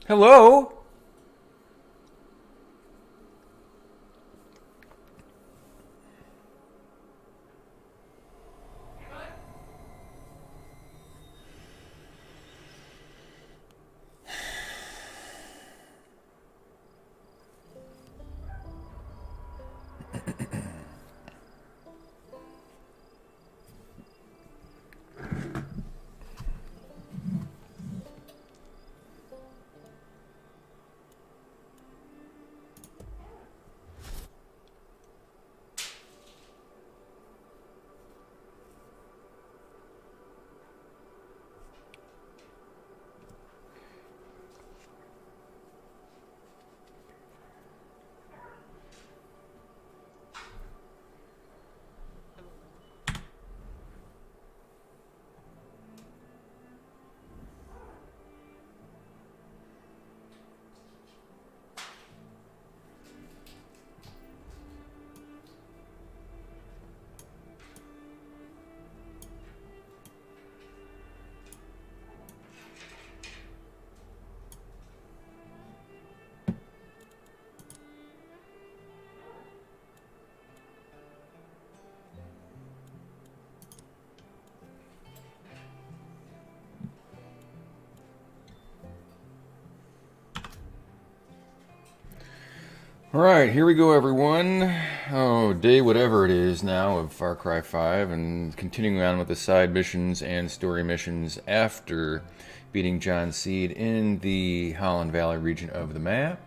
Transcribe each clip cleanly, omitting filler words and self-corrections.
Hello? Alright, here we go, everyone. Oh, day whatever it is now of Far Cry 5, and continuing on with the side missions and story missions after beating John Seed in the Holland Valley region of the map.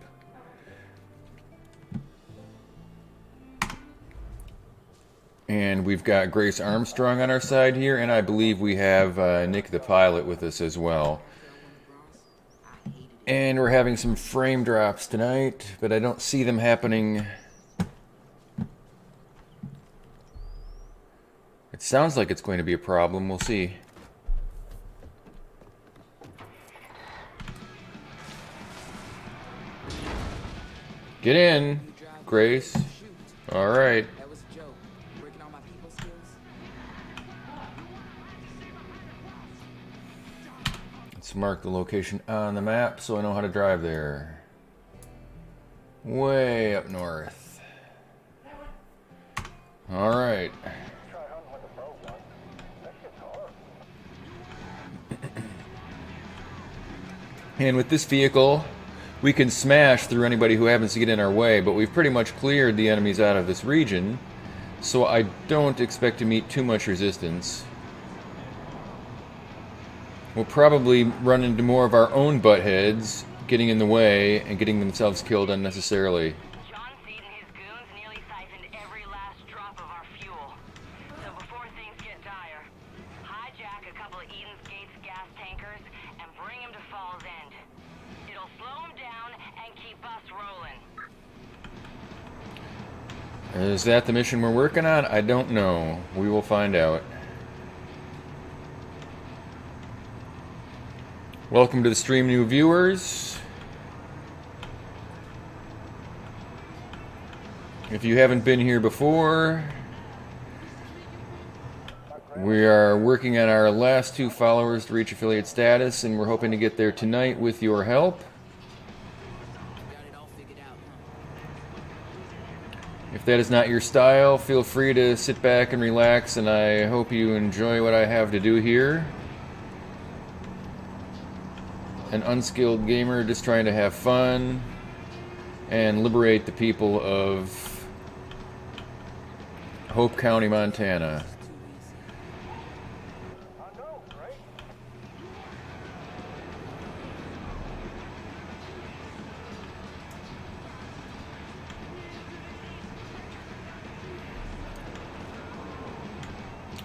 And we've got Grace Armstrong on our side here, and I believe we have Nick the pilot with us as well. And we're having some frame drops tonight, but I don't see them happening. It sounds like it's going to be a problem. We'll see. Get in, Grace. All right. Let's mark the location on the map so I know how to drive there. Way up north. All right. And with this vehicle, we can smash through anybody who happens to get in our way, but we've pretty much cleared the enemies out of this region, so I don't expect to meet too much resistance. We'll probably run into more of our own buttheads getting in the way and getting themselves killed unnecessarily. John Seed and his goons nearly siphoned every last drop of our fuel. So before things get dire, hijack a couple of Eden's Gates gas tankers and bring them to Falls End. It'll slow them down and keep us rolling. Is that the mission we're working on? I don't know. We will find out. Welcome to the stream, new viewers. If you haven't been here before, we are working on our last 2 followers to reach affiliate status, and we're hoping to get there tonight with your help. If that is not your style, feel free to sit back and relax, and I hope you enjoy what I have to do here. An unskilled gamer just trying to have fun and liberate the people of Hope County, Montana.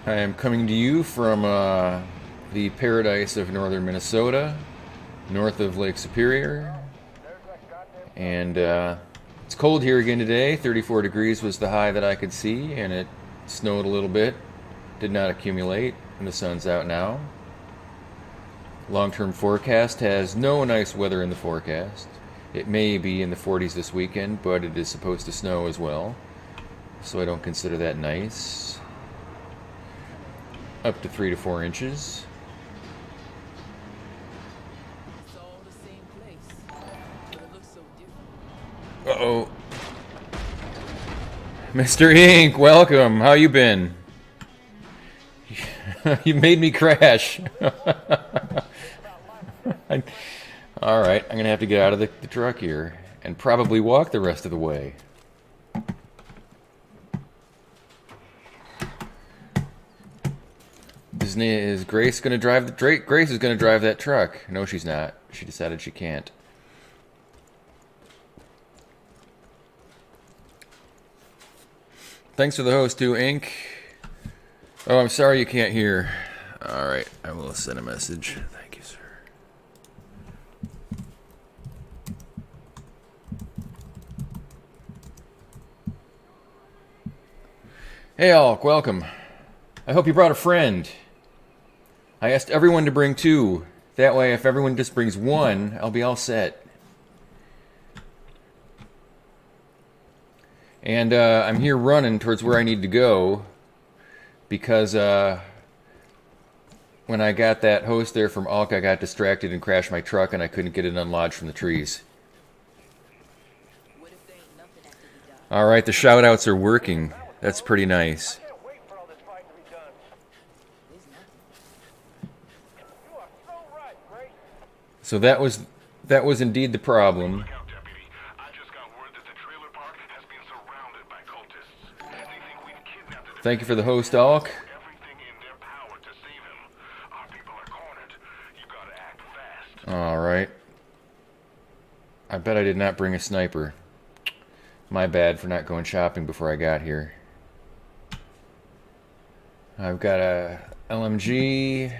I am coming to you from the paradise of northern Minnesota, north of Lake Superior, and it's cold here again today. 34 degrees was the high that I could see, and it snowed a little bit, did not accumulate, and the sun's out now. Long-term forecast has no nice weather in the forecast. It may be in the 40s this weekend, but it is supposed to snow as well, so I don't consider that nice. Up to 3 to 4 inches. It's all the same place. Uh-oh. Mr. Ink, welcome. How you been? You made me crash. Alright, I'm gonna have to get out of the truck here and probably walk the rest of the way. Is Grace gonna drive the Grace is gonna drive that truck. No, she's not. She decided she can't. Thanks for the host too, Ink. Oh, I'm sorry you can't hear. Alright, I will send a message. Thank you, sir. Hey, Alk, welcome. I hope you brought a friend. I asked everyone to bring 2. That way, if everyone just brings 1, I'll be all set. And I'm here running towards where I need to go because when I got that host there from Alk, I got distracted and crashed my truck and I couldn't get it unlodged from the trees. Alright, the shout-outs are working. That's pretty nice. So that was indeed the problem. Thank you for the host, Alk. Alright. I bet I did not bring a sniper. My bad for not going shopping before I got here. I've got a LMG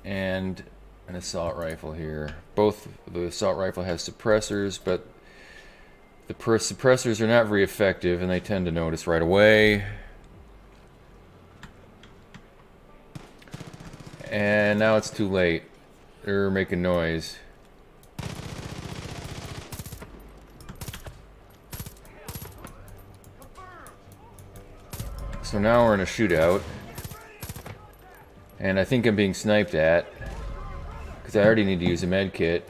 and an assault rifle here. Both the assault rifle has suppressors, but the suppressors are not very effective and they tend to notice right away. And now it's too late. They're making noise. So now we're in a shootout. And I think I'm being sniped at. Because I already need to use a med kit.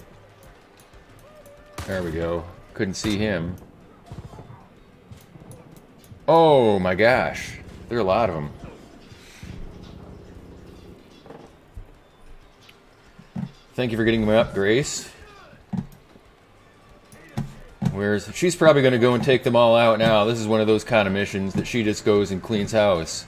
There we go. Couldn't see him. Oh my gosh. There are a lot of them. Thank you for getting me up, Grace. She's probably going to go and take them all out now. This is one of those kind of missions that she just goes and cleans house.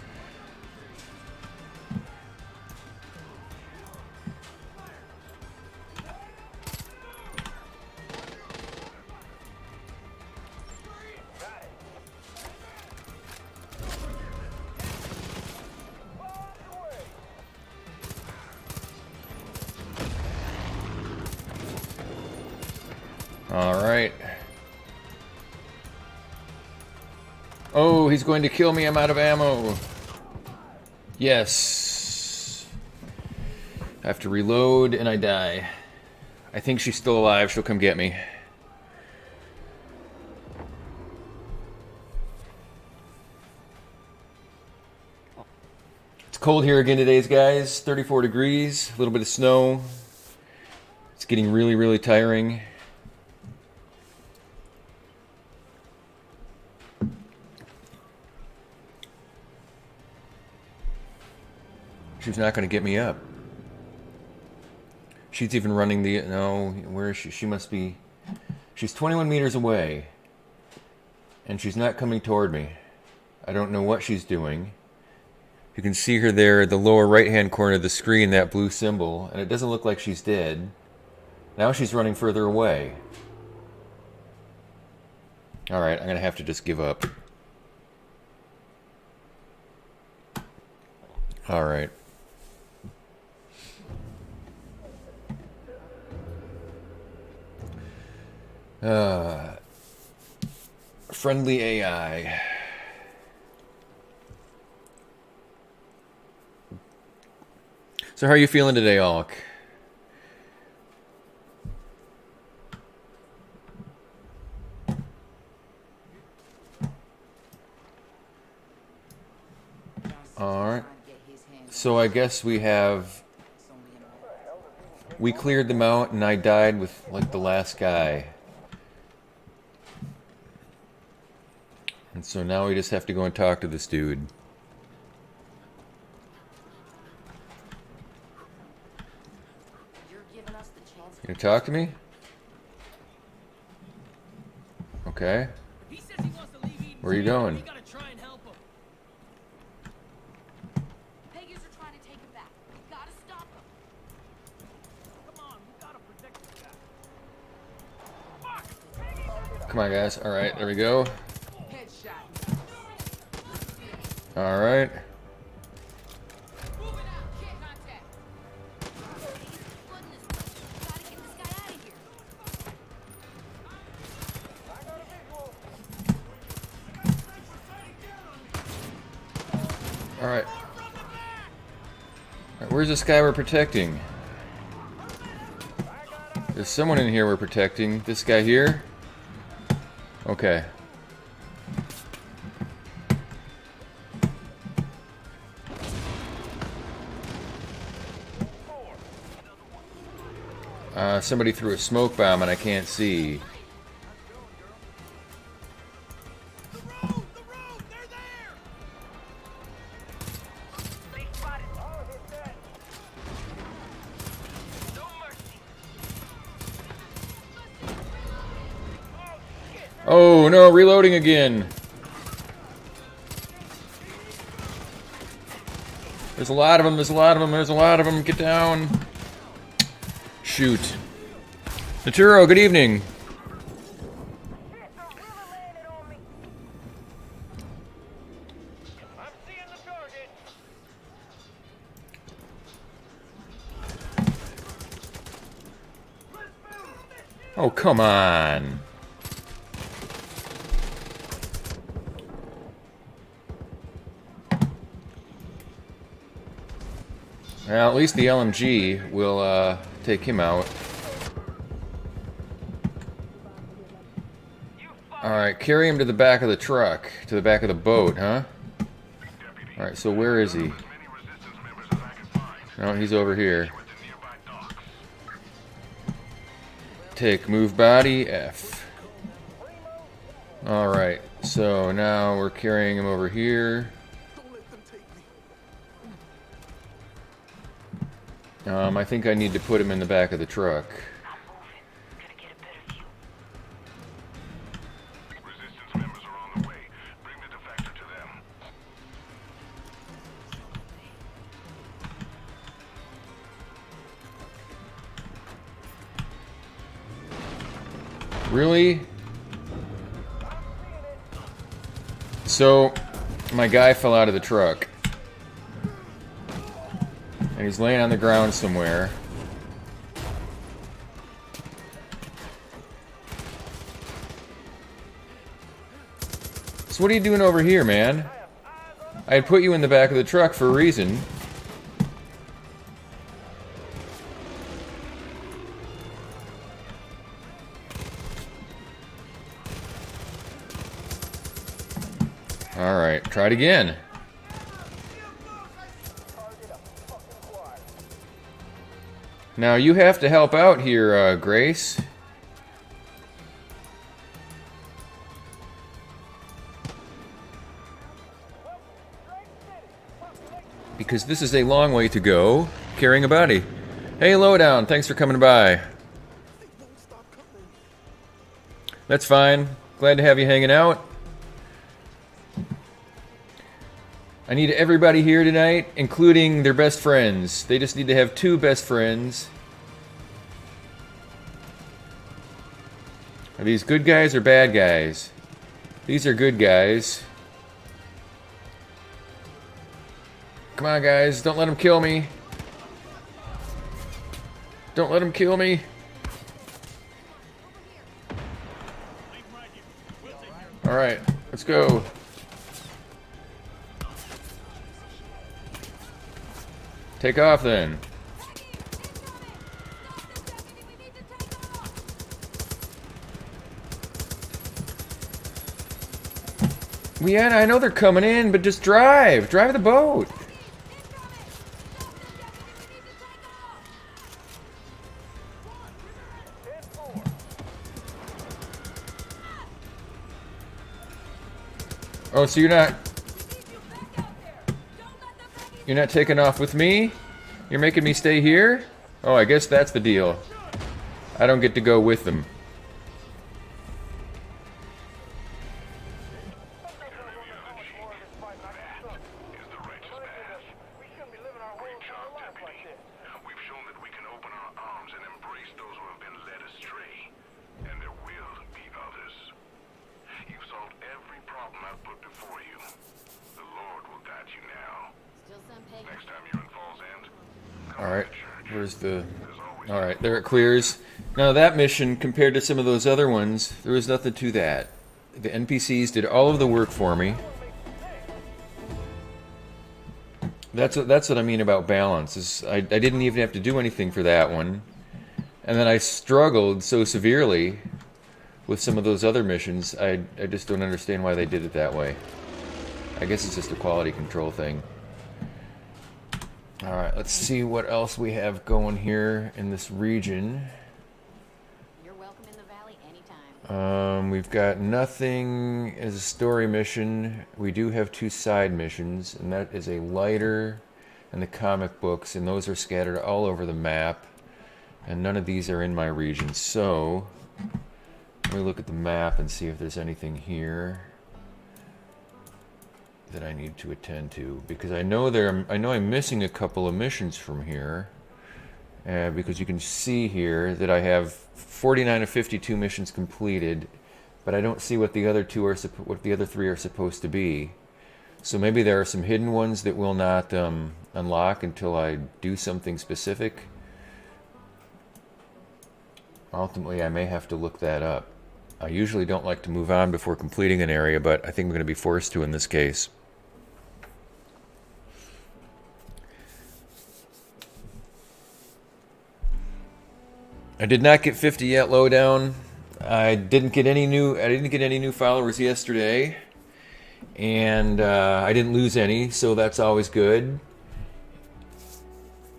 Alright. Oh, he's going to kill me. I'm out of ammo. Yes. I have to reload and I die. I think she's still alive. She'll come get me. It's cold here again today, guys. 34 degrees. A little bit of snow. It's getting really, really tiring. She's not going to get me up. She's even running the... No, where is she? She must be... She's 21 meters away. And she's not coming toward me. I don't know what she's doing. You can see her there at the lower right-hand corner of the screen, that blue symbol. And it doesn't look like she's dead. Now she's running further away. Alright, I'm going to have to just give up. Alright. Friendly AI. So how are you feeling today, Alk? Alright. So I guess we cleared them out and I died with like the last guy. And so now we just have to go and talk to this dude. You're giving us the chance. You gonna talk to me? Okay. He says he wants to leave Eden Where are you City, going? We gotta try and help him. Pagans are trying to take him back. We gotta stop them. Come on, we gotta protect this guy. Come on, guys. All right, there we go. Headshot. All right. Moving out. Get contact. He's flooding this place. Gotta get this guy out of here. All right. All right, where's this guy we're protecting? There's someone in here we're protecting. This guy here? Okay. Somebody threw a smoke bomb and I can't see. The road, they're there. They spotted. Oh, hit that. No mercy. Oh no, reloading again. There's a lot of them, there's a lot of them, there's a lot of them. Get down. Shoot. Naturo, good evening. Shit, they're really laying it on me. I'm seeing the target. Oh, come on. Well, at least the LMG will take him out. Alright, carry him to the back of the truck. To the back of the boat, huh? Alright, so where is he? No, he's over here. Take move body, F. Alright, so now we're carrying him over here. I think I need to put him in the back of the truck. I'm moving. Gonna get a better view. Resistance members are on the way. Bring the defector to them. Really? So, my guy fell out of the truck. And he's laying on the ground somewhere. So what are you doing over here, man? I had put you in the back of the truck for a reason. Alright, try it again. Now you have to help out here, Grace. Because this is a long way to go, carrying a body. Hey, Lowdown, thanks for coming by. That's fine. Glad to have you hanging out. I need everybody here tonight, including their best friends. They just need to have 2 best friends. Are these good guys or bad guys? These are good guys. Come on, guys. Don't let them kill me. Don't let them kill me. Alright, let's go. Take off then. Yeah, I know they're coming in, but just drive. Drive the boat. Oh, so you're not taking off with me? You're making me stay here? Oh, I guess that's the deal. I don't get to go with them. Is the righteous path. Great job, Deputy. We've shown that we can open our arms and embrace those who have been led astray. And there will be others. You've solved every problem I've put before you. The Lord will guide you now. Still some pagan. Next time you're in Falls End, come Alright, to church. where's the... There's always Alright, there it clears. Now that mission, compared to some of those other ones, there was nothing to that. The NPCs did all of the work for me. That's what I mean about balance. Is I didn't even have to do anything for that one. And then I struggled so severely with some of those other missions. I just don't understand why they did it that way. I guess it's just a quality control thing. Alright, let's see what else we have going here in this region. You're welcome in the valley anytime. We've got nothing as a story mission. We do have 2 side missions, and that is a lighter and the comic books, and those are scattered all over the map. And none of these are in my region, so let me look at the map and see if there's anything here that I need to attend to, because I know I'm missing a couple of missions from here. Because you can see here that I have 49 of 52 missions completed, but I don't see what the other 3 are supposed to be. So maybe there are some hidden ones that will not unlock until I do something specific. Ultimately, I may have to look that up. I usually don't like to move on before completing an area, but I think I'm going to be forced to in this case. I did not get 50 yet, Lowdown. I didn't get any new followers yesterday, and I didn't lose any, so that's always good.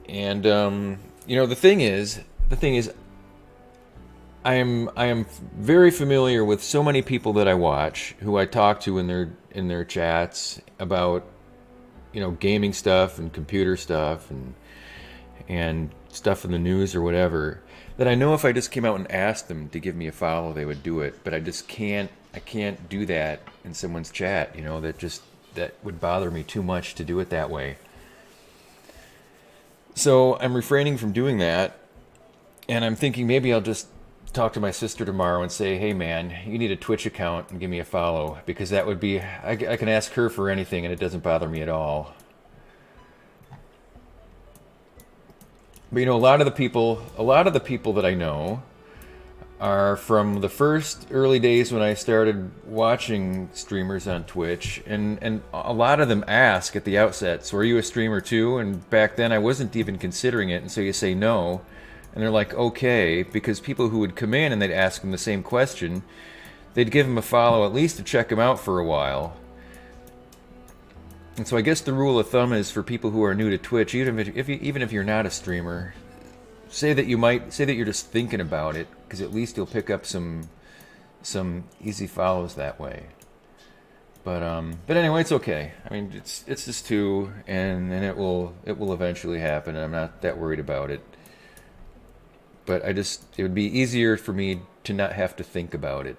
And you know, the thing is, I am very familiar with so many people that I watch, who I talk to in their chats about, you know, gaming stuff and computer stuff and stuff in the news or whatever, that I know if I just came out and asked them to give me a follow, they would do it. But I just can't do that in someone's chat, you know, that would bother me too much to do it that way. So I'm refraining from doing that, and I'm thinking maybe I'll just talk to my sister tomorrow and say, hey man, you need a Twitch account and give me a follow, because that would be, I can ask her for anything and it doesn't bother me at all. But you know, a lot of the people that I know are from the first early days when I started watching streamers on Twitch, and a lot of them ask at the outset, so are you a streamer too? And back then I wasn't even considering it, and so you say no, and they're like, okay, because people who would come in and they'd ask them the same question, they'd give them a follow at least to check them out for a while. And so I guess the rule of thumb is for people who are new to Twitch, even if you're not a streamer, say that you're just thinking about it, because at least you'll pick up some easy follows that way. But anyway, it's okay. I mean, it's just 2, and it will eventually happen, and I'm not that worried about it. But it would be easier for me to not have to think about it.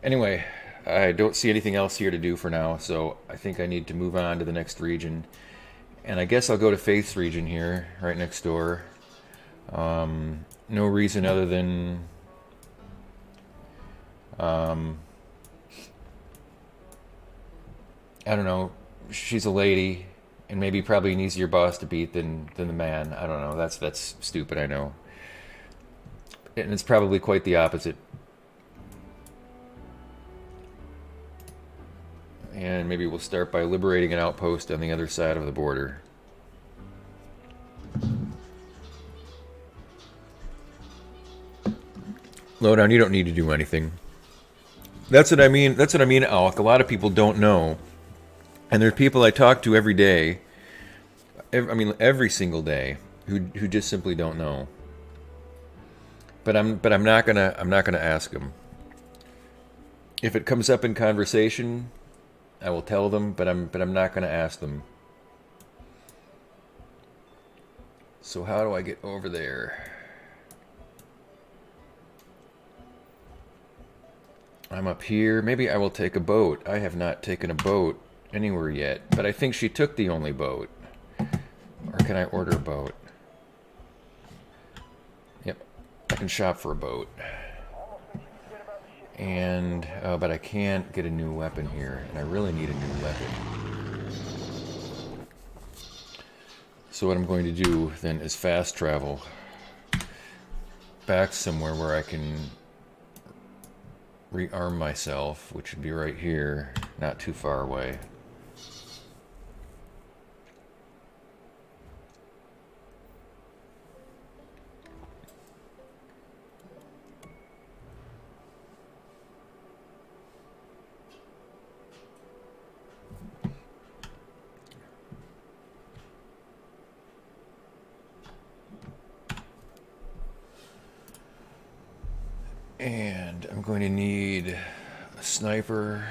Anyway, I don't see anything else here to do for now, so I think I need to move on to the next region. And I guess I'll go to Faith's region here, right next door. No reason other than... I don't know, she's a lady, and maybe probably an easier boss to beat than the man. I don't know, that's stupid, I know. And it's probably quite the opposite. And maybe we'll start by liberating an outpost on the other side of the border. Lowdown, you don't need to do anything. That's what I mean, Alec. A lot of people don't know. And there's people I talk to every day, every single day, who just simply don't know. But I'm not gonna ask them. If it comes up in conversation, I will tell them, but I'm not going to ask them. So how do I get over there? I'm up here. Maybe I will take a boat. I have not taken a boat anywhere yet, but I think she took the only boat. Or can I order a boat? Yep, I can shop for a boat. And, but I can't get a new weapon here, and I really need a new weapon. So what I'm going to do then is fast travel back somewhere where I can rearm myself, which would be right here, not too far away. And I'm going to need a sniper,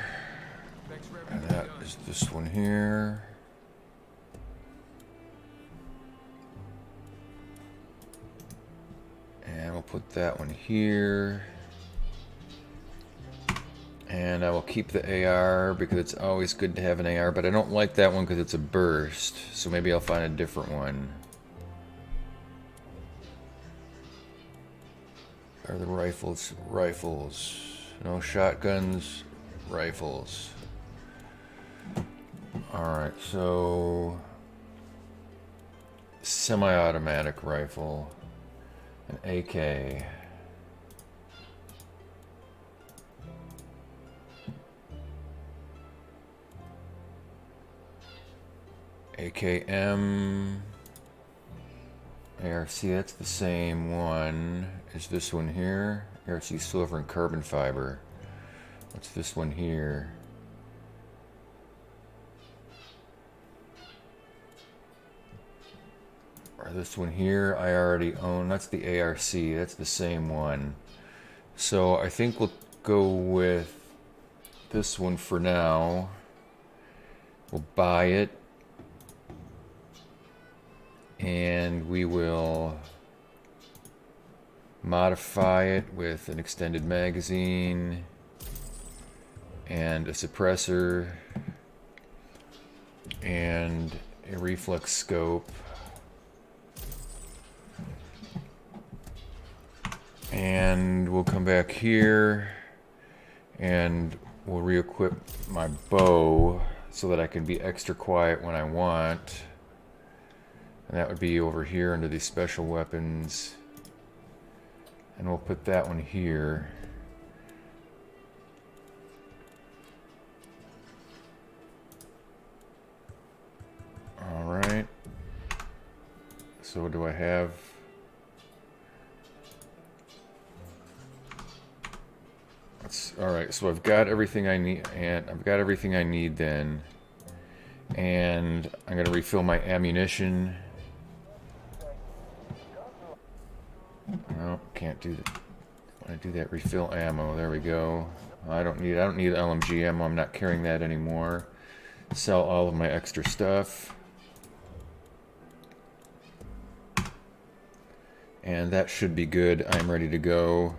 and that is this one here. And we'll put that one here. And I will keep the AR because it's always good to have an AR, but I don't like that one because it's a burst, so maybe I'll find a different one. Are the rifles? Rifles. No shotguns, rifles. Alright, so semi-automatic rifle, an AK. AKM. ARC, that's the same one as this one here. ARC silver and carbon fiber. What's this one here? Or this one here, I already own. That's the ARC, that's the same one. So I think we'll go with this one for now. We'll buy it. And we will modify it with an extended magazine and a suppressor and a reflex scope. And we'll come back here and we'll re-equip my bow so that I can be extra quiet when I want. And that would be over here under these special weapons. And we'll put that one here. Alright. So what do I have? Alright, so I've got everything I need, and I've got everything I need then. And I'm gonna refill my ammunition. No, can't do that. I want to do that. Refill ammo. There we go. I don't need LMG ammo. I'm not carrying that anymore. Sell all of my extra stuff. And that should be good. I'm ready to go.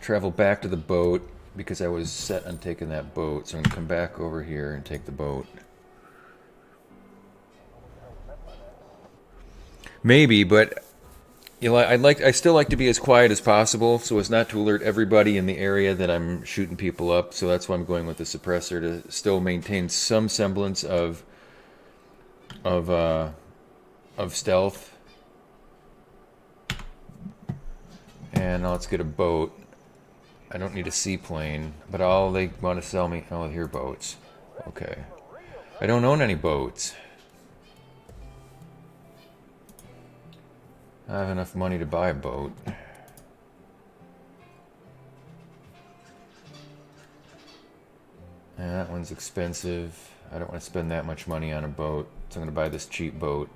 Travel back to the boat because I was set on taking that boat. So I'm going to come back over here and take the boat. Maybe, but you know, I still like to be as quiet as possible, so as not to alert everybody in the area that I'm shooting people up. So that's why I'm going with the suppressor, to still maintain some semblance of stealth. And now let's get a boat. I don't need a seaplane, but all they want to sell me. Oh, here, boats. Okay. I don't own any boats. I have enough money to buy a boat. And that one's expensive. I don't want to spend that much money on a boat, so I'm going to buy this cheap boat.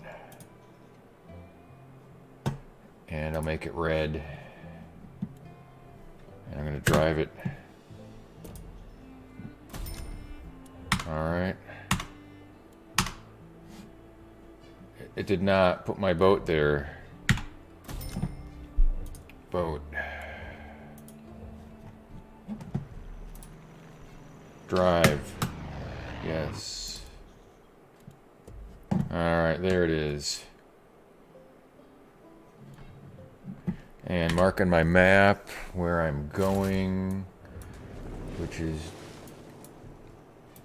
And I'll make it red. And I'm going to drive it Alright. It did not put my boat there. Boat. Drive. Yes. Alright, there it is. And mark on my map where I'm going, which is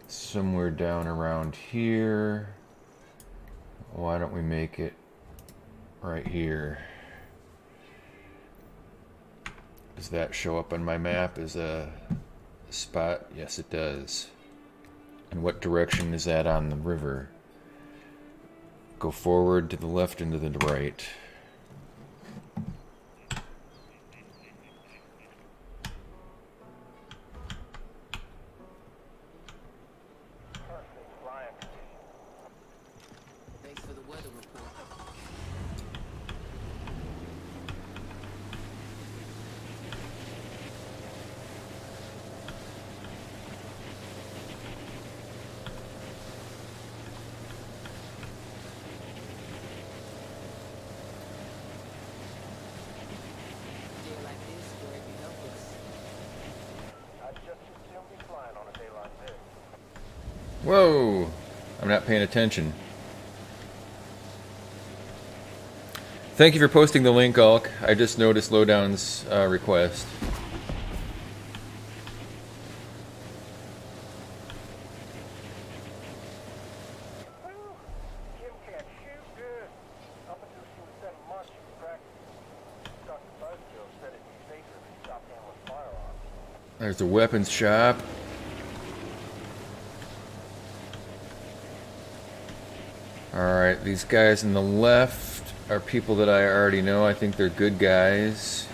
somewhere down around here. Why don't we make it right here? Does that show up on my map as a spot? Yes, it does. And what direction is that on the river? Go forward, to the left, and to the right. Thanks for the weather report. Day like this, where you help us. I'd just as soon be flying on a day like this. Whoa! I'm not paying attention. Thank you for posting the link, Alk. I just noticed Lowdown's request. Woo! Kim can't shoot good. Up until she was 7 months, she could practice. Dr. Buzzkill said it'd be safer if she stopped handling firearms. There's a weapons shop. Alright, these guys on the left are people that I already know. I think they're good guys.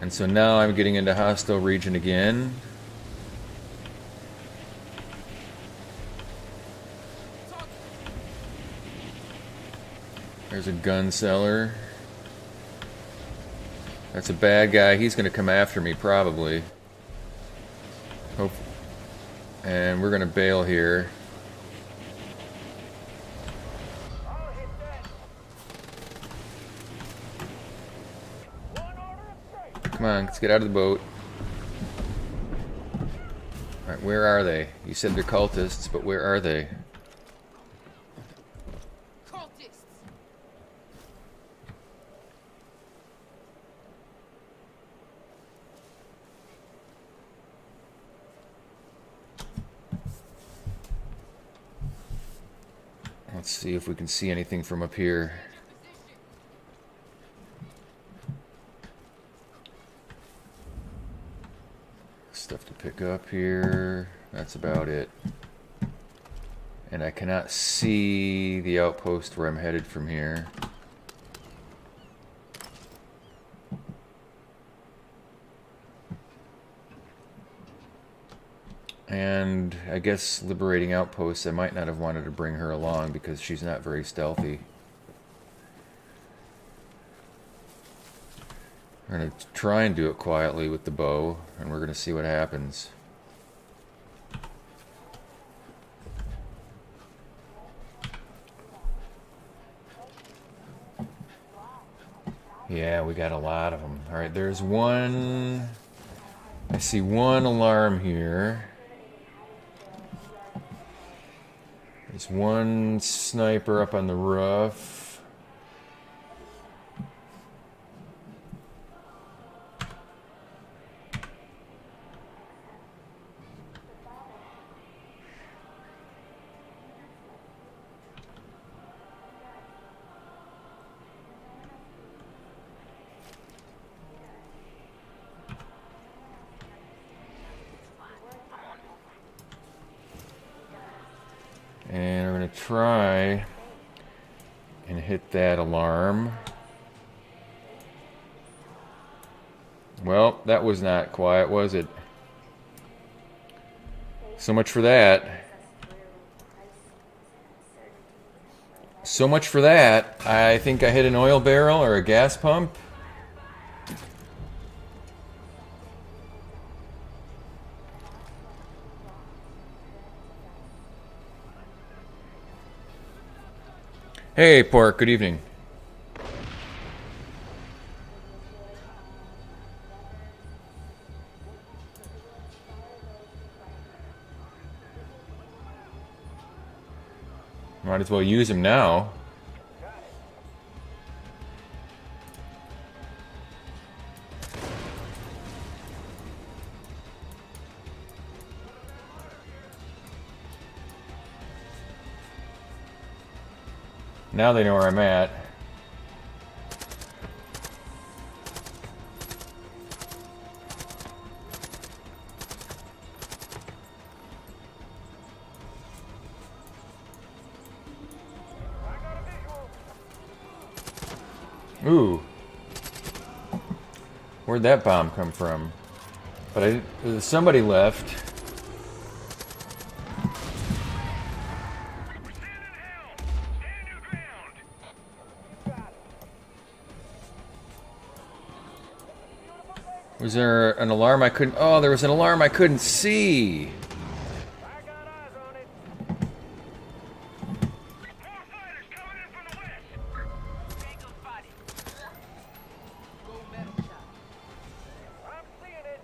And so now I'm getting into hostile region again. There's a gun seller. That's a bad guy. He's going to come after me probably. Hope. And we're going to bail here. I'll hit that. One order of straight. Come on, let's get out of the boat. Alright, where are they? You said they're cultists, but where are they? Cultists! Let's see if we can see anything from up here. Stuff to pick up here. That's about it. And I cannot see the outpost where I'm headed from here. And I guess liberating outposts, I might not have wanted to bring her along because she's not very stealthy. We're going to try and do it quietly with the bow, and we're going to see what happens. Yeah, we got a lot of them. Alright, there's one... I see one alarm here. There's one sniper up on the roof. And we're going to try and hit that alarm. Well, that was not quiet, was it? So much for that. So much for that. I think I hit an oil barrel or a gas pump. Hey, Pork, good evening. Might as well use him now. Now they know where I'm at. Ooh. Where'd that bomb come from? But somebody left. Was there an alarm I couldn't... Oh, there was an alarm I couldn't see. I got eyes on it. More fighters coming in from the west. Tango spotted. I'm seeing it.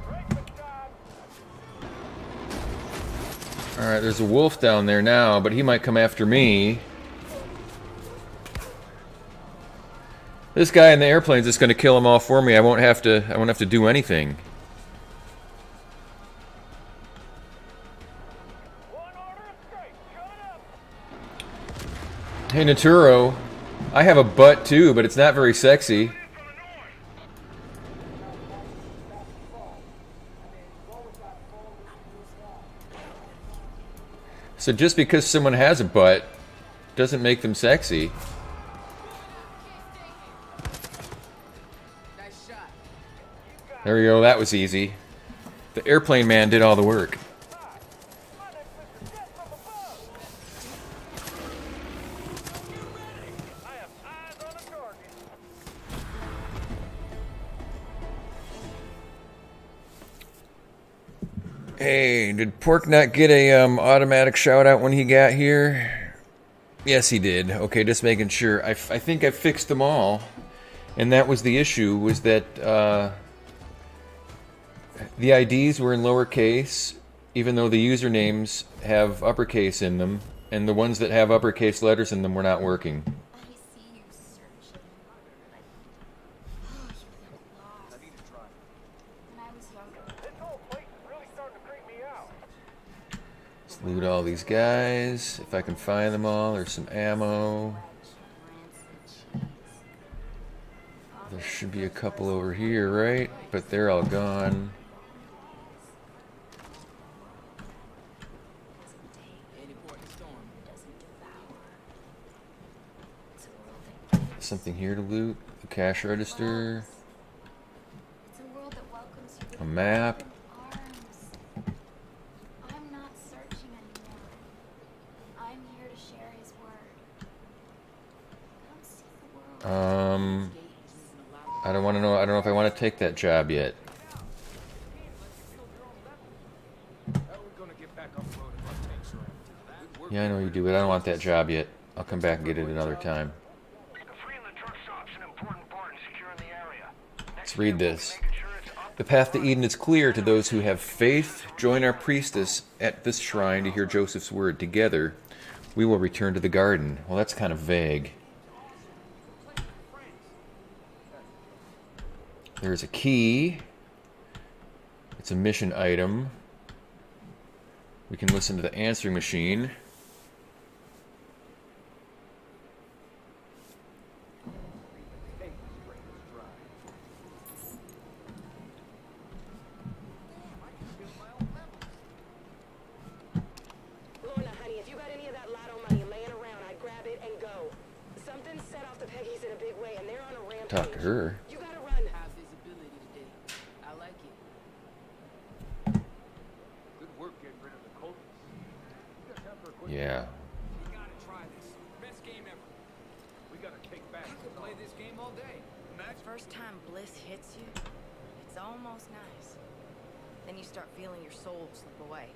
Breakfast time. Alright, there's a wolf down there now, but he might come after me. This guy in the airplane's just gonna kill them all for me. I won't have to do anything. One order of straight. Shut up. Hey, Naturo. I have a butt too, but it's not very sexy. So just because someone has a butt doesn't make them sexy. There we go, that was easy. The airplane man did all the work. My name's Mr. Jet from above. I have eyes on a target. Hey, did Pork not get a automatic shout out when he got here? Yes, he did. Okay, just making sure. I think I fixed them all. And that was the issue, was that the IDs were in lowercase, even though the usernames have uppercase in them, and the ones that have uppercase letters in them were not working. I see you searching. Oh, you look lost. When I was younger, This whole place is really starting to creep me out. Let's loot all these guys, if I can find them all. There's some ammo. There should be a couple over here, right? But they're all gone. Something here to loot. A cash register. it's a world that welcomes you A map. with arms. I'm not searching anymore. I'm here to share his word. Come see the world. I don't want to know. I don't know if I want to take that job yet. Yeah, I know you do, but I don't want that job yet. I'll come back and get it another time. Freeing the truck stop's an important part in securing the area. Let's read this. The path to Eden is clear to those who have faith. Join our priestess at this shrine to hear Joseph's word. Together, we will return to the garden. Well, that's kind of vague. There's a key. It's a mission item. We can listen to the answering machine. Lorna, honey, if you got any of that lotto money laying around, I'd grab it and go. Something set off the Peggies in a big way, and they're on a rampage. Talk to her. You gotta run. High visibility today. I like it. Good work getting rid of the cultists. You got time for a quick Yeah. We gotta try this. Best game ever. We gotta take back I could play this game all day. First time bliss hits you, it's almost nice. Then you start feeling your soul slip away.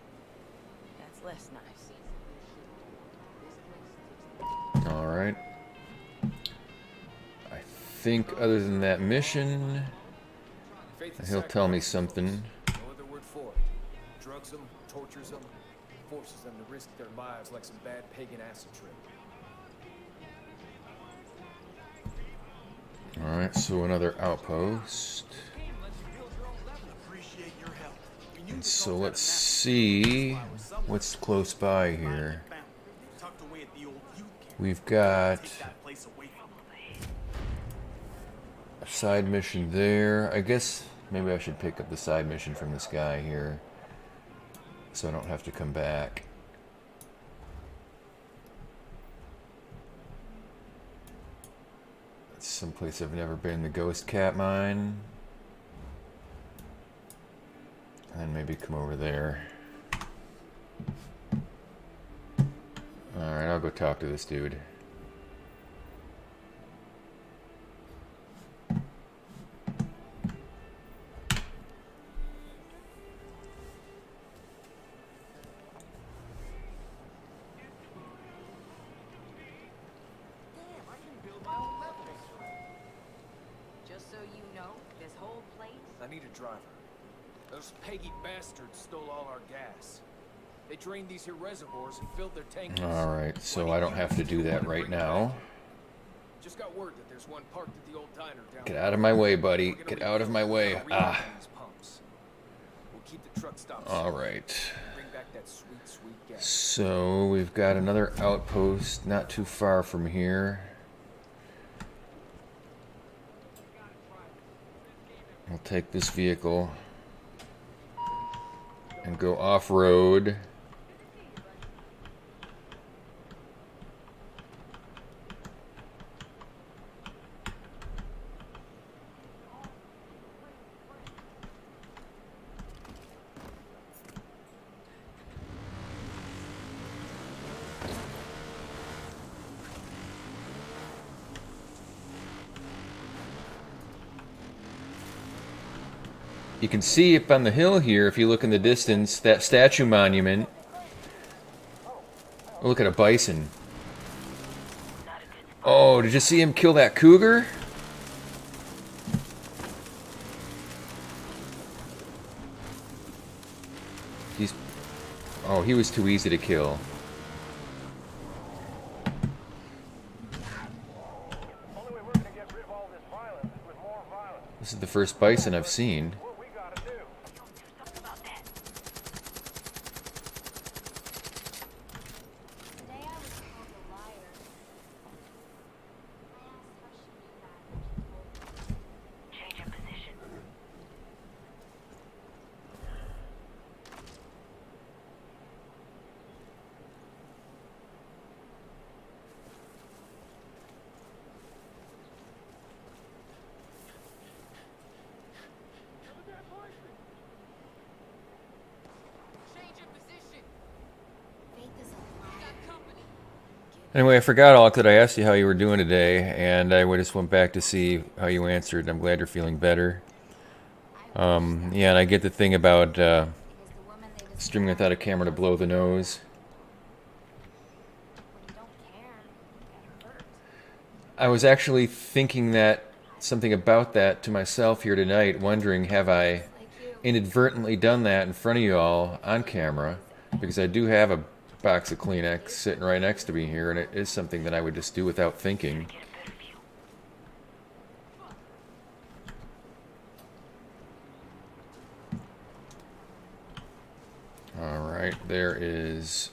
That's less nice. think other than that mission, Faith and he'll tell me sacrifice. something. No other word for it. Drugs them, tortures them, forces them to risk their lives like some bad pagan acid trip. Alright, so another outpost. And so let's see what's close by here. We've got a side mission there. I guess maybe I should pick up the side mission from this guy here, so I don't have to come back. That's someplace I've never been, the Ghost Cat Mine. And then maybe come over there. Alright, I'll go talk to this dude. Just so you know, this whole place. I need a driver. Those Peggy bastards stole all our gas. They drained these here reservoirs and filled their tankers. Alright, so I don't have to do that right now. Just got word that there's one parked at the old diner down Get there. out of my way, buddy. We're gonna Get out of my way. reload Ah. these pumps. We'll keep the truck stops. Alright. Bring back that sweet, sweet gas. So we've got another outpost not too far from here. We'll take this vehicle and go off-road. You can see up on the hill here, if you look in the distance, that statue monument. Oh, look at a bison. Oh, did you see him kill that cougar? Oh, he was too easy to kill. Only way we're gonna get rid of all this violence is with more violence. This is the first bison I've seen. What we gotta do? Today I was called a liar. I asked how she knew that, and she told me. Change of position. Faith is a liar. Anyway, I forgot, Alec, that I asked you how you were doing today, and I just went back to see how you answered. I'm glad you're feeling better. Yeah, and I get the thing about Because the woman they describe streaming without a camera to blow the nose. when you don't care, you get hurt. I was actually thinking something about that to myself here tonight, wondering, have I Like you. inadvertently done that in front of you all on camera? Because I do have a box of Kleenex sitting right next to me here, and it is something that I would just do without thinking. Get a better view. Alright, there is...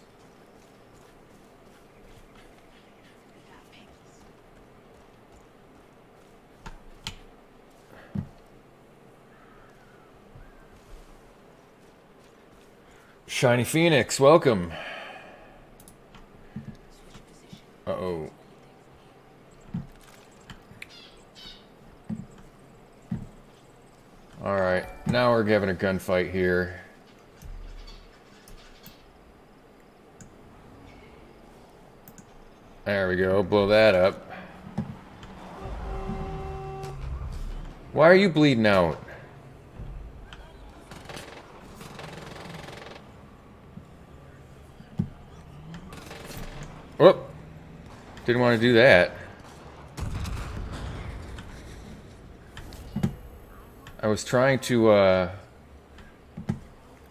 Shiny Phoenix, welcome. Uh-oh. Alright, now we're having a gunfight here. There we go, blow that up. Why are you bleeding out? Whoop! Didn't want to do that. I was trying to,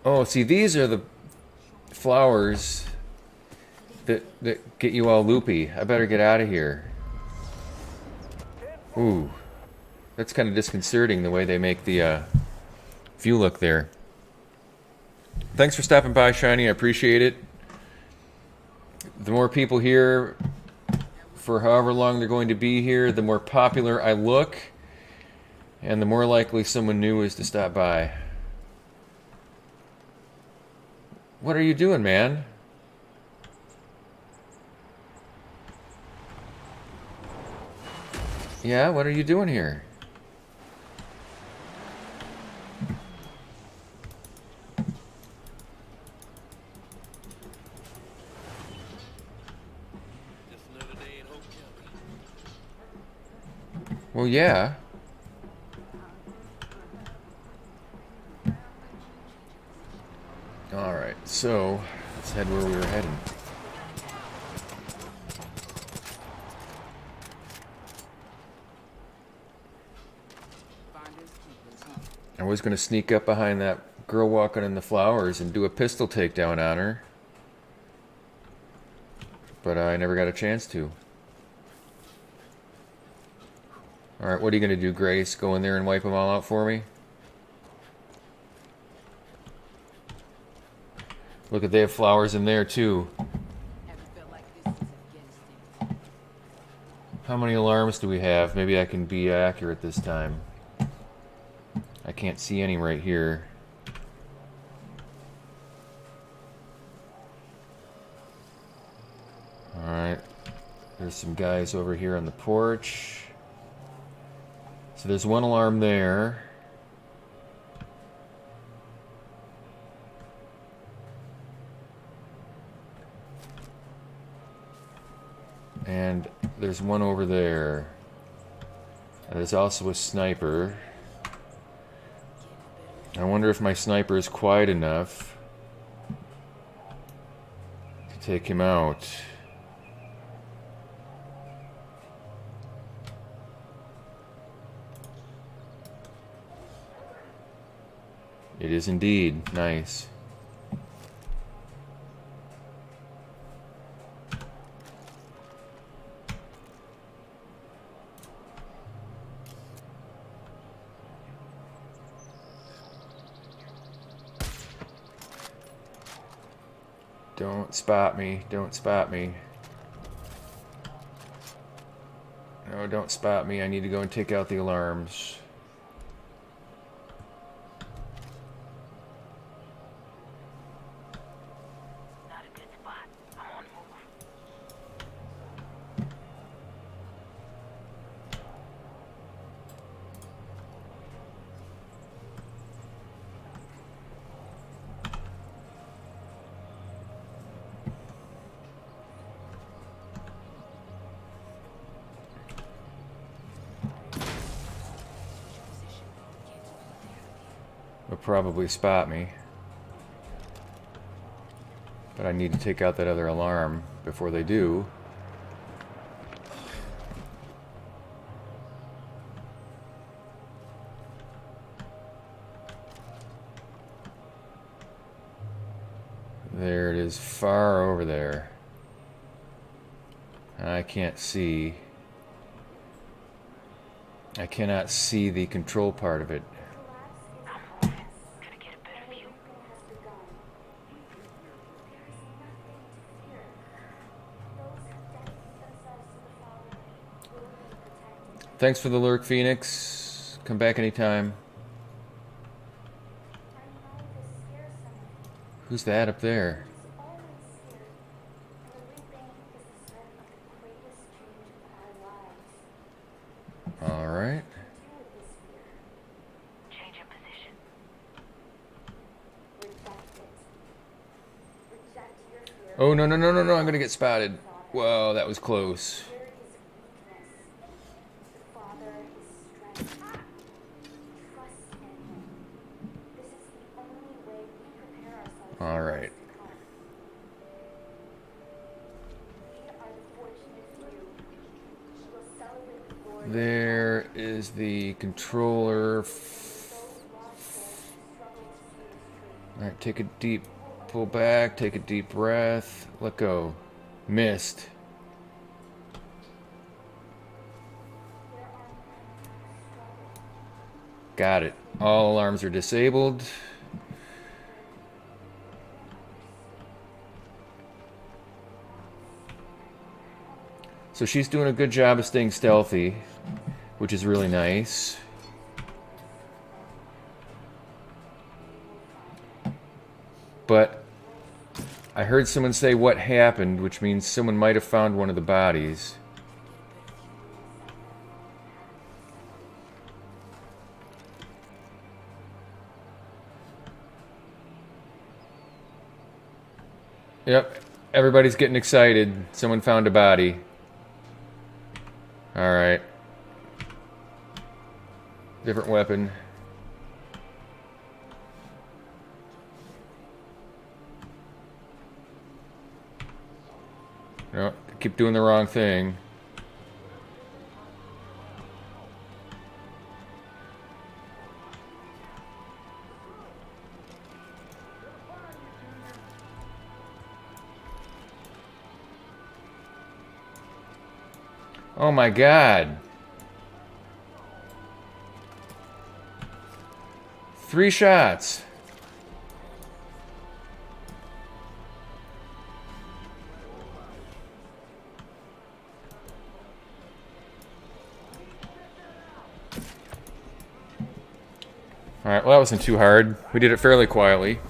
oh, see, these are the flowers that get you all loopy. I better get out of here. Ooh. That's kind of disconcerting, the way they make the, view look there. Thanks for stopping by, Shiny. I appreciate it. The more people here, for however long they're going to be here, the more popular I look, and the more likely someone new is to stop by. What are you doing, man? Yeah, what are you doing here? Well, yeah. Alright, so let's head where we were heading. I was going to sneak up behind that girl walking in the flowers and do a pistol takedown on her, but I never got a chance to. Alright, what are you going to do, Grace? Go in there and wipe them all out for me? Look, they have flowers in there, too. How many alarms do we have? Maybe I can be accurate this time. I can't see any right here. Alright. There's some guys over here on the porch. So there's one alarm there. And there's one over there. And there's also a sniper. I wonder if my sniper is quiet enough to take him out. It is indeed. Nice. Don't spot me. Don't spot me. No, don't spot me. I need to go and take out the alarms. Not a good spot. I'm on move. They'll probably spot me. But I need to take out that other alarm before they do. There it is, far over there. I can't see. I cannot see the control part of it. Gonna get a better view. Thanks for the lurk, Phoenix. Come back anytime. Who's that up there? All right. Change of position. Oh, no, no, no, no, no. I'm going to get spotted. Whoa, that was close. All right. There is the controller Alright, take a deep pull back, take a deep breath, let go. Missed. Got it. All alarms are disabled. So she's doing a good job of staying stealthy, which is really nice. But I heard someone say what happened, which means someone might have found one of the bodies. Yep, everybody's getting excited. Someone found a body. Alright. Different weapon. No, keep doing the wrong thing. Oh my God. 3 shots. Alright, well that wasn't too hard. We did it fairly quietly.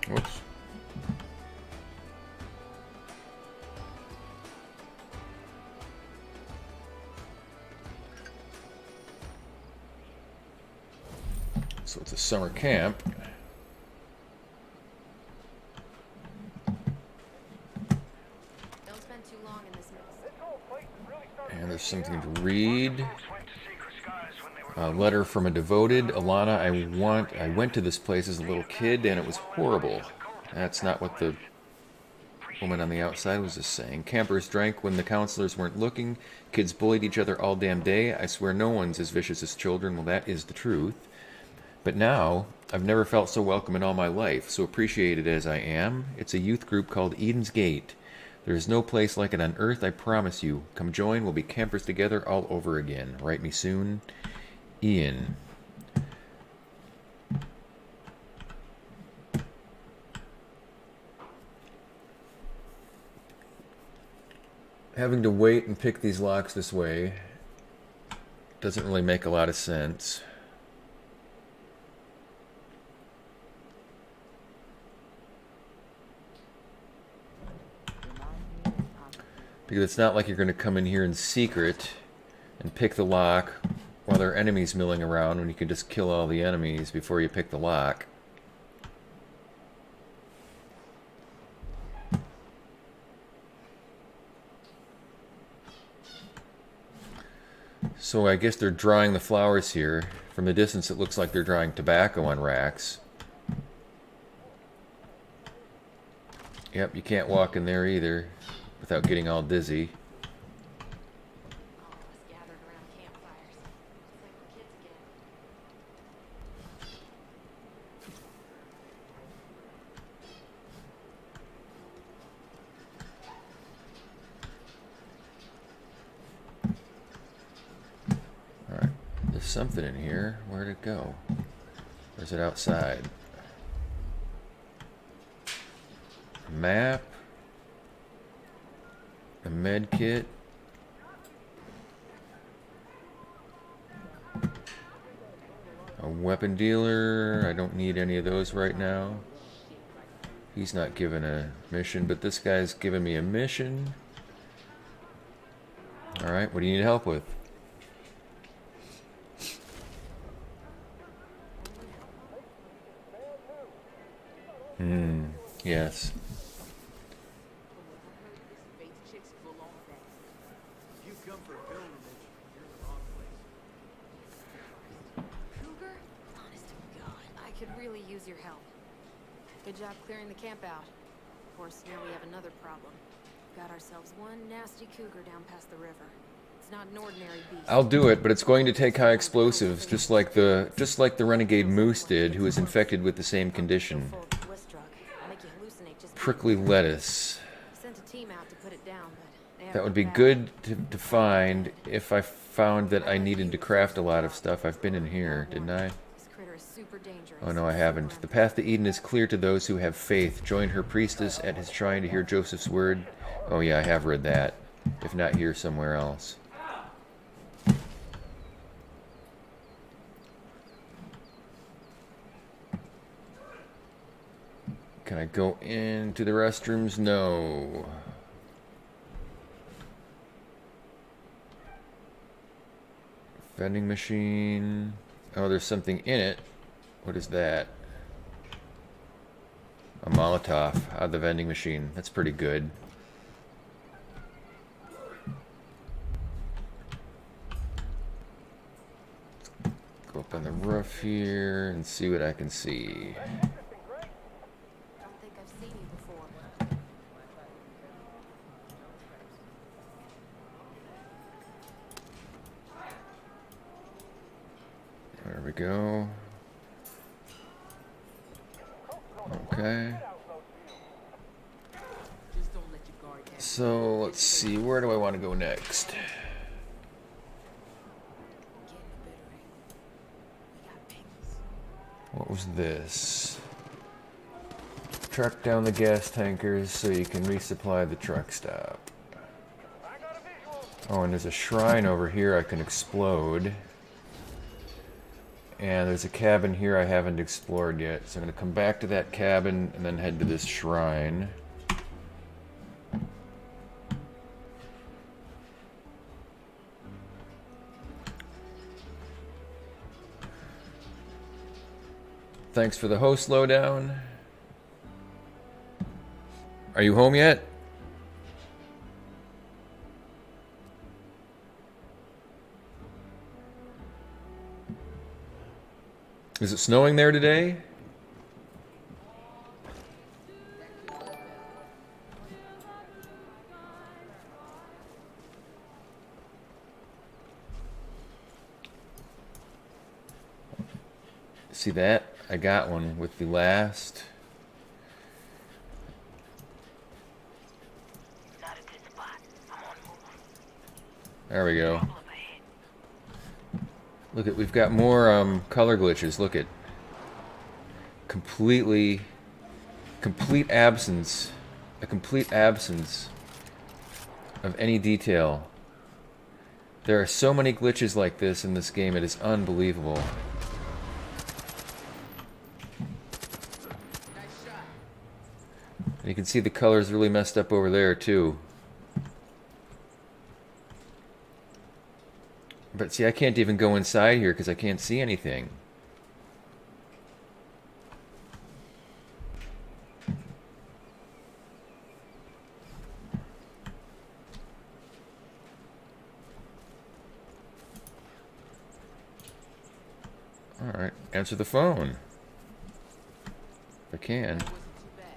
Whoops. So it's a summer camp. Don't spend too long in this mess. And there's something to read. A letter from a devoted. Alana, I went to this place as a little kid and it was horrible. That's not what the woman on the outside was just saying. Campers drank when the counselors weren't looking. Kids bullied each other all damn day. I swear no one's as vicious as children. Well, that is the truth. But now, I've never felt so welcome in all my life, so appreciated as I am. It's a youth group called Eden's Gate. There is no place like it on earth, I promise you. Come join, we'll be campers together all over again. Write me soon. Ian. Having to wait and pick these locks this way doesn't really make a lot of sense. Because it's not like you're going to come in here in secret and pick the lock while there are enemies milling around when you can just kill all the enemies before you pick the lock. So I guess they're drying the flowers here. From the distance it looks like they're drying tobacco on racks. Yep, you can't walk in there either without getting all dizzy. All of us gathered around campfires. It's like we're kids again. Alright, there's something in here. Where'd it go? Or is it outside? Map. A med kit. A weapon dealer. I don't need any of those right now. He's not given a mission, but this guy's giving me a mission. Alright, what do you need help with? Yes. Faith chick's full on that. If you come for pilgrimage, you're in the wrong place. Cougar? Honest to God, I could really use your help. Good job clearing the camp out. Of course, now we have another problem. Got ourselves one nasty cougar down past the river. It's not an ordinary beast. I'll do it, but it's going to take high explosives, just like the renegade Moose did, who was infected with the same condition. Full of bliss drug. Make you hallucinate just Prickly lettuce. sent a team out to put it down, but they That haven't would be come back. good to find if I found that I needed to craft a lot of stuff. I've been in here, didn't I? This critter is super dangerous. Oh no, I haven't. The path to Eden is clear to those who have faith. Join her priestess at his shrine to hear Joseph's word. Oh yeah, I have read that. If not here, somewhere else. Can I go into the restrooms? No. Vending machine. Oh, there's something in it. What is that? A Molotov out of the vending machine. That's pretty good. Go up on the roof here and see what I can see. I don't think I've seen you before. There we go. Okay. Just don't let your guard down. So let's see, where do I want to go next? Getting better, we got piggies. What was this? Truck down the gas tankers so you can resupply the truck stop. Oh, and there's a shrine over here I can explode. And there's a cabin here I haven't explored yet. So I'm going to come back to that cabin and then head to this shrine. Thanks for the host lowdown. Are you home yet? Is it snowing there today? See that? I got one with the last. Not a good spot. I'm on move. There we go. Couple up ahead. Look at, we've got more color glitches. Look at complete absence, a complete absence of any detail. There are so many glitches like this in this game. It is unbelievable. And you can see the colors really messed up over there too. But see, I can't even go inside here because I can't see anything. Alright, answer the phone. If I can. Wasn't too bad.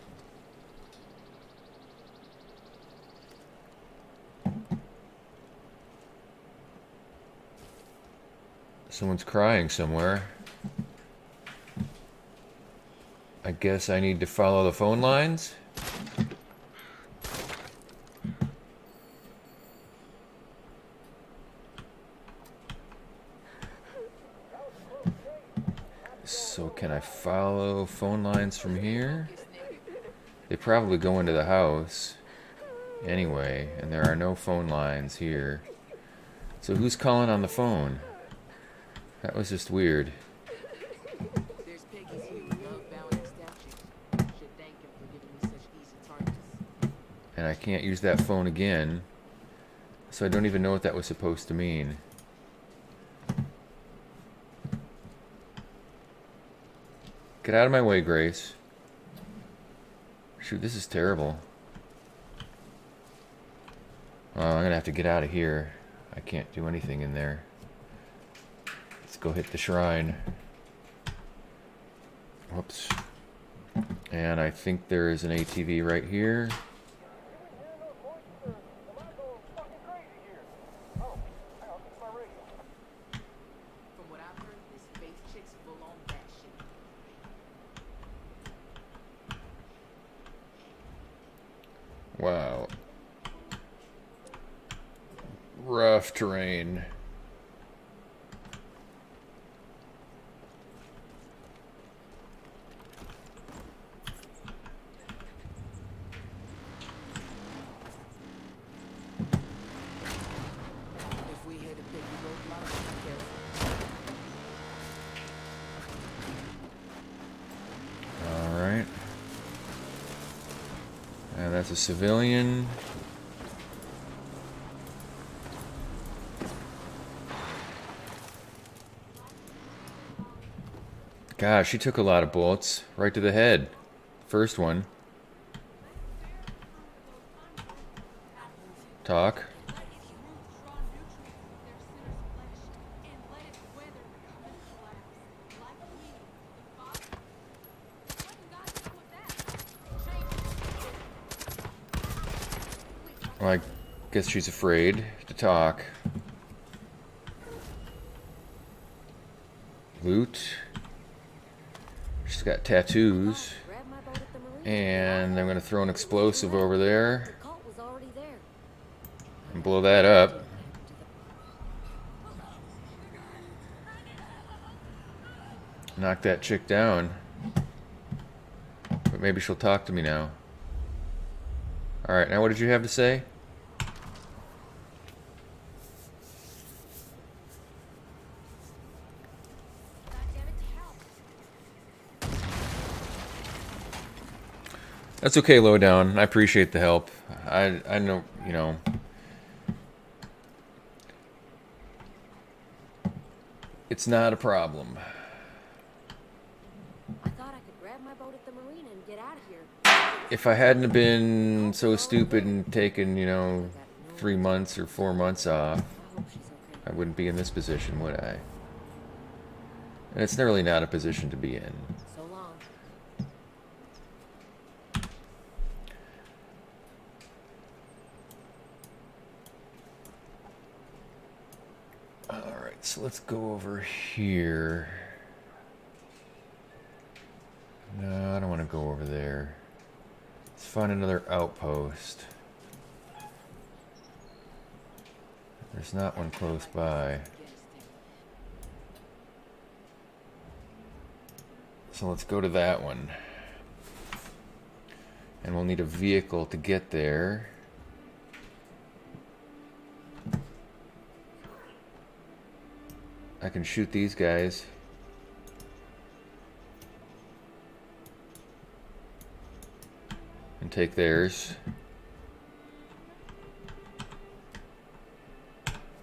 Someone's crying somewhere. I guess I need to follow the phone lines. So can I follow phone lines from here? They probably go into the house anyway, and there are no phone lines here. So who's calling on the phone? That was just weird. There's piggies here who love bowing to statues. Should thank him for giving me such easy targets. And I can't use that phone again. So I don't even know what that was supposed to mean. Get out of my way, Grace. Shoot, this is terrible. I'm gonna have to get out of here. I can't do anything in there. Let's go hit the shrine. Whoops. And I think there is an ATV right here. From what I've heard, this face chick's full on that shit. Wow. Rough terrain. If we hit a big roadblock, be careful. Alright. And that's a civilian. Gosh, she took a lot of bullets. Right to the head. First one. Talk. Well, I guess she's afraid to talk. Loot. She's got tattoos. And I'm gonna throw an explosive over there and blow that up. Knock that chick down. But maybe she'll talk to me now. Alright, now what did you have to say? That's okay, Lowdown. I appreciate the help. I know, you know. It's not a problem. I thought I could grab my boat at the marina and get out of here. If I hadn't have been so stupid and taken, you know, 3 months or 4 months off, I wouldn't be in this position, would I? And it's really not a position to be in. So long. Alright, so let's go over here. No, I don't want to go over there. Let's find another outpost. There's not one close by. So let's go to that one. And we'll need a vehicle to get there. I can shoot these guys. And take theirs.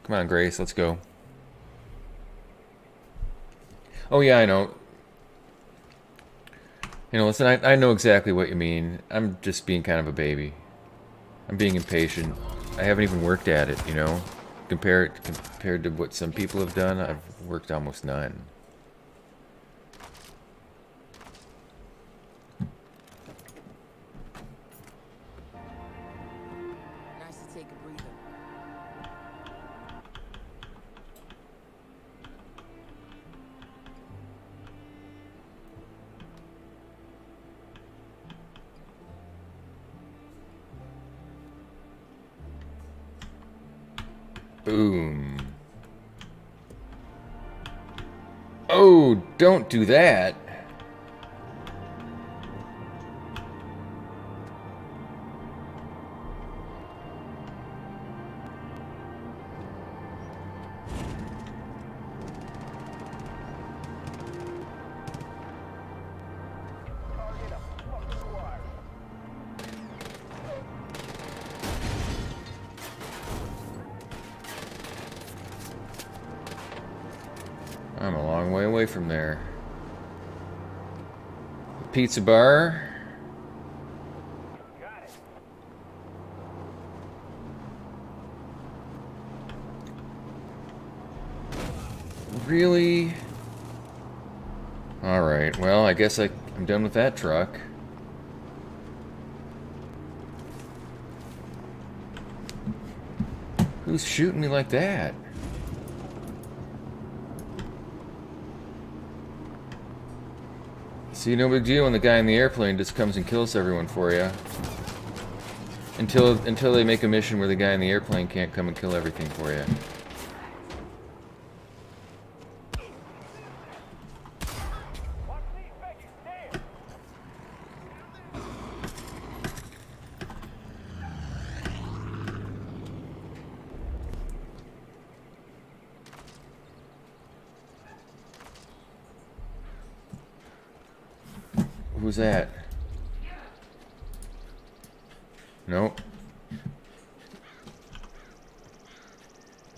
Come on, Grace, let's go. Oh yeah, I know. You know, listen, I know exactly what you mean. I'm just being kind of a baby. I'm being impatient. I haven't even worked at it, you know. Compared to what some people have done, I've worked almost none. Nice to take a breather. Boom. Oh, don't do that. I'm a long way away from there. The pizza bar. Really? Alright, well, I guess I'm done with that truck. Who's shooting me like that? See, no big deal when the guy in the airplane just comes and kills everyone for you. Until they make a mission where the guy in the airplane can't come and kill everything for you. Who's that? Nope.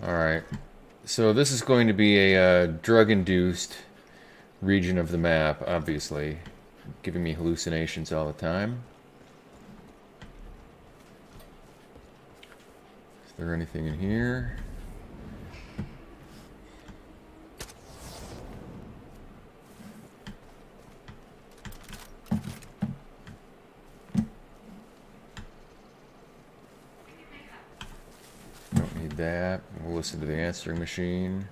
Alright. So this is going to be a drug-induced region of the map, obviously. Giving me hallucinations all the time. Is there anything in here? That. We'll listen to the answering machine.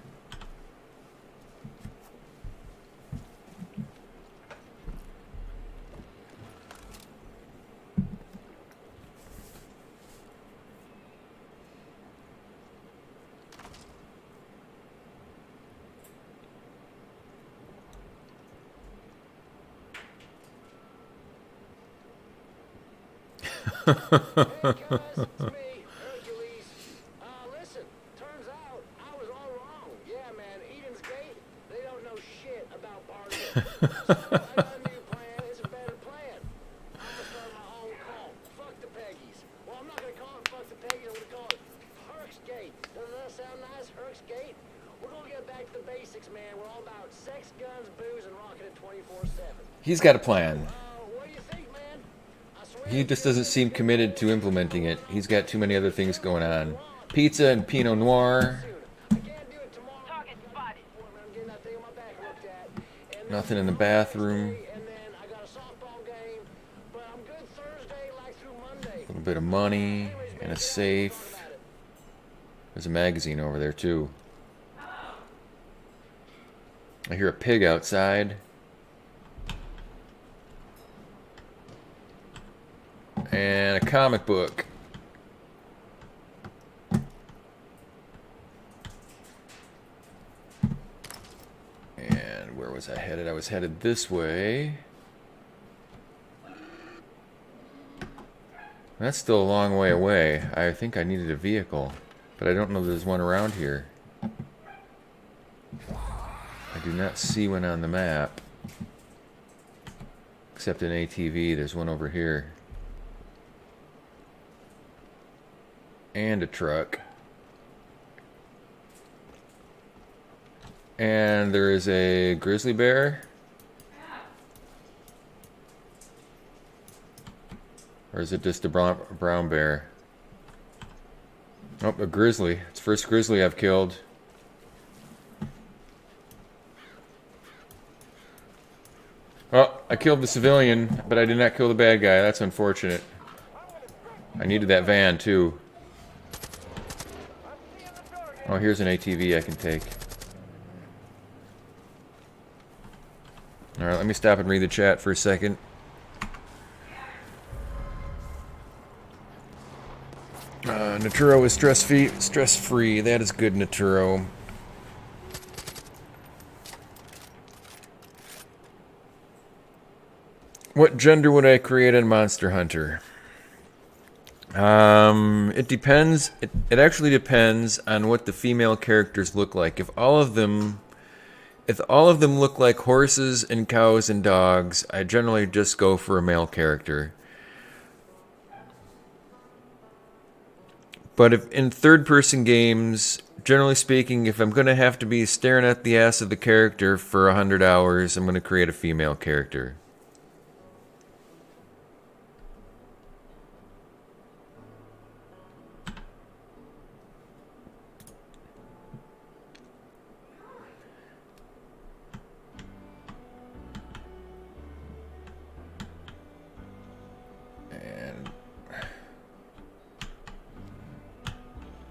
He's got a plan. He just doesn't seem committed to implementing it. He's got too many other things going on. Pizza and Pinot Noir. Nothing in the bathroom. A little bit of money and a safe. There's a magazine over there too. I hear a pig outside. And a comic book. And where was I headed? I was headed this way. That's still a long way away. I think I needed a vehicle, but I don't know if there's one around here. I do not see one on the map. Except an ATV, there's one over here. And a truck. And there is a grizzly bear. Or is it just a brown bear? Oh, a grizzly. It's the first grizzly I've killed. Oh, I killed the civilian, but I did not kill the bad guy. That's unfortunate. I needed that van, too. Oh, here's an ATV I can take. Alright, let me stop and read the chat for a second. Naturo is stress-free. That is good, Naturo. What gender would I create in Monster Hunter? It depends. It actually depends on what the female characters look like. If all of them look like horses and cows and dogs, I generally just go for a male character. But if in third-person games, generally speaking, if I'm going to have to be staring at the ass of the character for 100 hours, I'm going to create a female character.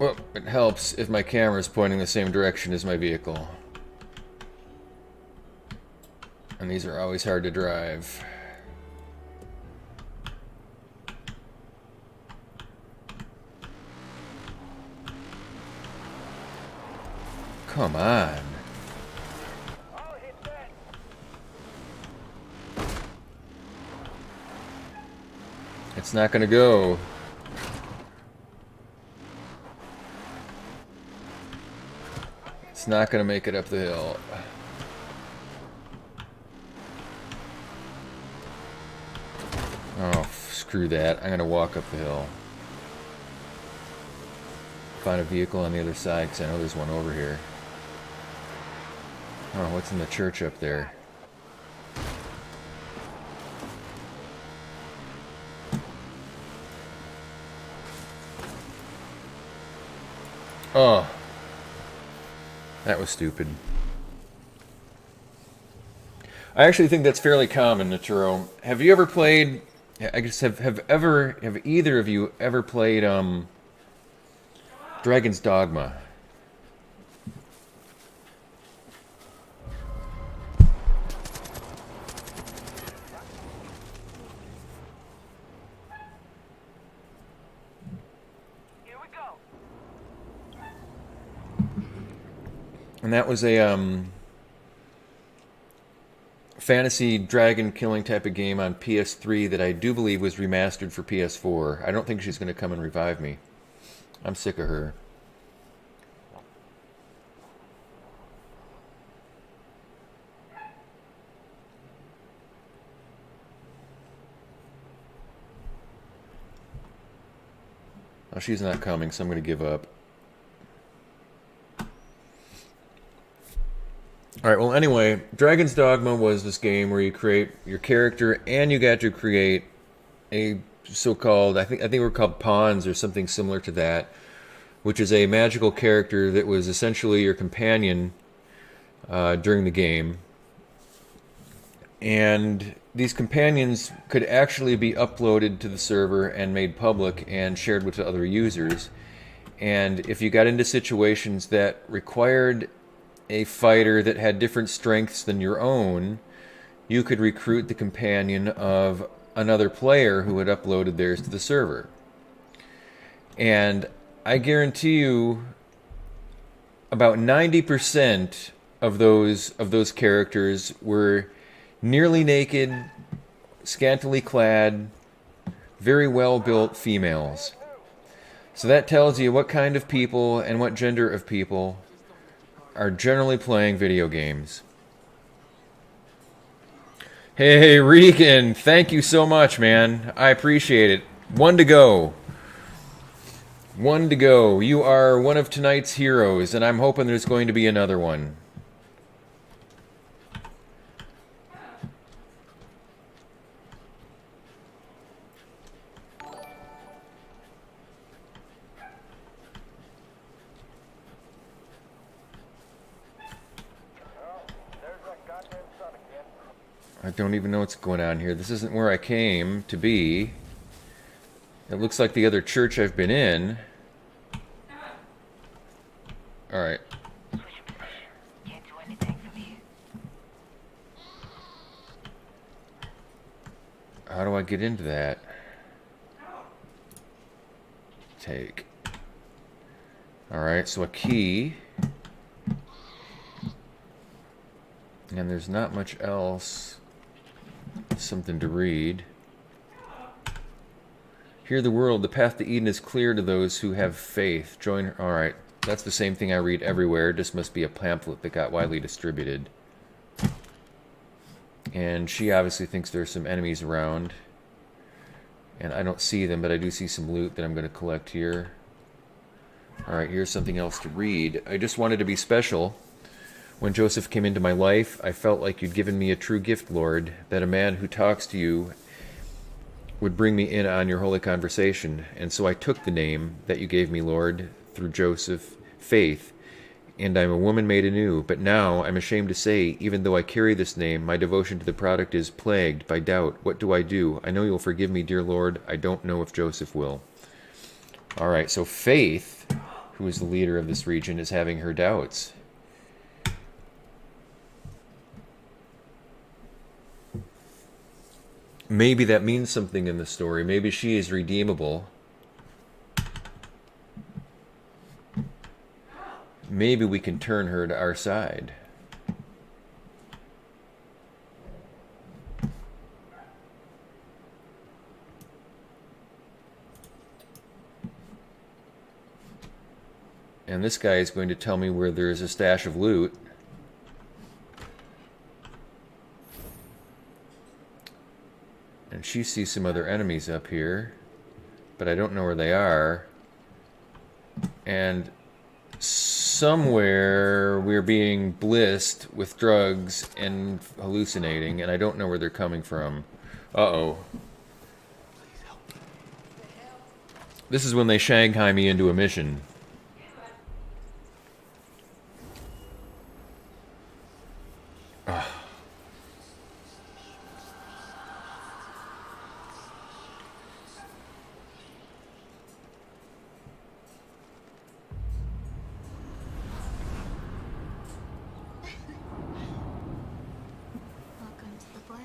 Well, it helps if my camera is pointing the same direction as my vehicle. And these are always hard to drive. Come on. I'll hit that. It's not gonna go. It's not gonna make it up the hill. Oh, screw that. I'm gonna walk up the hill. Find a vehicle on the other side, because I know there's one over here. Oh, what's in the church up there? Oh. That was stupid. I actually think that's fairly common, Naturo. Have you ever played... I guess have either of you ever played Dragon's Dogma? Here we go. And that was a fantasy dragon killing type of game on PS3 that I do believe was remastered for PS4. I don't think she's going to come and revive me. I'm sick of her. Oh, she's not coming, so I'm going to give up. Alright, well anyway, Dragon's Dogma was this game where you create your character and you got to create a so-called, I think we're called pawns or something similar to that, which is a magical character that was essentially your companion during the game. And these companions could actually be uploaded to the server and made public and shared with other users. And if you got into situations that required a fighter that had different strengths than your own, you could recruit the companion of another player who had uploaded theirs to the server. And I guarantee you about 90% of those characters were nearly naked, scantily clad, very well built females. So that tells you what kind of people and what gender of people are generally playing video games. Hey, Regan, thank you so much, man. I appreciate it. 1 to go. 1 to go. You are one of tonight's heroes, and I'm hoping there's going to be another one. I don't even know what's going on here. This isn't where I came to be. It looks like the other church I've been in. Alright. Can't do anything from here. How do I get into that? Take. Alright, so a key. And there's not much else. Something to read. Hear the world, the path to Eden is clear to those who have faith. Join her. Alright, that's the same thing I read everywhere. Just must be a pamphlet that got widely distributed. And she obviously thinks there's some enemies around. And I don't see them, but I do see some loot that I'm going to collect here. Alright, here's something else to read. I just wanted to be special. When Joseph came into my life, I felt like you'd given me a true gift, Lord, that a man who talks to you would bring me in on your holy conversation. And so I took the name that you gave me, Lord, through Joseph, Faith, and I'm a woman made anew. But now, I'm ashamed to say, even though I carry this name, my devotion to the product is plagued by doubt. What do I do? I know you'll forgive me, dear Lord. I don't know if Joseph will. Alright, so Faith who is the leader of this region, is having her doubts. Maybe that means something in the story. Maybe she is redeemable. Maybe we can turn her to our side. And this guy is going to tell me where there is a stash of loot. And she sees some other enemies up here, but I don't know where they are. And somewhere we're being blissed with drugs and hallucinating, and I don't know where they're coming from. Uh-oh. This is when they Shanghai me into a mission. Welcome to the bliss.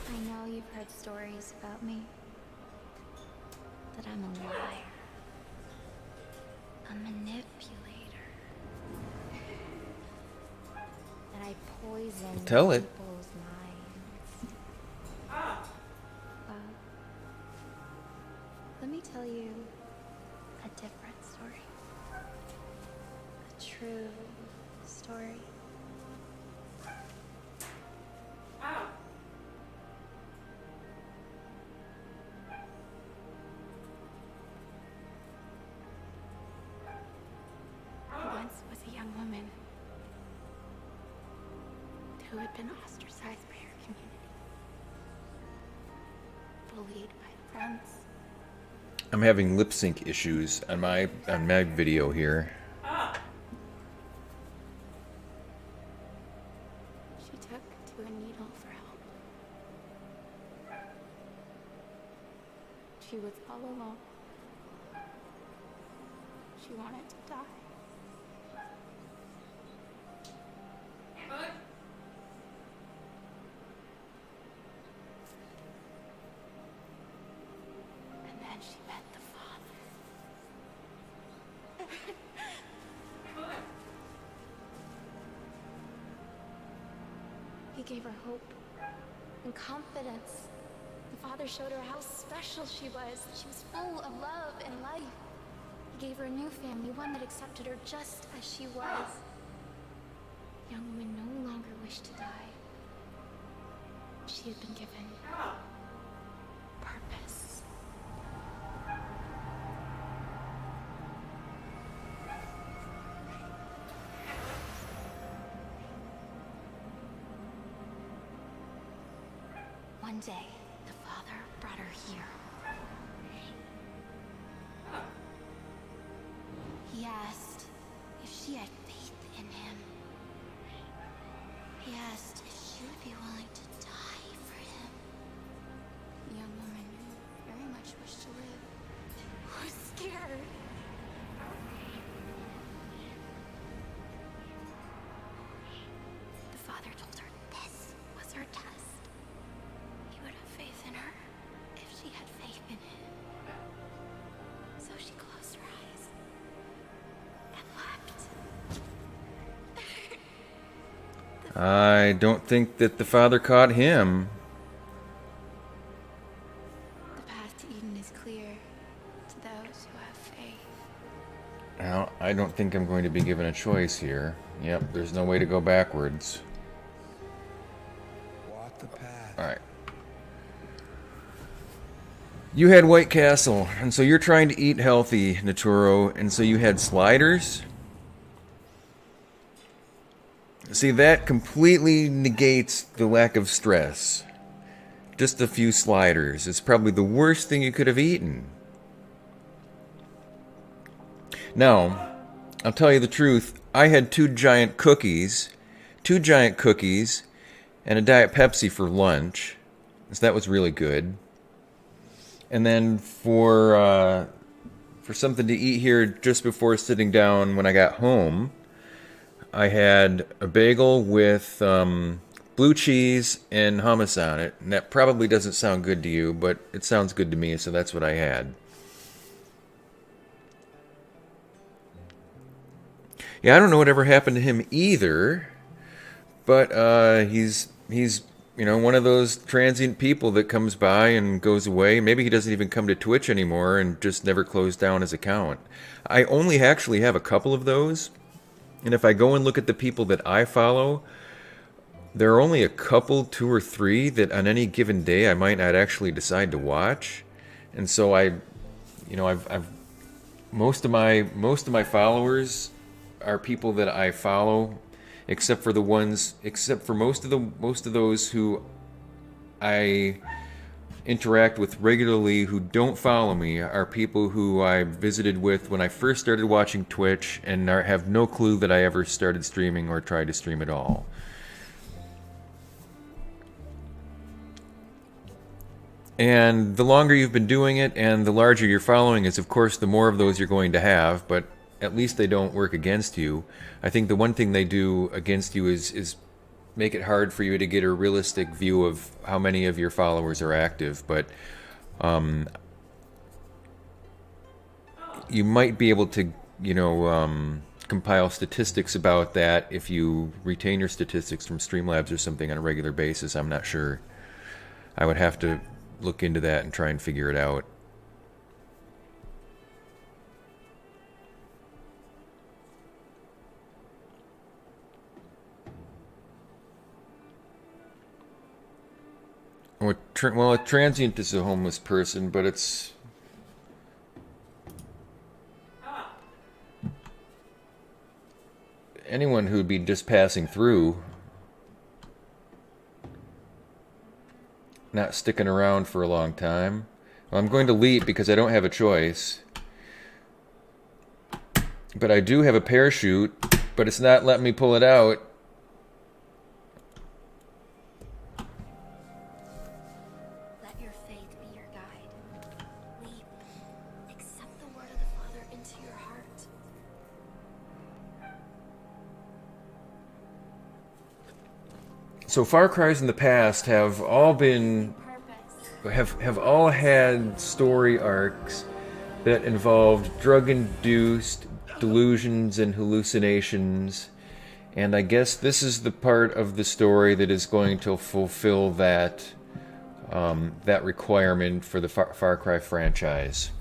I know you've heard stories about me. That I'm a liar. A manipulator. That I poison Tell it. people's minds. Well, let me tell you a different story. A true story. I once was a young woman who had been ostracized by her community, bullied by friends. I'm having lip sync issues on my video here. She took to a needle for help. She was all alone. She wanted to die. And then she met the Father. He gave her hope and confidence. The Father showed her how special she was. She was full of love and life. He gave her a new family, one that accepted her just as she was. The young woman no longer wished to die. She had been given purpose. One day, the Father brought her here. He asked if she had faith in him. He asked if she would be willing to die for him. The young woman who very much wished to live was scared. The Father told her this was her test. He would have faith in her if she had faith in him. So she closed her eyes and left. I don't think that the Father caught him. The path to Eden is clear to those who have faith. Now, I don't think I'm going to be given a choice here. Yep, there's no way to go backwards. Walk the path. Alright. You had White Castle, and so you're trying to eat healthy, Naturo, and so you had sliders? See, that completely negates the lack of stress. just a few sliders. It's probably the worst thing you could have eaten. Now, I'll tell you the truth. I had two giant cookies, and a Diet Pepsi for lunch. So that was really good. And then for something to eat here just before sitting down when I got home, I had a bagel with blue cheese and hummus on it. And that probably doesn't sound good to you, but it sounds good to me, so that's what I had. Yeah, I don't know whatever happened to him either, but he's one of those transient people that comes by and goes away. Maybe he doesn't even come to Twitch anymore and just never closed down his account. I only actually have a couple of those, and if I go and look at the people that I follow, there are only a couple, 2 or 3, that on any given day I might not actually decide to watch, and so I've most of my followers are people that I follow, except for most of those who I interact with regularly who don't follow me are people who I visited with when I first started watching Twitch and have no clue that I ever started streaming or tried to stream at all. And the longer you've been doing it and the larger your following is, of course, the more of those you're going to have, but at least they don't work against you. I think the one thing they do against you is make it hard for you to get a realistic view of how many of your followers are active. But you might be able to, compile statistics about that if you retain your statistics from Streamlabs or something on a regular basis. I'm not sure. I would have to look into that and try and figure it out. Well, a transient is a homeless person, but it's... anyone who'd be just passing through, not sticking around for a long time. Well, I'm going to leap because I don't have a choice. But I do have a parachute, but it's not letting me pull it out. So Far Cries in the past have all been have all had story arcs that involved drug-induced delusions and hallucinations, and I guess this is the part of the story that is going to fulfill that that requirement for the Far Cry franchise.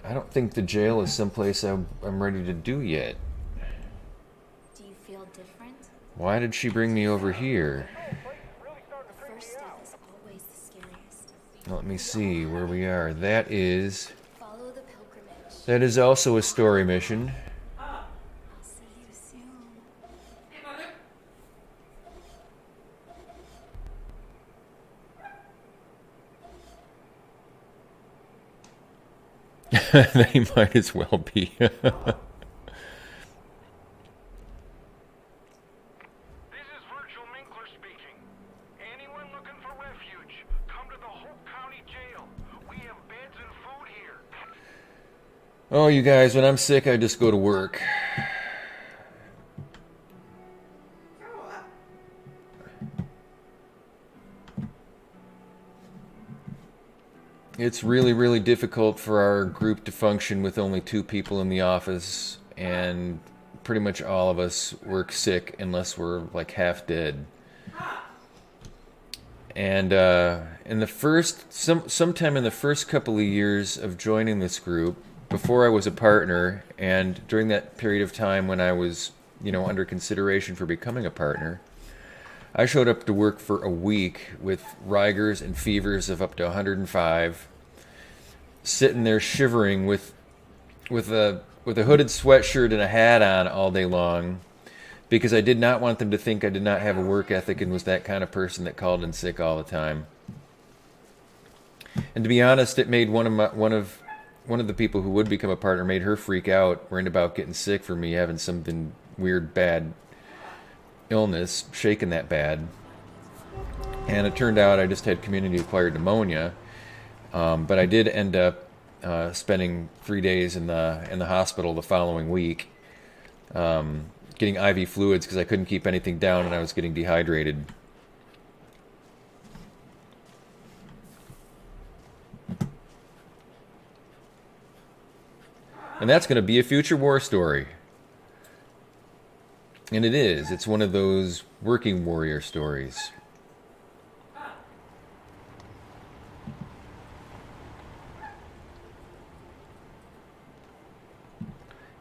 I don't think the jail is someplace I'm ready to do yet. Do you feel different? Why did she bring me over here? The first step is always the scariest. Let me see where we are. That is Follow the pilgrimage. that is also a story mission. I'll see you soon. They might as well be. This is Virgil Minkler speaking. Anyone looking for refuge, come to the Hope County Jail. We have beds and food here. Oh, you guys, when I'm sick, I just go to work. It's really, really difficult for our group to function with only 2 people in the office, and pretty much all of us work sick unless we're like half dead. And in the sometime in the first couple of years of joining this group, before I was a partner, and during that period of time when I was, under consideration for becoming a partner, I showed up to work for a week with rigors and fevers of up to 105, sitting there shivering with a hooded sweatshirt and a hat on all day long, because I did not want them to think I did not have a work ethic and was that kind of person that called in sick all the time. And to be honest, it made one of the people who would become a partner, made her freak out, worrying about getting sick for me having something weird, bad illness, shaking that bad. And it turned out I just had community-acquired pneumonia, but I did end up spending 3 days in the hospital the following week, getting IV fluids because I couldn't keep anything down and I was getting dehydrated. And that's going to be a future war story. And it is. It's one of those working warrior stories.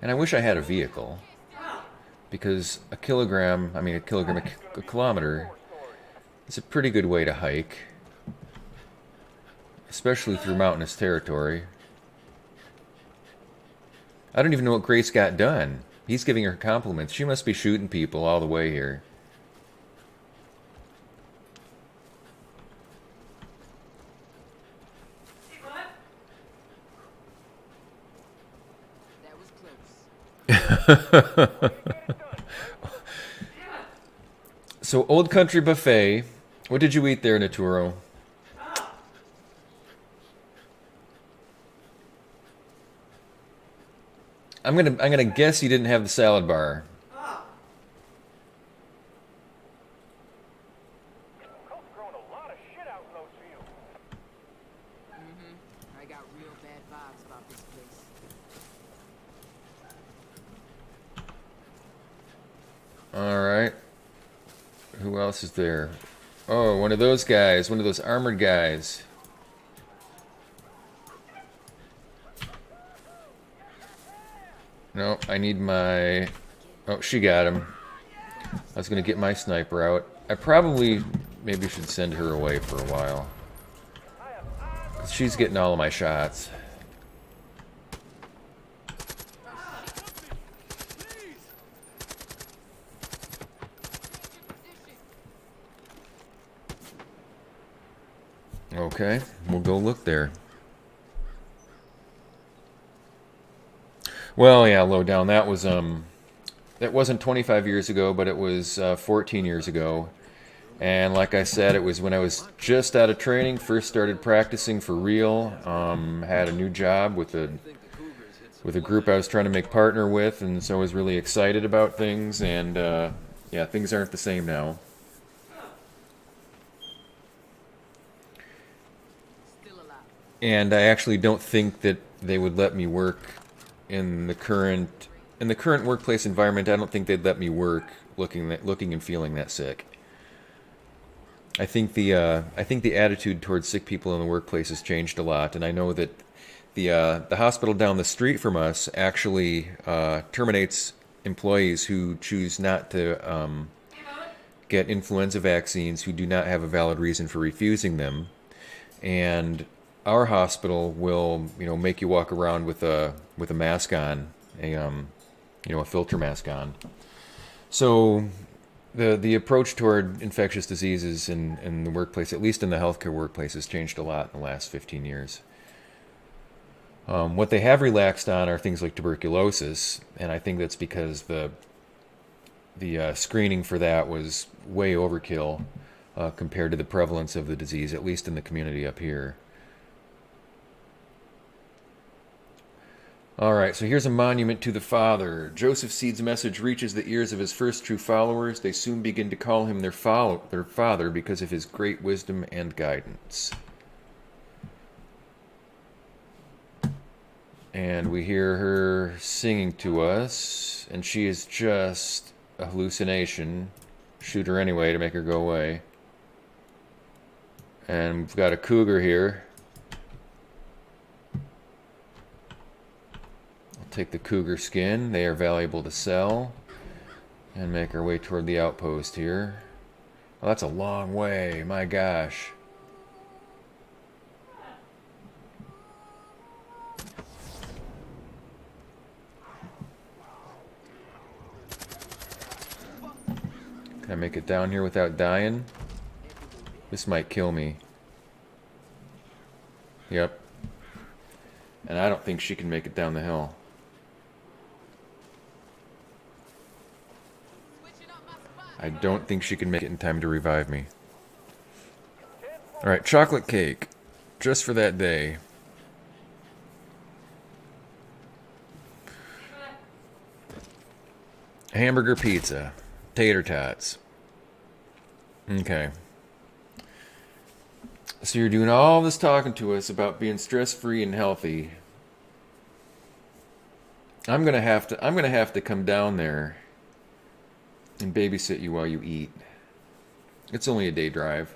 And I wish I had a vehicle. Because a kilometer is a pretty good way to hike. Especially through mountainous territory. I don't even know what Grace got done. He's giving her compliments. She must be shooting people all the way here. That was close. So, Old Country Buffet. What did you eat there, Naturo? I'm gonna guess you didn't have the salad bar. Coke's growing a lot of shit out in those fields. I got real bad vibes about this place. Alright. Who else is there? Oh, one of those guys. One of those armored guys. No, I need my... Oh, she got him. I was going to get my sniper out. I probably maybe should send her away for a while. 'Cause she's getting all of my shots. Okay, we'll go look there. Well, yeah, low down. That wasn't 25 years ago, but it was 14 years ago. And like I said, it was when I was just out of training, first started practicing for real. Had a new job with a group I was trying to make partner with, and so I was really excited about things. And yeah, things aren't the same now. And I actually don't think that they would let me work in the current workplace environment. I don't think they'd let me work looking and feeling that sick. I think the attitude towards sick people in the workplace has changed a lot, and I know that the hospital down the street from us actually terminates employees who choose not to get influenza vaccines, who do not have a valid reason for refusing them, and our hospital will, make you walk around with a mask on, a filter mask on. So the approach toward infectious diseases in the workplace, at least in the healthcare workplace, has changed a lot in the last 15 years. What they have relaxed on are things like tuberculosis, and I think that's because the screening for that was way overkill compared to the prevalence of the disease, at least in the community up here. Alright, so here's a monument to the father. Joseph Seed's message reaches the ears of his first true followers. They soon begin to call him their father because of his great wisdom and guidance. And we hear her singing to us, and she is just a hallucination. Shoot her anyway to make her go away. And we've got a cougar here. Take the cougar skin. They are valuable to sell. And make our way toward the outpost here. Oh, that's a long way. My gosh. Can I make it down here without dying? This might kill me. Yep. And I don't think she can make it down the hill. I don't think she can make it in time to revive me. Alright, chocolate cake. Just for that day. Hamburger pizza. Tater tots. Okay. So you're doing all this talking to us about being stress-free and healthy. I'm gonna have to come down there and babysit you while you eat. It's only a day drive.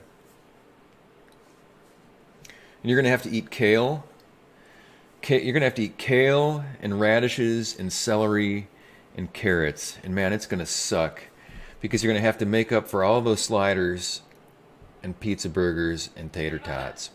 And you're gonna have to eat kale. You're gonna have to eat kale and radishes and celery and carrots. And man, it's gonna suck because you're gonna have to make up for all those sliders and pizza burgers and tater tots.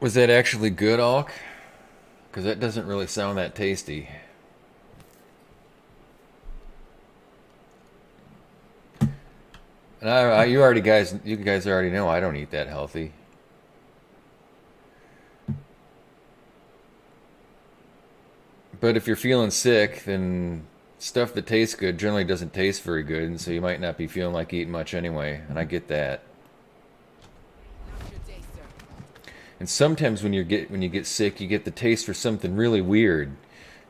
Was that actually good, Alk? Because that doesn't really sound that tasty. And you guys already know I don't eat that healthy. But if you're feeling sick, then stuff that tastes good generally doesn't taste very good, and so you might not be feeling like eating much anyway. And I get that. And sometimes when you get sick, you get the taste for something really weird.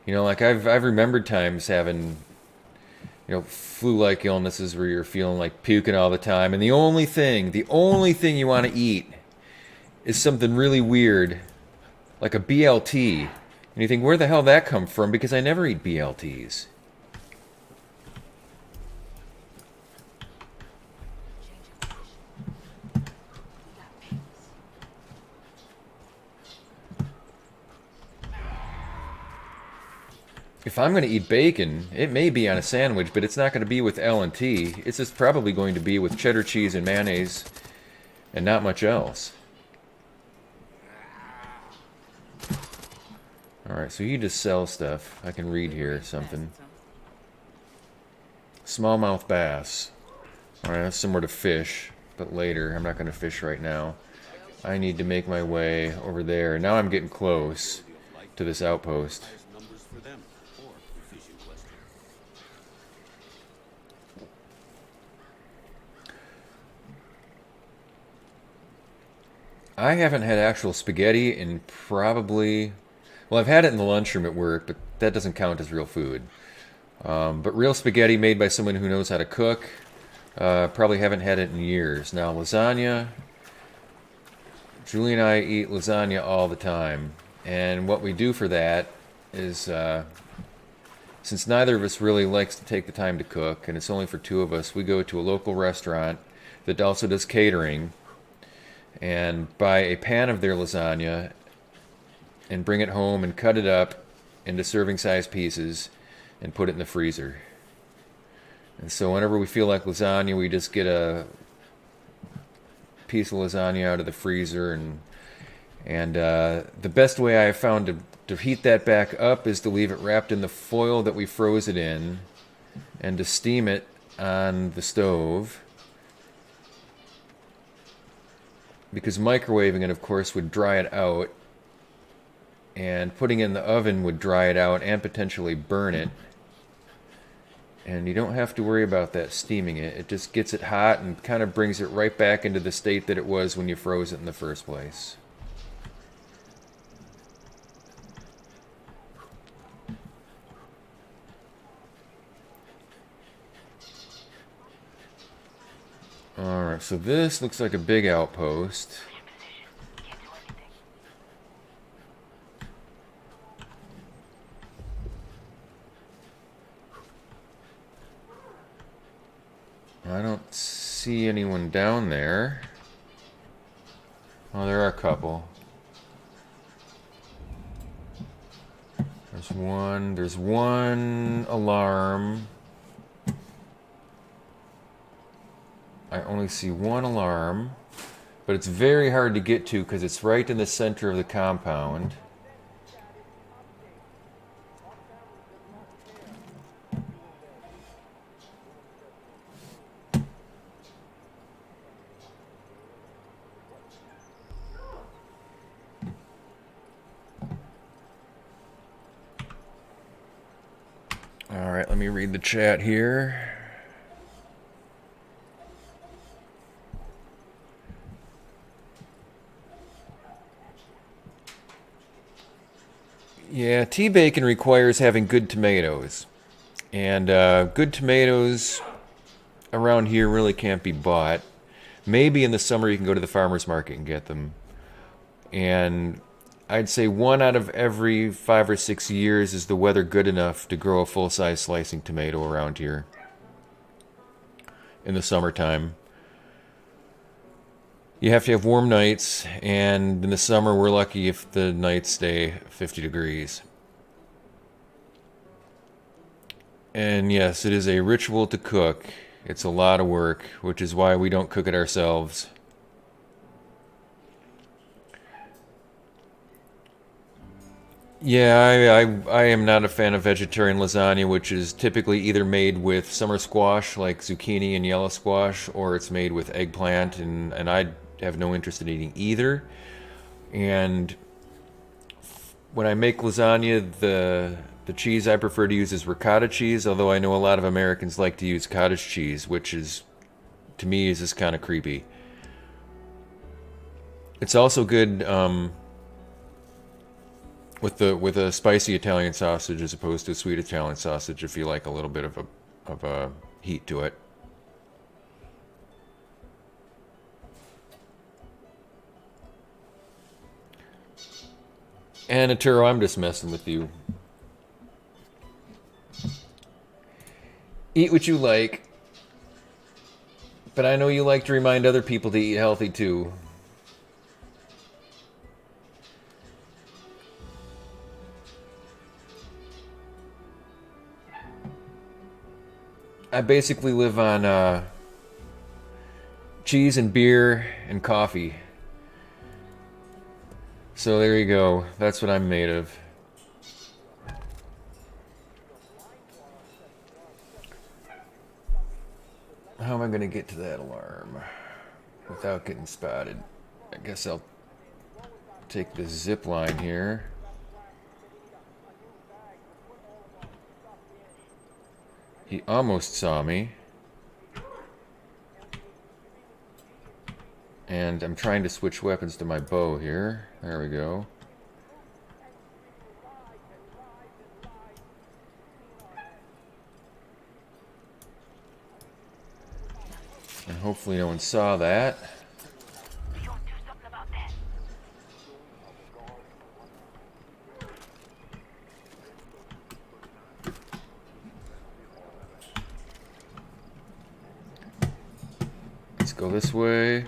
You know, like I've remembered times having, you know, flu-like illnesses where you're feeling like puking all the time, and the only thing you want to eat is something really weird, like a BLT. And you think, where the hell did that come from? Because I never eat BLTs. If I'm going to eat bacon, it may be on a sandwich, but it's not going to be with L&T. It's just probably going to be with cheddar cheese and mayonnaise and not much else. Alright, so you just sell stuff. I can read here something. Smallmouth bass. Alright, that's similar to fish, but later. I'm not going to fish right now. I need to make my way over there. Now I'm getting close to this outpost. I haven't had actual spaghetti in probably... Well, I've had it in the lunchroom at work, but that doesn't count as real food. But real spaghetti made by someone who knows how to cook, probably haven't had it in years. Now, lasagna... Julie and I eat lasagna all the time. And what we do for that is... since neither of us really likes to take the time to cook, and it's only for two of us, we go to a local restaurant that also does catering... and buy a pan of their lasagna and bring it home and cut it up into serving size pieces and put it in the freezer. And so whenever we feel like lasagna, we just get a piece of lasagna out of the freezer, and the best way I have found to heat that back up is to leave it wrapped in the foil that we froze it in and to steam it on the stove. Because microwaving it, of course, would dry it out, and putting it in the oven would dry it out and potentially burn it. And you don't have to worry about that steaming it. It just gets it hot and kind of brings it right back into the state that it was when you froze it in the first place. Alright, so this looks like a big outpost. I don't see anyone down there. Oh, there are a couple. There's one alarm. I only see one alarm, but it's very hard to get to because it's right in the center of the compound. All right, let me read the chat here. Yeah, tea bacon requires having good tomatoes. And good tomatoes around here really can't be bought. Maybe in the summer you can go to the farmer's market and get them. And I'd say 1 out of every 5 or 6 years is the weather good enough to grow a full-size slicing tomato around here in the summertime. You have to have warm nights, and in the summer we're lucky if the nights stay 50 degrees. And yes, it is a ritual to cook. It's a lot of work, which is why we don't cook it ourselves. Yeah, I am not a fan of vegetarian lasagna, which is typically either made with summer squash, like zucchini and yellow squash, or it's made with eggplant, and I have no interest in eating either. And when I make lasagna, the cheese I prefer to use is ricotta cheese, although I know a lot of Americans like to use cottage cheese, which is, to me, is just kind of creepy. It's also good with a spicy Italian sausage as opposed to a sweet Italian sausage if you like a little bit of a heat to it. And Arturo, I'm just messing with you. Eat what you like, but I know you like to remind other people to eat healthy too. I basically live on cheese and beer and coffee. So there you go. That's what I'm made of. How am I going to get to that alarm without getting spotted? I guess I'll take the zip line here. He almost saw me. And I'm trying to switch weapons to my bow here. There we go. And hopefully no one saw that. Let's go this way.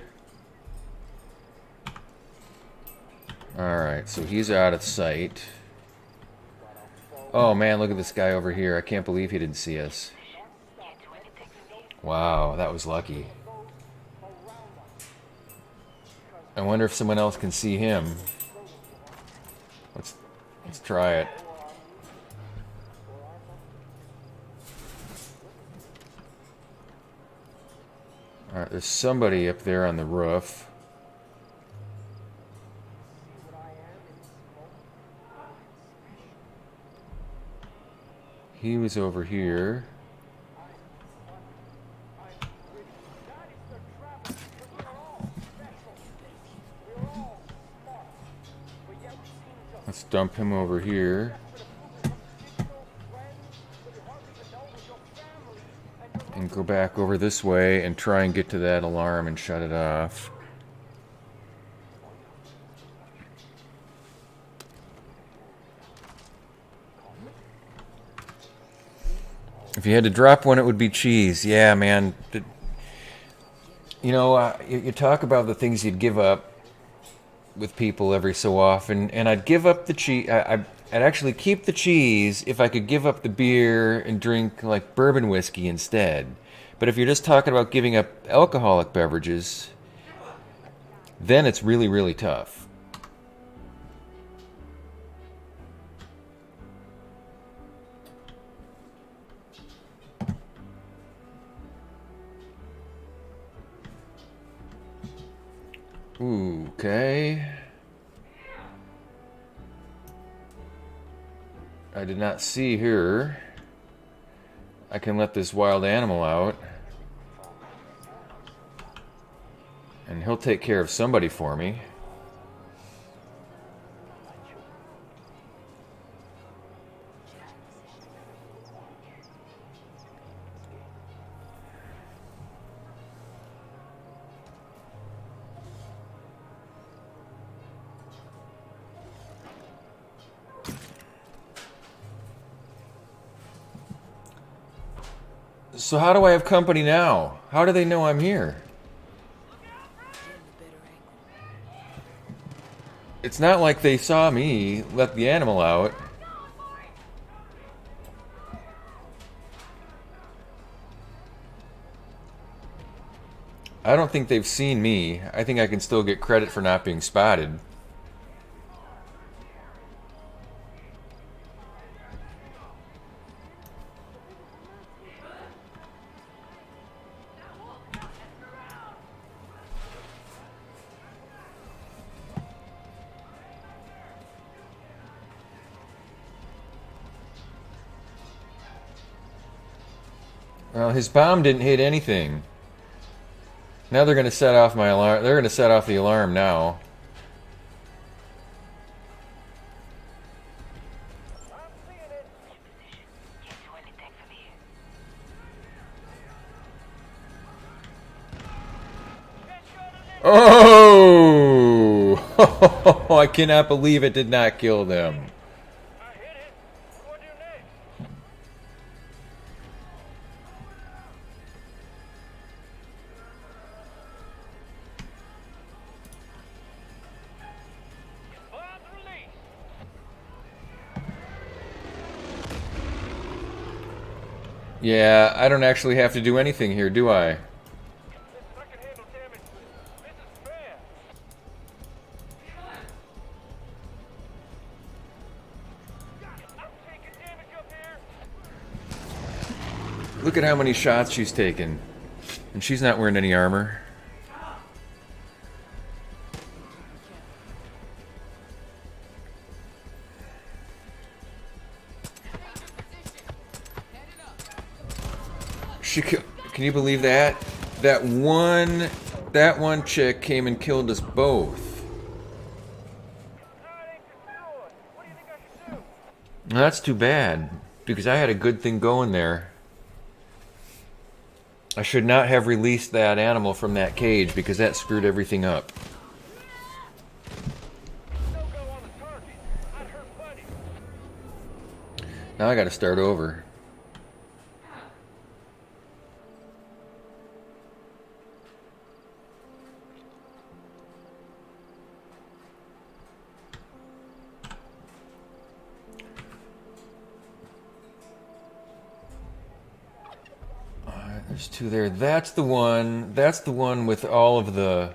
Alright, so he's out of sight. Oh man, look at this guy over here. I can't believe he didn't see us. Wow, that was lucky. I wonder if someone else can see him. Let's try it. Alright, there's somebody up there on the roof. He was over here. Let's dump him over here. and go back over this way and try and get to that alarm and shut it off. If you had to drop one, it would be cheese. Yeah, man. You know, you talk about the things you'd give up with people every so often, and I'd give up the cheese. I'd actually keep the cheese if I could give up the beer and drink like bourbon whiskey instead. But if you're just talking about giving up alcoholic beverages, then it's really, really tough. Okay. I did not see her. I can let this wild animal out. And he'll take care of somebody for me. So how do I have company now? How do they know I'm here? It's not like they saw me let the animal out. I don't think they've seen me. I think I can still get credit for not being spotted. Well, his bomb didn't hit anything. Now they're going to set off my alarm. They're going to set off the alarm now. Oh! I cannot believe it did not kill them. Yeah, I don't actually have to do anything here, do I? Look at how many shots she's taken. And she's not wearing any armor. Can you believe that? That one chick came and killed us both. That's too bad, because I had a good thing going there. I should not have released that animal from that cage, because that screwed everything up. Now I gotta start over. There's two there. That's the one. That's the one with all of the...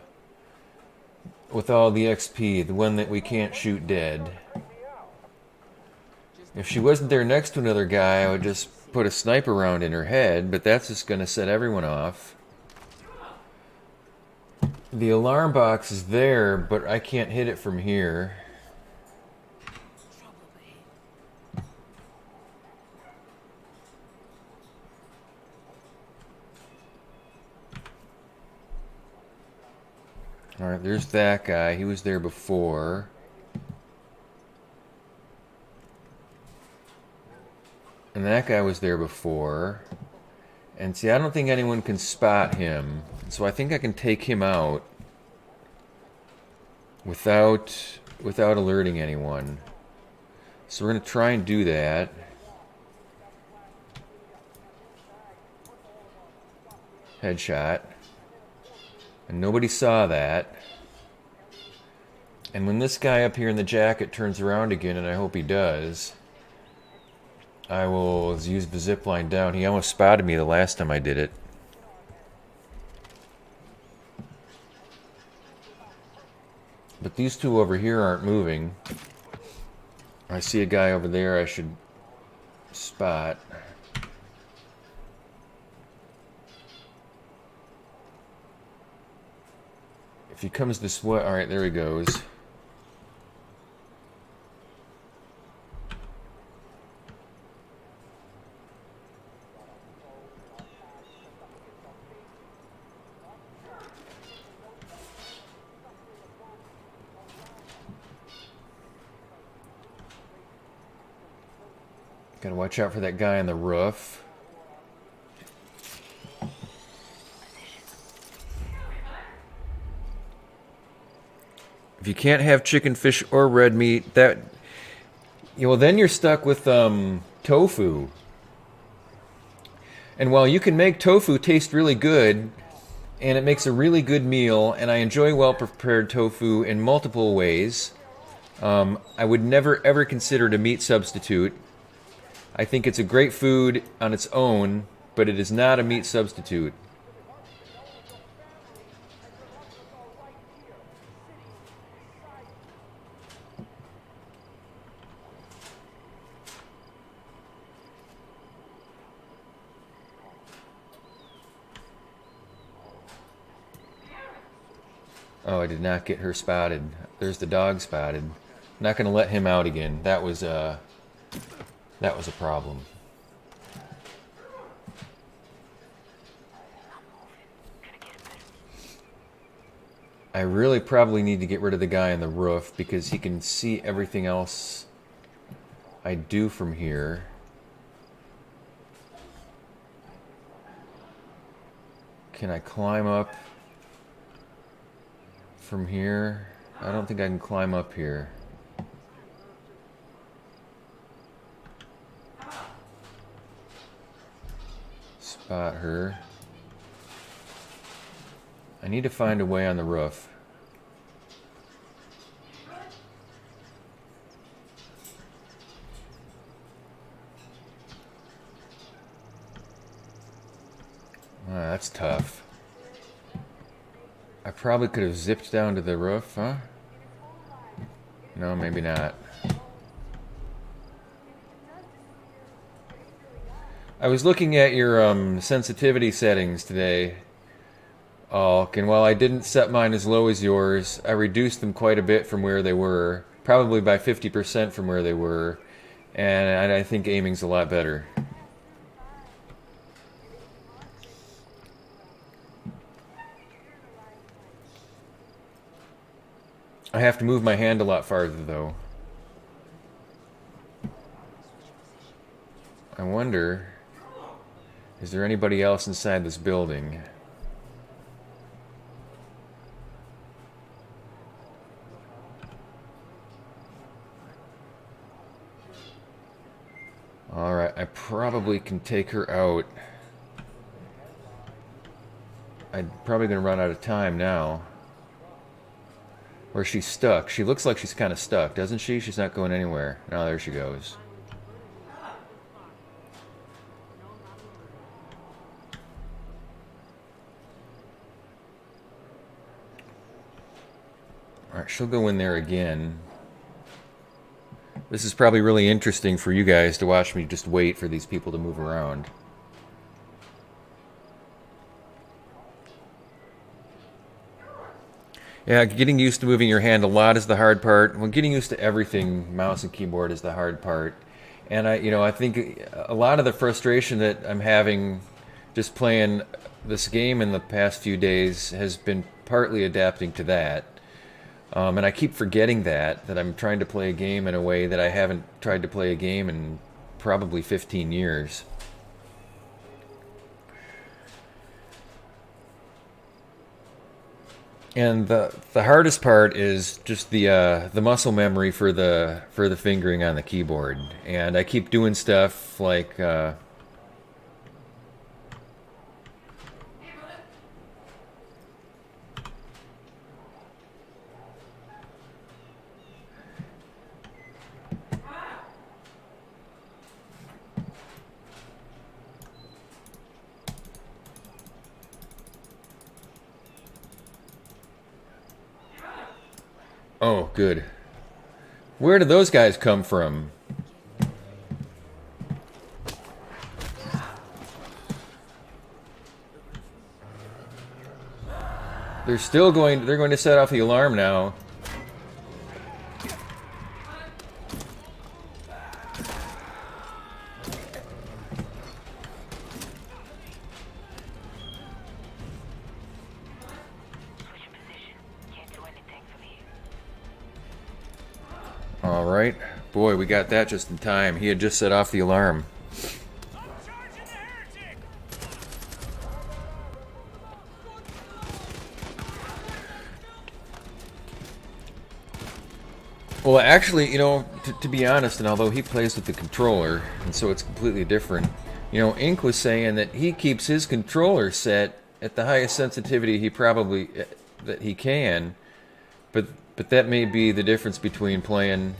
with all the XP. The one that we can't shoot dead. If she wasn't there next to another guy, I would just put a sniper round in her head, but that's just going to set everyone off. The alarm box is there, but I can't hit it from here. Alright, there's that guy. He was there before. And that guy was there before. And see, I don't think anyone can spot him. So I think I can take him out without alerting anyone. So we're going to try and do that. Headshot. And nobody saw that. And when this guy up here in the jacket turns around again, and I hope he does, I will use the zip line down. He almost spotted me the last time I did it. But these two over here aren't moving. I see a guy over there I should spot. If he comes this way, alright, there he goes. Gotta watch out for that guy on the roof. If you can't have chicken, fish, or red meat, that, well, then you're stuck with tofu. And while you can make tofu taste really good, and it makes a really good meal, and I enjoy well-prepared tofu in multiple ways, I would never ever consider it a meat substitute. I think it's a great food on its own, but it is not a meat substitute. Oh, I did not get her spotted. There's the dog spotted. Not going to let him out again. That was a problem. I really probably need to get rid of the guy on the roof because he can see everything else I do from here. Can I climb up from here? I don't think I can climb up here. Spot her. I need to find a way on the roof. That's tough. I probably could have zipped down to the roof, huh? No, maybe not. I was looking at your sensitivity settings today, Alk, and while I didn't set mine as low as yours, I reduced them quite a bit from where they were, probably by 50% from where they were, and I think aiming's a lot better. I have to move my hand a lot farther, though. I wonder, is there anybody else inside this building? Alright, I probably can take her out. I'm probably going to run out of time now. Or she's stuck. She looks like she's kind of stuck, doesn't she? She's not going anywhere. Oh, there she goes. Alright, she'll go in there again. This is probably really interesting for you guys to watch me just wait for these people to move around. Yeah, getting used to moving your hand a lot is the hard part. Well, getting used to everything, mouse and keyboard, is the hard part. And I think a lot of the frustration that I'm having just playing this game in the past few days has been partly adapting to that. And I keep forgetting that I'm trying to play a game in a way that I haven't tried to play a game in probably 15 years. And the hardest part is just the muscle memory for the fingering on the keyboard. And I keep doing stuff like oh, good. Where did those guys come from? They're going to set off the alarm now. All right. Boy, we got that just in time. He had just set off the alarm. Well, actually, you know, to be honest, and although he plays with the controller, and so it's completely different, you know, Ink was saying that he keeps his controller set at the highest sensitivity he probably that he can, but that may be the difference between playing.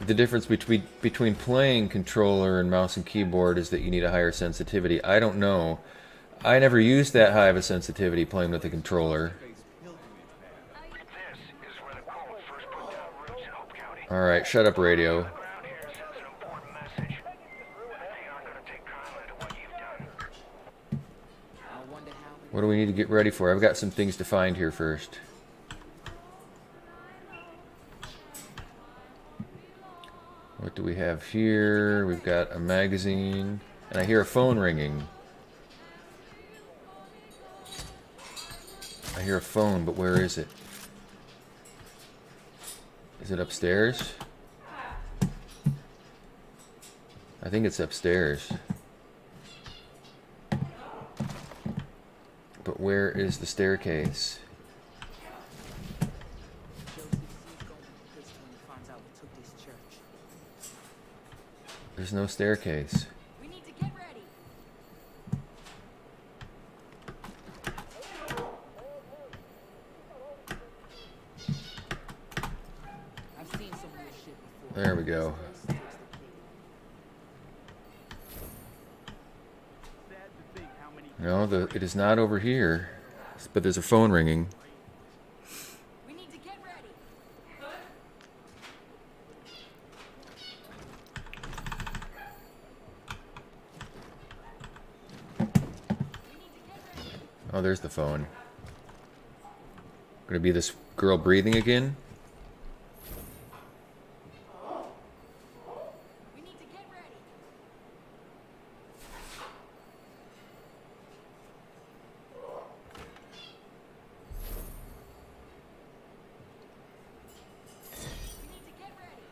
The difference between playing controller and mouse and keyboard is that you need a higher sensitivity. I don't know. I never used that high of a sensitivity playing with the controller. Alright, shut up, radio. What do we need to get ready for? I've got some things to find here first. What do we have here? We've got a magazine, and I hear a phone ringing. I hear a phone, but where is it? Is it upstairs? I think it's upstairs. But where is the staircase? There's no staircase. We need to get ready. I've seen some weird shit before. There we go. No, it is not over here. But there's a phone ringing. We need to get ready. Oh, there's the phone. Gonna be this girl breathing again? We need to get ready. We need to get ready.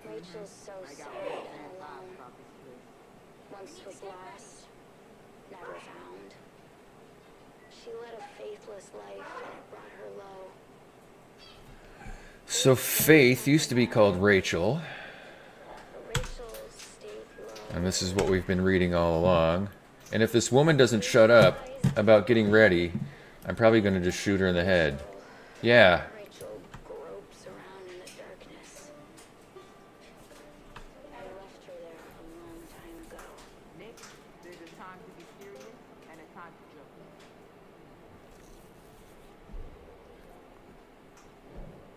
Rachel's so sad and alone. Once was lost, never found. She led a faithless life and it brought her low. So Faith used to be called Rachel. Rachel stayed low. And this is what we've been reading all along. And if this woman doesn't shut up about getting ready, I'm probably going to just shoot her in the head. Yeah. Rachel gropes around in the darkness. I left her there a long time ago. Nick, there's a time to be serious and a time to joke.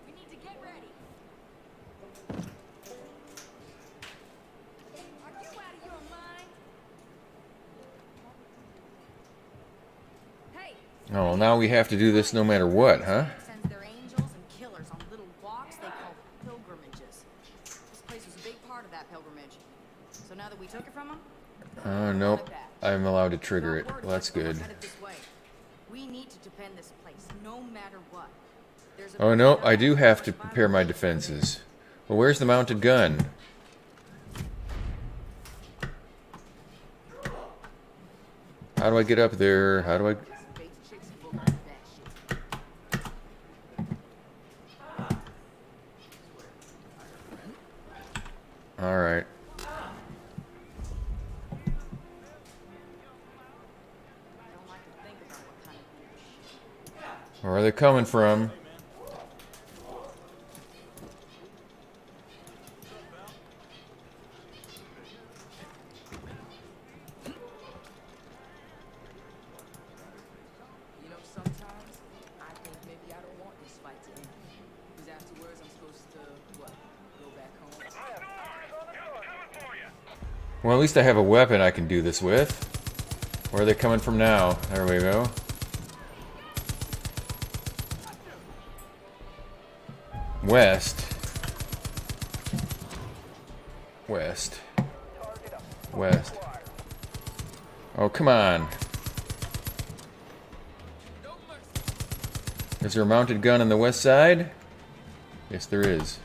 We need to get ready. Are you out of your mind? Hey. Oh, now we have to do this no matter what, huh? Sends their angels and killers on little walks they call pilgrimages. This place was a big part of that pilgrimage. So now that we took it from them, Oh, nope. I'm allowed to trigger it. Well, that's good. we need to defend this place, no matter what. There's a Oh, no, I do have to prepare my defenses. Well, where's the mounted gun? How do I get up there? How do I... Bait chicks full of that shit. Alright. Where are they coming from? You know, sometimes I think maybe I don't want this fight to end. Because afterwards I'm supposed to, what, go back home? Well, at least I have a weapon I can do this with. Where are they coming from now? There we go. West. West. West. Oh, come on. Is there a mounted gun on the west side? Yes, there is.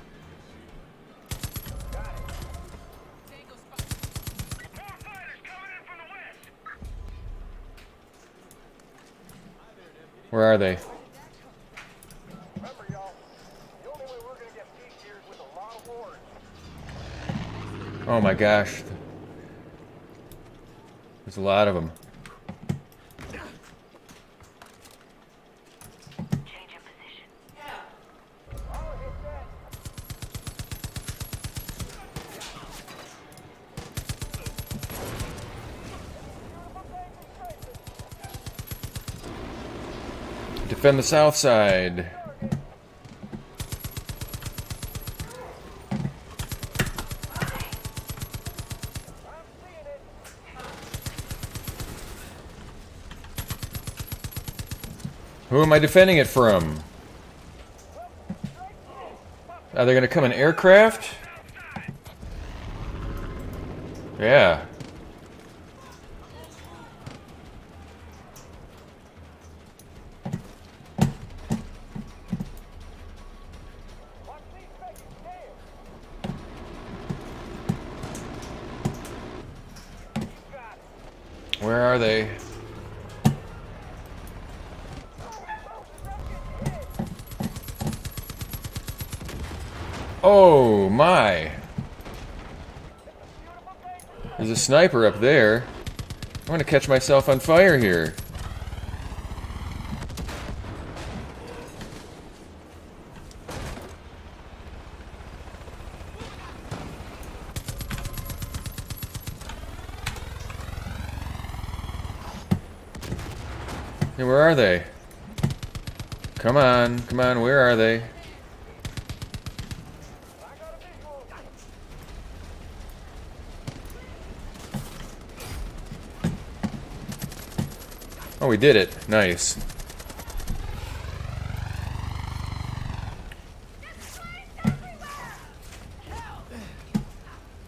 Where are they? Remember, y'all, the only way we're gonna get peace here is with a lot of wars. Oh my gosh. There's a lot of them. Change of position. Defend the south side. Who am I defending it from? Are they gonna come in aircraft? Yeah. Where are they? Oh my! There's a sniper up there. I'm gonna catch myself on fire here. Hey, where are they? Come on, come on, where are they? Oh, we did it. Nice.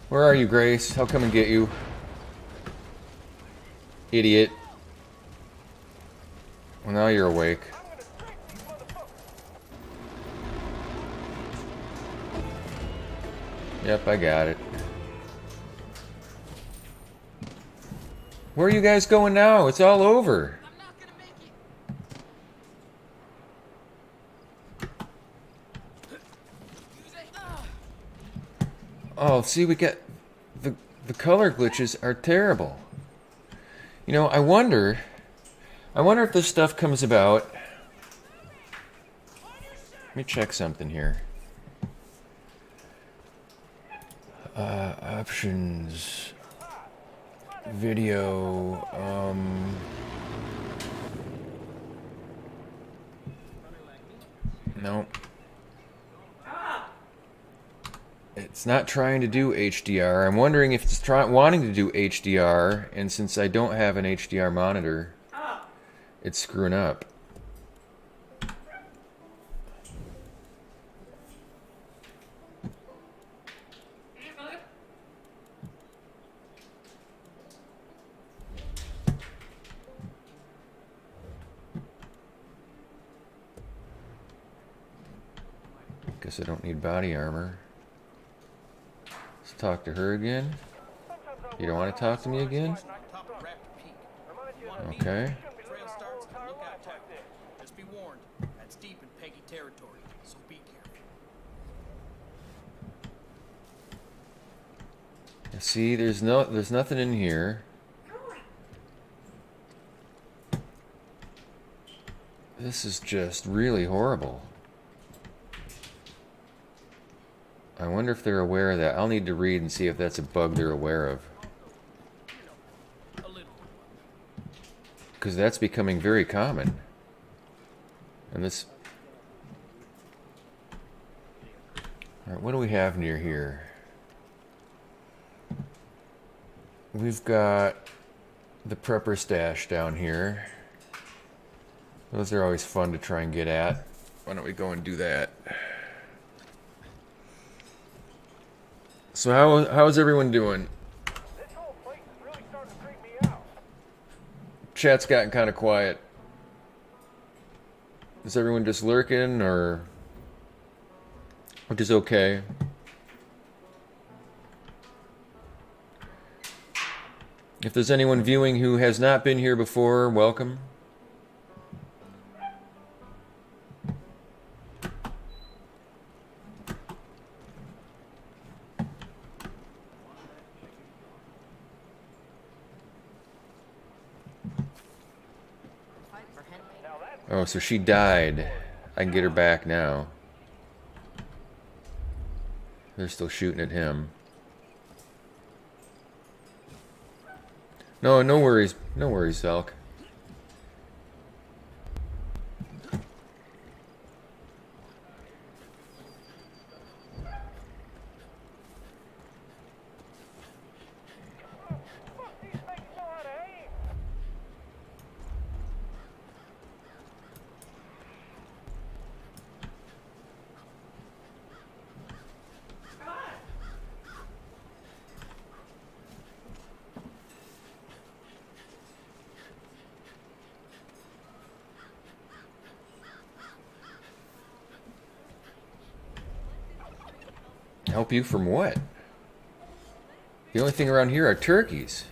Where are you, Grace? I'll come and get you. Idiot. Well, now you're awake. Yep, I got it. Where are you guys going now? It's all over. I'm not gonna make it. Oh, see, we got the color glitches are terrible. You know, I wonder if this stuff comes about. Let me check something here. Options, video, nope. It's not trying to do HDR. I'm wondering if it's wanting to do HDR, and since I don't have an HDR monitor, it's screwing up. Guess I don't need body armor. talk to her again. You don't want to talk to me again? Top of Raptor Peak. Want Okay. trail starts at the lookout tower. Just be warned, that's deep in Peggy territory, so be careful. See, there's nothing in here. This is just really horrible. I wonder if they're aware of that. I'll need to read and see if that's a bug they're aware of. A little. Because that's becoming very common. And this... Alright, what do we have near here? We've got the prepper stash down here. Those are always fun to try and get at. Why don't we go and do that? So how's everyone doing? This whole place is really starting to freak me out. Chat's gotten kind of quiet. Is everyone just lurking, or which is okay? If there's anyone viewing who has not been here before, welcome. Oh, so she died. I can get her back now. They're still shooting at him. No, no worries. No worries, Valk. These things know how to aim. Help you from what? The only thing around here are turkeys.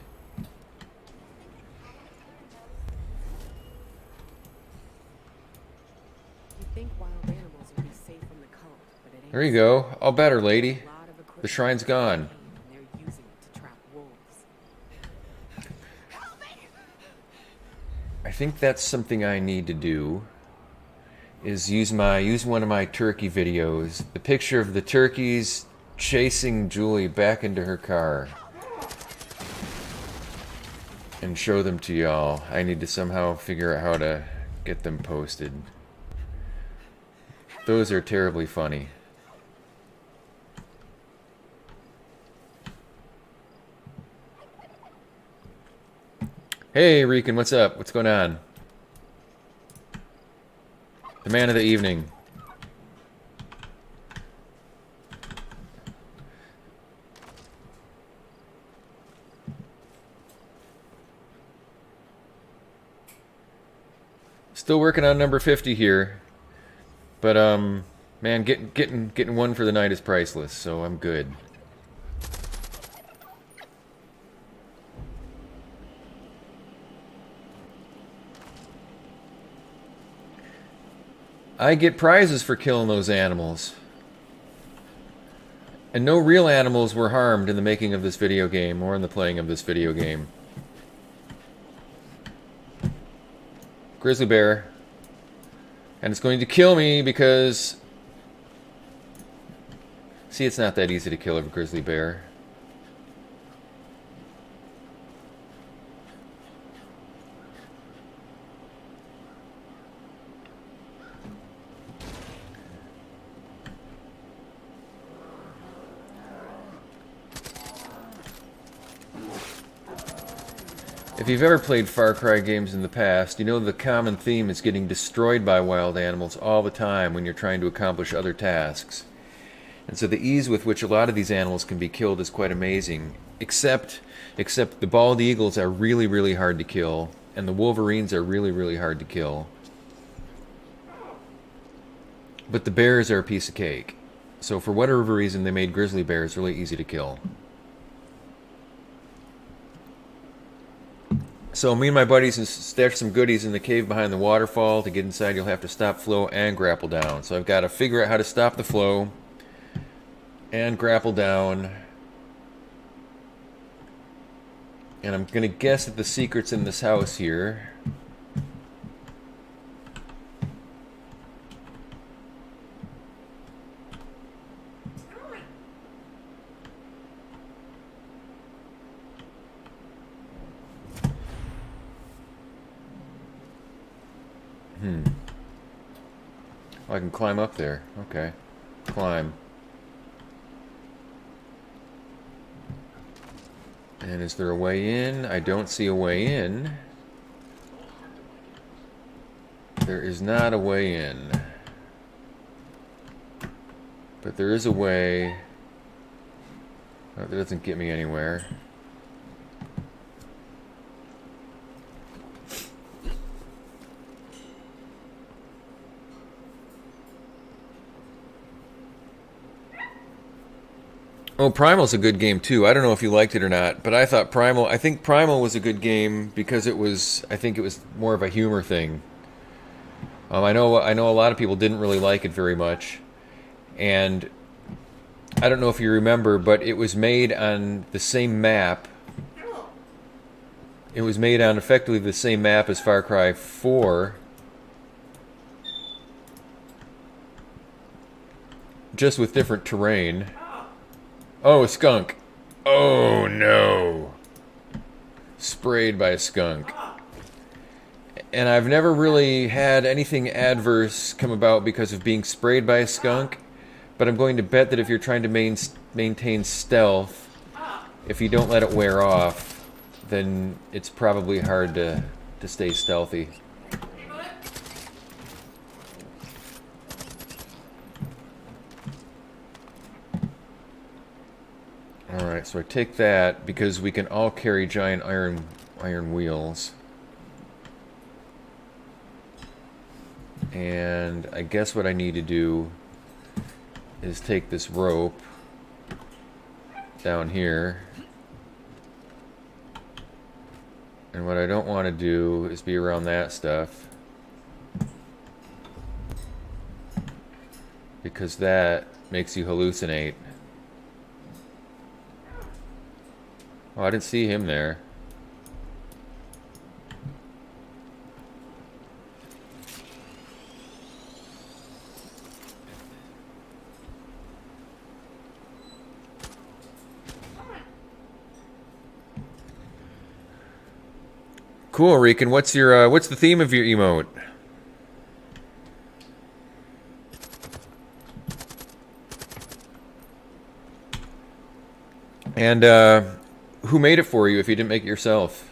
You think wild animals would be safe from the cult, but it ain't. There you go. All better, lady. A lot of equipment The shrine's gone. and they're using it to trap wolves. I think that's something I need to do. Is use one of my turkey videos. The picture of the turkeys chasing Julie back into her car. And show them to y'all. I need to somehow figure out how to get them posted. Those are terribly funny. Hey, Rican, what's up? What's going on? The man of the evening. Still working on number 50 here. But man, getting one for the night is priceless, so I'm good. I get prizes for killing those animals. And no real animals were harmed in the making of this video game or in the playing of this video game. Grizzly bear. And it's going to kill me because... See, it's not that easy to kill a grizzly bear. If you've ever played Far Cry games in the past, you know the common theme is getting destroyed by wild animals all the time when you're trying to accomplish other tasks. And so the ease with which a lot of these animals can be killed is quite amazing. Except the bald eagles are really, really hard to kill, and the wolverines are really, really hard to kill. But the bears are a piece of cake. So for whatever reason, they made grizzly bears really easy to kill. So me and my buddies stashed some goodies in the cave behind the waterfall. To get inside, you'll have to stop flow and grapple down. So I've got to figure out how to stop the flow and grapple down. And I'm going to guess that the secret's in this house here. Oh, I can climb up there. Okay. Climb. And is there a way in? I don't see a way in. There is not a way in. But there is a way. Oh, that doesn't get me anywhere. Oh, Primal's a good game too. I don't know if you liked it or not, but I thought I think Primal was a good game because I think it was more of a humor thing. I know a lot of people didn't really like it very much, and I don't know if you remember, but it was made on the same map. It was made on effectively the same map as Far Cry 4, just with different terrain. Oh, a skunk. Oh, no. Sprayed by a skunk. And I've never really had anything adverse come about because of being sprayed by a skunk, but I'm going to bet that if you're trying to maintain stealth, if you don't let it wear off, then it's probably hard to stay stealthy. Alright, so I take that because we can all carry giant iron wheels. And I guess what I need to do is take this rope down here. And what I don't want to do is be around that stuff, because that makes you hallucinate. Oh, I didn't see him there. Cool, Rican. What's the theme of your emote? And who made it for you if you didn't make it yourself?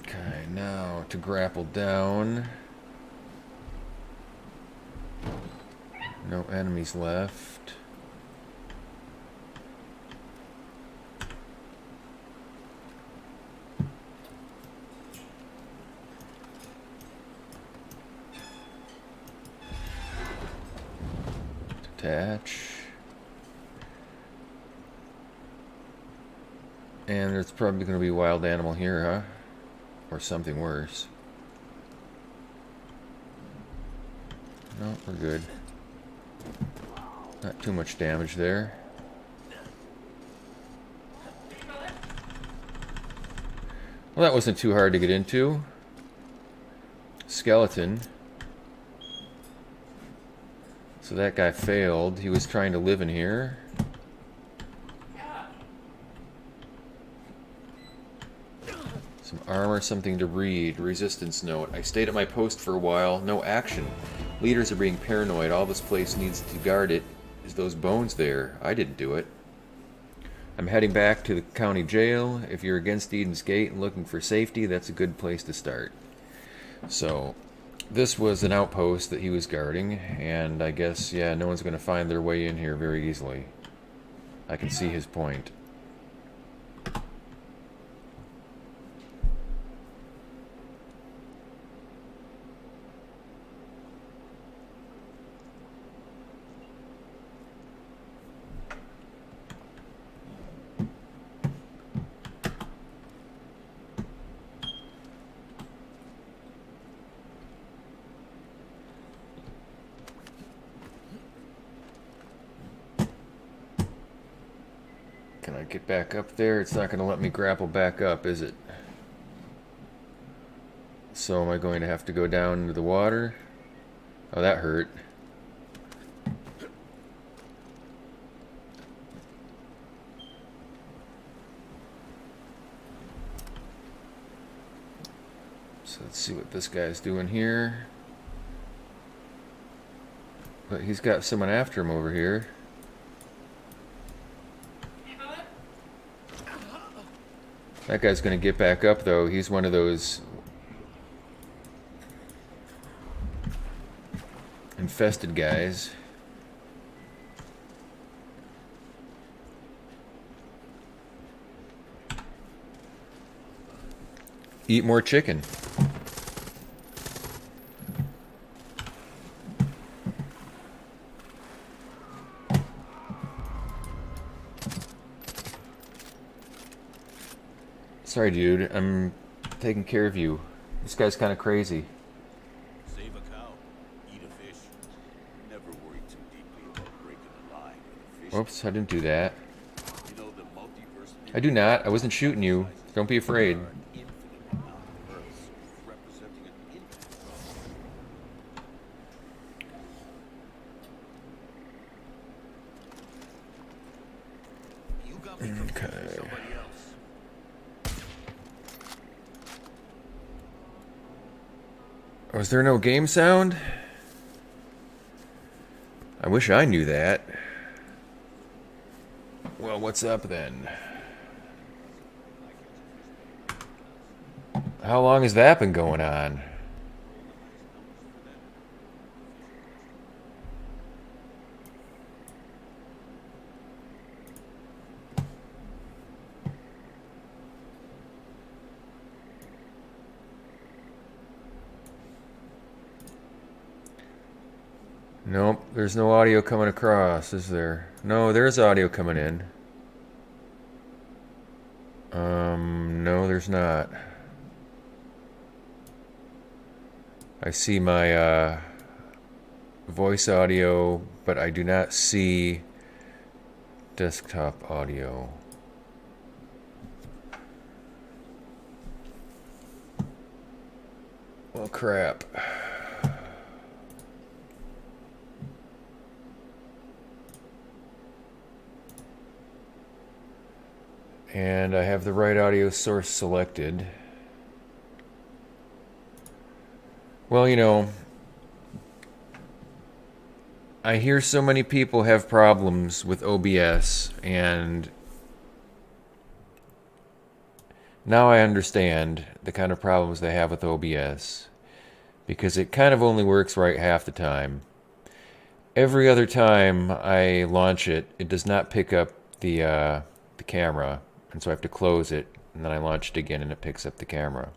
Okay, now to grapple down. No enemies left. Detach. And there's probably going to be a wild animal here, huh? Or something worse. No, we're good. Not too much damage there. Well, that wasn't too hard to get into. Skeleton. So that guy failed. He was trying to live in here. Some armor, something to read. Resistance note. I stayed at my post for a while. No action. Leaders are being paranoid. All this place needs to guard it. Is those bones there? I didn't do it. I'm heading back to the county jail. If you're against Eden's Gate and looking for safety, that's a good place to start. So, this was an outpost that he was guarding, and I guess, yeah, no one's going to find their way in here very easily. I can see his point. Can I get back up there? It's not going to let me grapple back up, is it? So am I going to have to go down into the water? Oh, that hurt. So let's see what this guy's doing here. But he's got someone after him over here. That guy's gonna get back up though. He's one of those infested guys. Eat more chicken. Sorry, dude. I'm taking care of you. This guy's kind of crazy. Save a cow, eat a fish. Never worry too deeply about breaking a line with a fish. Oops, I didn't do that. You know the multiverse. I do not. I wasn't shooting you. Don't be afraid. Infinite amount of Earths, representing an infinite. You got me confused with somebody else. Was there no game sound? I wish I knew that. Well, what's up then? How long has that been going on? Nope, there's no audio coming across, is there? No, there's audio coming in. No, there's not. I see my voice audio, but I do not see desktop audio. Well, crap. And I have the right audio source selected. Well, you know, I hear so many people have problems with OBS, and now I understand the kind of problems they have with OBS, because it kind of only works right half the time. Every other time I launch it, it does not pick up the camera. And so I have to close it, and then I launch it again, and it picks up the camera.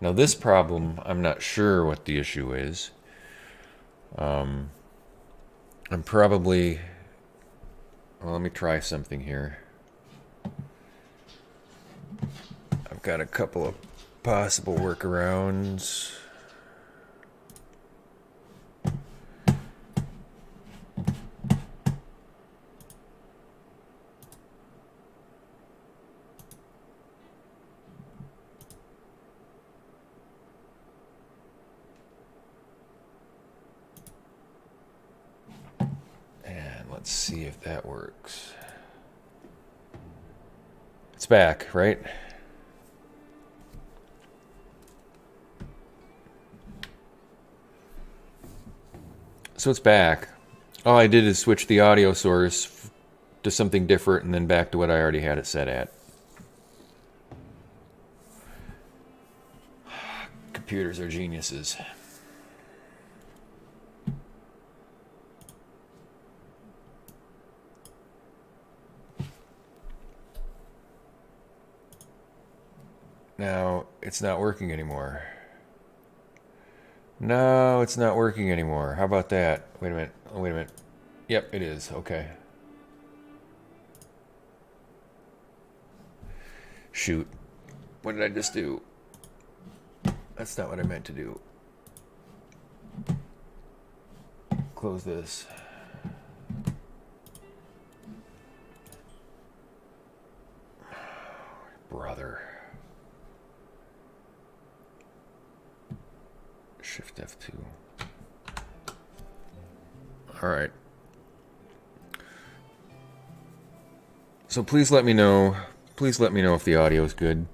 Now this problem, I'm not sure what the issue is. I'm probably... Well, let me try something here. I've got a couple of possible workarounds. Let's see if that works. It's back, right? So it's back. All I did is switch the audio source to something different and then back to what I already had it set at. Computers are geniuses. Now, it's not working anymore. No, it's not working anymore. How about that? Wait a minute. Oh, wait a minute. Yep, it is. Okay. Shoot. What did I just do? That's not what I meant to do. Close this. Brother. Shift F2. All right. So please let me know. Please let me know if the audio is good.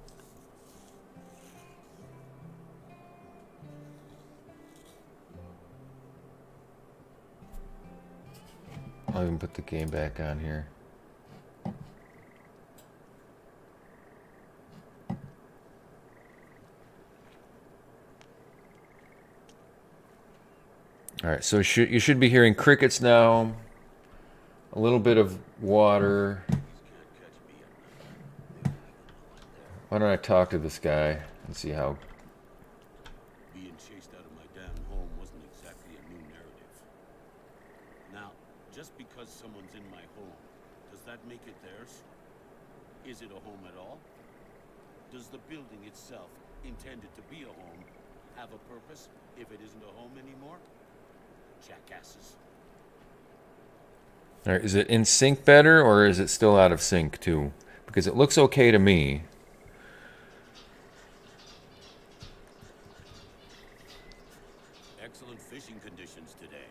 I'll even put the game back on here. Alright, so you should be hearing crickets now. A little bit of water. Why don't I talk to this guy and see how... Being chased out of my damn home wasn't exactly a new narrative. Now, just because someone's in my home, does that make it theirs? Is it a home at all? Does the building itself, intended to be a home, have a purpose if it isn't a home anymore? Jackasses. Alright, is it in sync better, or is it still out of sync too? Because it looks okay to me. Excellent fishing conditions today.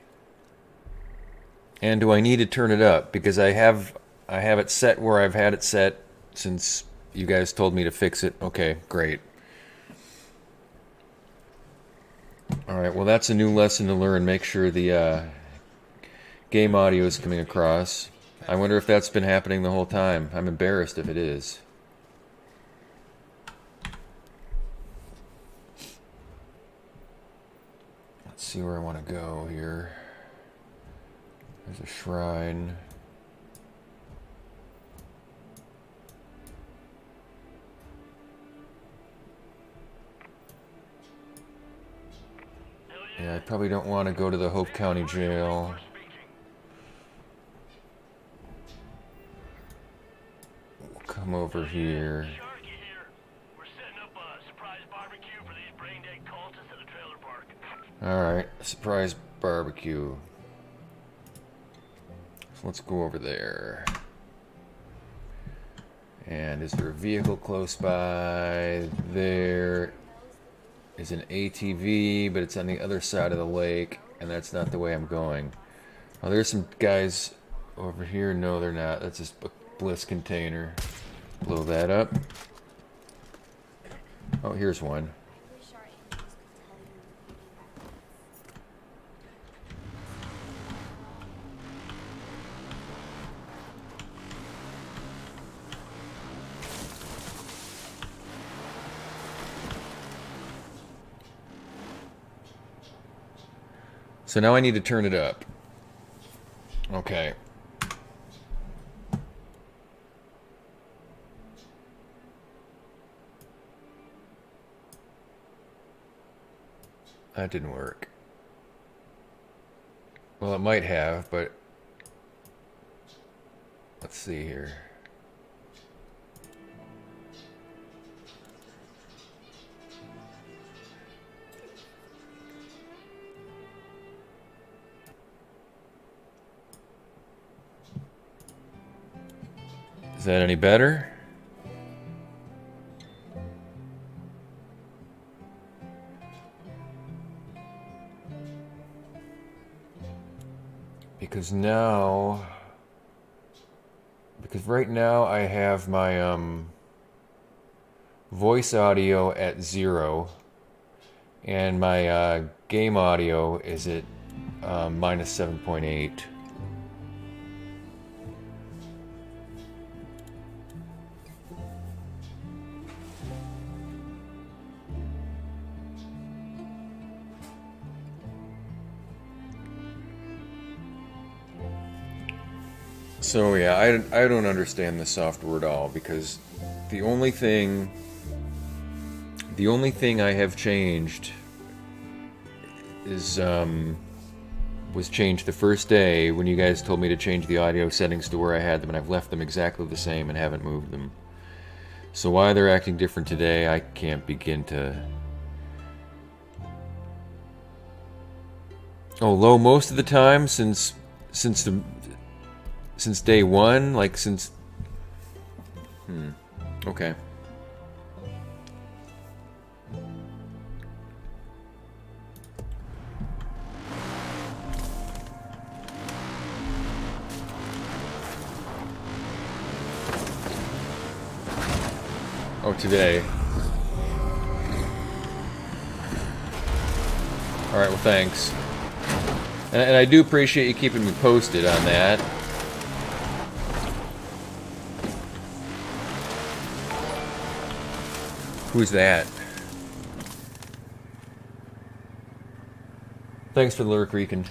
And do I need to turn it up? Because I have it set where I've had it set since you guys told me to fix it. Okay, great. Alright, well that's a new lesson to learn. Make sure the game audio is coming across. I wonder if that's been happening the whole time. I'm embarrassed if it is. Let's see where I want to go here. There's a shrine. Yeah, I probably don't want to go to the Hope County Jail. We'll come over here. Alright, surprise barbecue. So let's go over there. And is there a vehicle close by? There is an ATV, but it's on the other side of the lake, and that's not the way I'm going. Oh, there's some guys over here. No, they're not. That's just a Bliss container. Blow that up. Oh, here's one. So now I need to turn it up. Okay. That didn't work. Well, it might have, but let's see here. Is that any better? Because right now I have my voice audio at 0 and my game audio is at minus 7.8. So yeah, I don't understand the software at all, because the only thing The only thing I have changed is was changed the first day when you guys told me to change the audio settings to where I had them, and I've left them exactly the same and haven't moved them. So why they're acting different today, I can't begin to... Oh, low most of the time since day one, like since... Okay. Oh, today. Alright, well, thanks. And I do appreciate you keeping me posted on that. Who's that? Thanks for the lurk, Rican.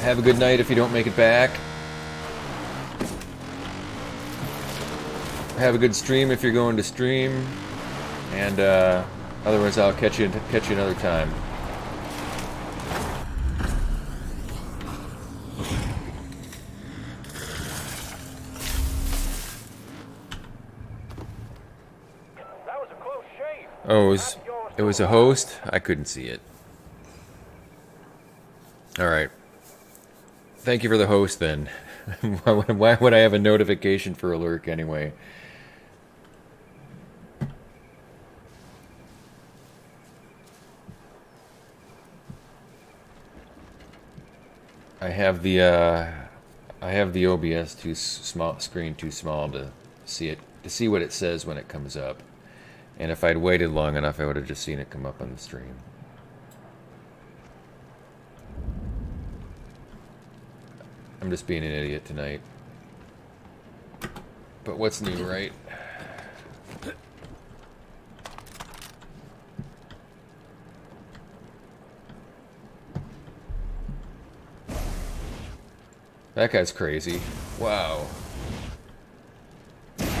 Have a good night if you don't make it back. Have a good stream if you're going to stream. And otherwise I'll catch you another time. That was a close shave. Oh, it was a host? I couldn't see it. Alright. Thank you for the host then. Why would I have a notification for a lurk anyway? I have the OBS too small, screen too small to see it, to see what it says when it comes up. And if I'd waited long enough, I would have just seen it come up on the stream. I'm just being an idiot tonight. But what's new, right? That guy's crazy. Wow. You been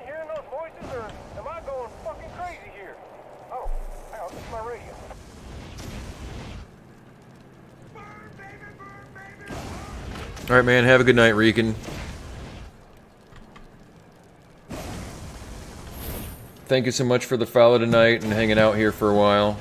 hearing those voices, or am I going fucking crazy here? Oh, hang on, this is my radio. Alright, man, have a good night, Rican. Thank you so much for the follow tonight and hanging out here for a while.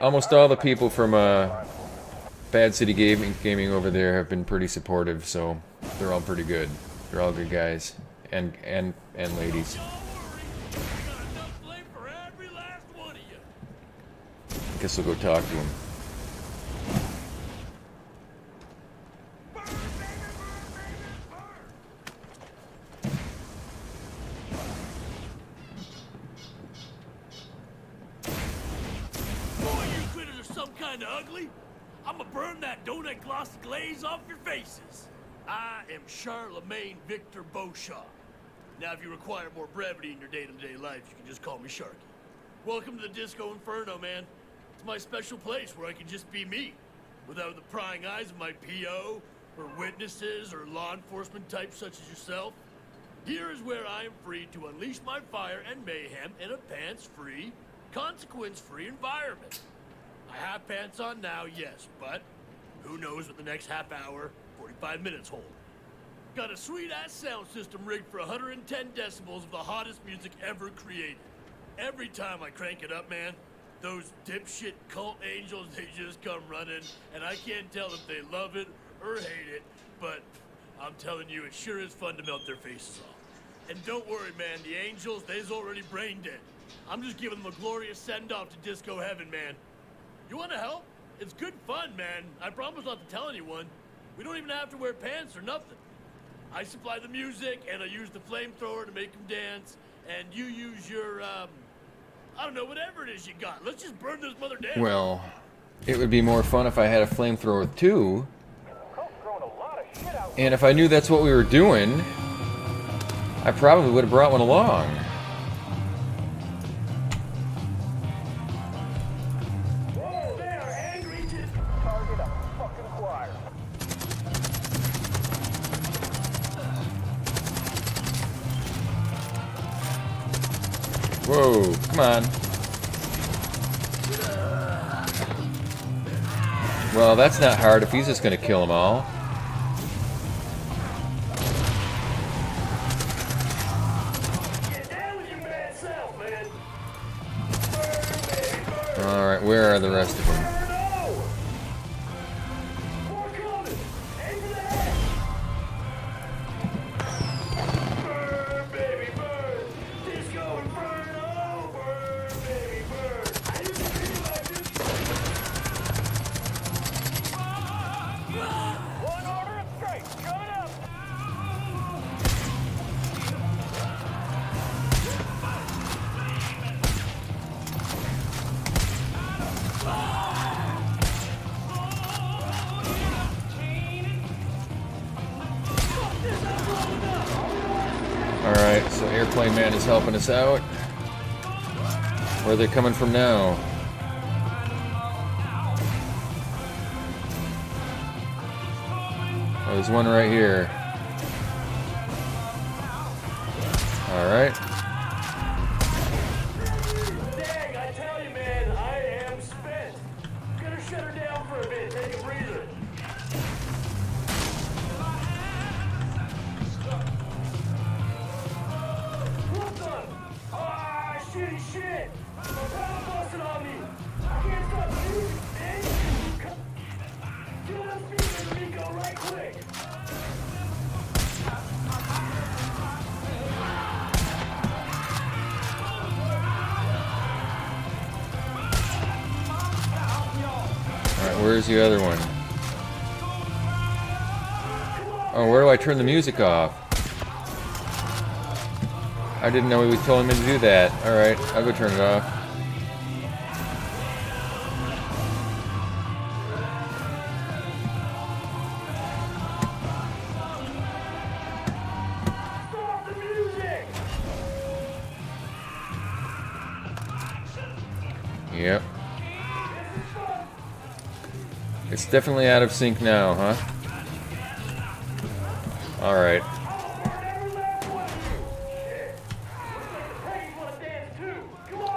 Almost all the people from Bad City Gaming over there have been pretty supportive, so they're all pretty good. They're all good guys and ladies. I guess we'll go talk to them. Charlemagne Victor Beauchamp. Now, if you require more brevity in your day-to-day life, you can just call me Sharky. Welcome to the Disco Inferno, man. It's my special place where I can just be me, without the prying eyes of my PO, or witnesses, or law enforcement types such as yourself. Here is where I am free to unleash my fire and mayhem in a pants-free, consequence-free environment. I have pants on now, yes, but who knows what the next half hour, 45 minutes hold. Got a sweet-ass sound system rigged for 110 decibels of the hottest music ever created. Every time I crank it up, man, those dipshit cult angels, they just come running, and I can't tell if they love it or hate it, but I'm telling you, it sure is fun to melt their faces off. And don't worry, man, the angels, they's already brain dead. I'm just giving them a glorious send-off to disco heaven, man. You wanna help? It's good fun, man. I promise not to tell anyone. We don't even have to wear pants or nothing. I supply the music, and I use the flamethrower to make them dance, and you use your, I don't know, whatever it is you got. Let's just burn this mother down. Well, it would be more fun if I had a flamethrower too. Coke's growing a lot of And if I knew that's what we were doing, I probably would have brought one along. Whoa there, angry just target a fucking choir. Whoa, come on. Well, that's not hard if he's just gonna kill them all. Alright, where are the rest of them? Alright, so Airplane Man is helping us out. Where are they coming from now? Oh, there's one right here. Alright. Dang, I tell you, man, I am spent. Gonna shut her down for a bit, take a breather. What's up? Ah, shitty shit! Power busting on me! I can't stop shooting, man! Get up speaker, Rico, right quick! Alright, where's the other one? Oh, where do I turn the music off? I didn't know we told him to do that. Alright, I'll go turn it off. Stop the music! Yep. It's definitely out of sync now, huh? Alright.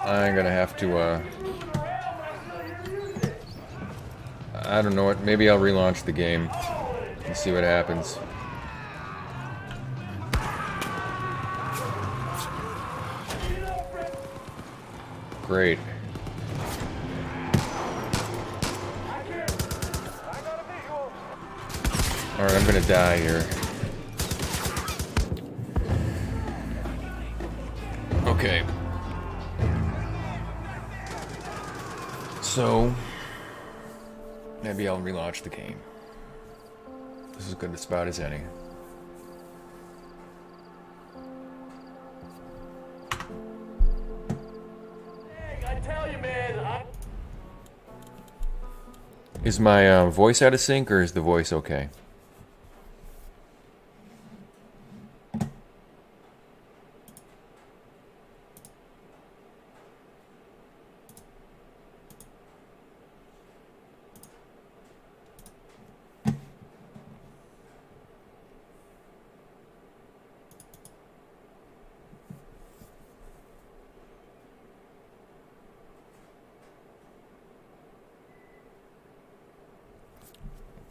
I'm gonna have to, I don't know what, maybe I'll relaunch the game and see what happens. Great. Alright, I'm gonna die here. Okay. So, maybe I'll relaunch the game. This is as good a spot as any. I tell you, man, Is my voice out of sync, or is the voice okay?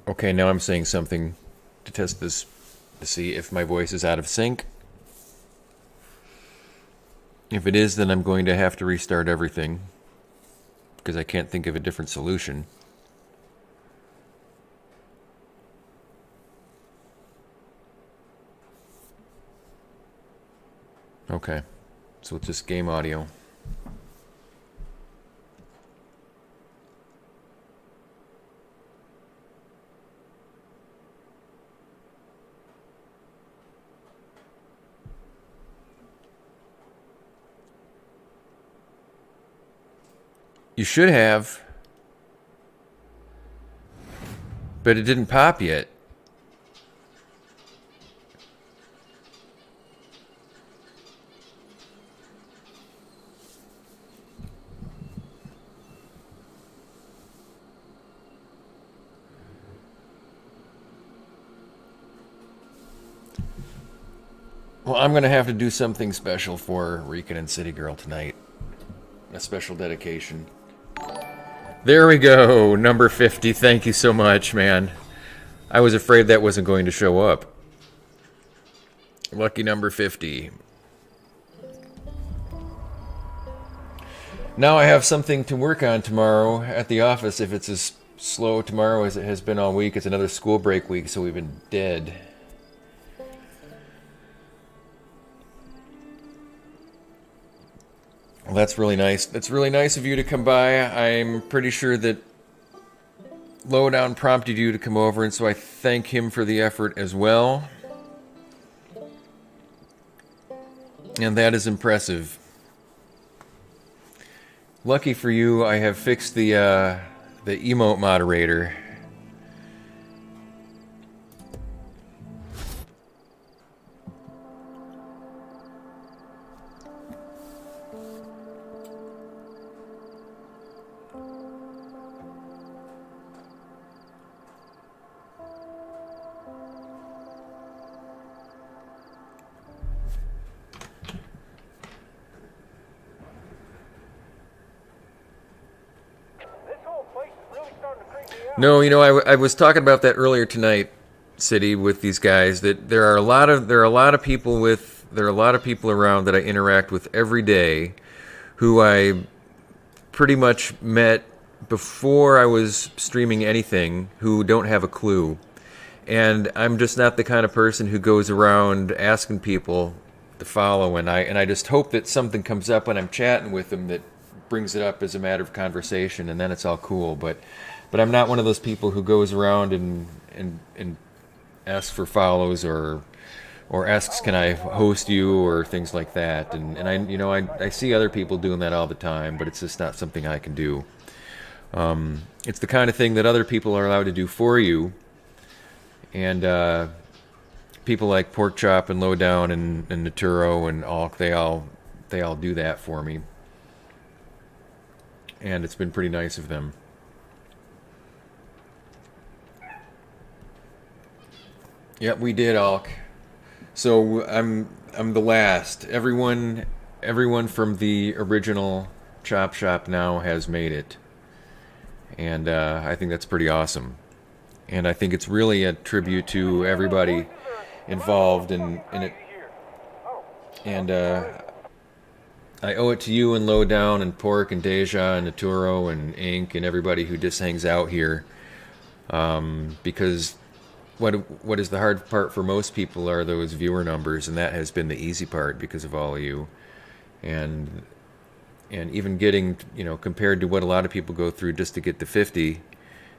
Okay, now I'm saying something to test this, to see if my voice is out of sync. If it is, then I'm going to have to restart everything, because I can't think of a different solution. Okay, so it's just game audio. You should have, but it didn't pop yet. Well, I'm going to have to do something special for Rican and City Girl tonight. A special dedication. There we go, number 50. Thank you so much, man. I was afraid that wasn't going to show up. Lucky number 50. Now I have something to work on tomorrow at the office. If it's as slow tomorrow as it has been all week, it's another school break week, so we've been dead. Well, that's really nice. That's really nice of you to come by. I'm pretty sure that Lowdown prompted you to come over, and so I thank him for the effort as well. And that is impressive. Lucky for you, I have fixed the emote moderator. No, you know, I was talking about that earlier tonight, City, with these guys. That there are a lot of people around that I interact with every day, who I pretty much met before I was streaming anything, who don't have a clue, and I'm just not the kind of person who goes around asking people to follow. And I just hope that something comes up when I'm chatting with them that brings it up as a matter of conversation, and then it's all cool. But I'm not one of those people who goes around and asks for follows or asks, can I host you, or things like that. And I see other people doing that all the time, but it's just not something I can do. It's the kind of thing that other people are allowed to do for you. And people like Porkchop and Lowdown and Naturo and Alk, they all do that for me. And it's been pretty nice of them. Yep, we did, Alk. So I'm the last. Everyone from the original Chop Shop now has made it, and I think that's pretty awesome. And I think it's really a tribute to everybody involved in it. And I owe it to you and Lowdown and Pork and Deja and Naturo and Ink and everybody who just hangs out here, because what is the hard part for most people are those viewer numbers, and that has been the easy part because of all of you. And even getting, compared to what a lot of people go through just to get to 50,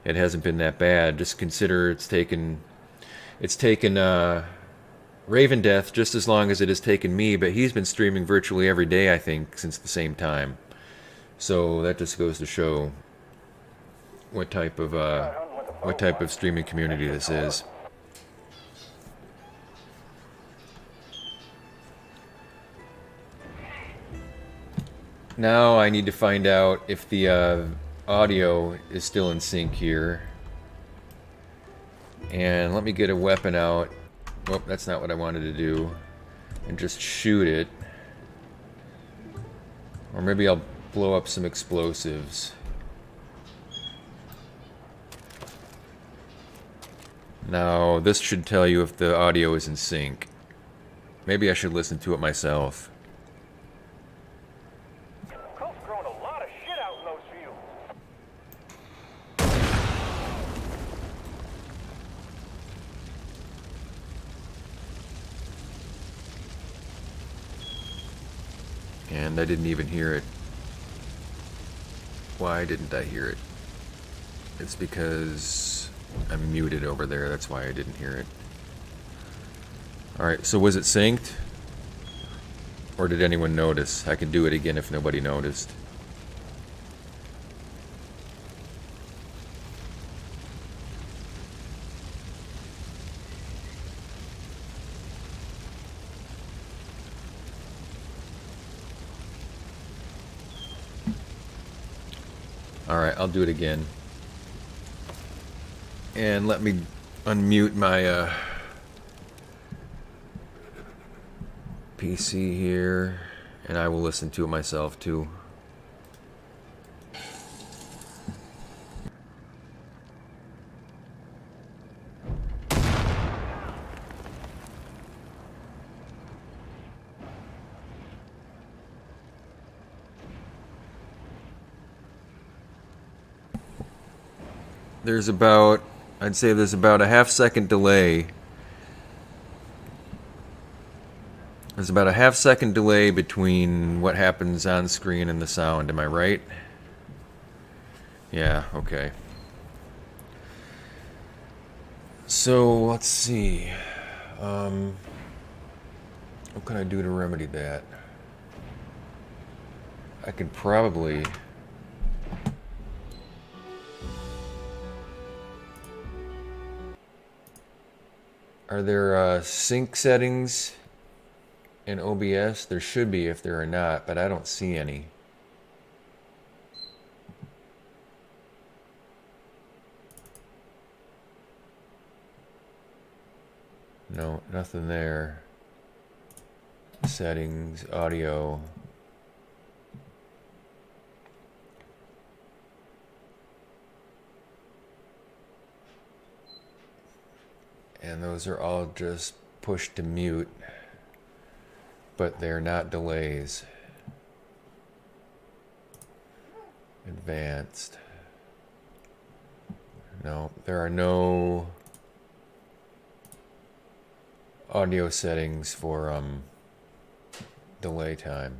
it hasn't been that bad. Just consider it's taken Raven Death just as long as it has taken me, but he's been streaming virtually every day, I think, since the same time. So that just goes to show what type of streaming community this is. Now I need to find out if the audio is still in sync here. And let me get a weapon out. Oh, that's not what I wanted to do. And just shoot it. Or maybe I'll blow up some explosives. Now, this should tell you if the audio is in sync. Maybe I should listen to it myself. Coke's growing a lot of shit out in those fields. And I didn't even hear it. Why didn't I hear it? It's because I'm muted over there, that's why I didn't hear it. Alright, so was it synced? Or did anyone notice? I can do it again if nobody noticed. Alright, I'll do it again. And let me unmute my PC here, and I will listen to it myself too. I'd say there's about a half-second delay. There's about a half-second delay between what happens on screen and the sound. Am I right? Yeah, okay. So, let's see. What can I do to remedy that? I could probably... Are there sync settings in OBS? There should be if there are not, but I don't see any. No, nothing there. Settings, audio. And those are all just pushed to mute, but they're not delays. Advanced. No, there are no audio settings for delay time.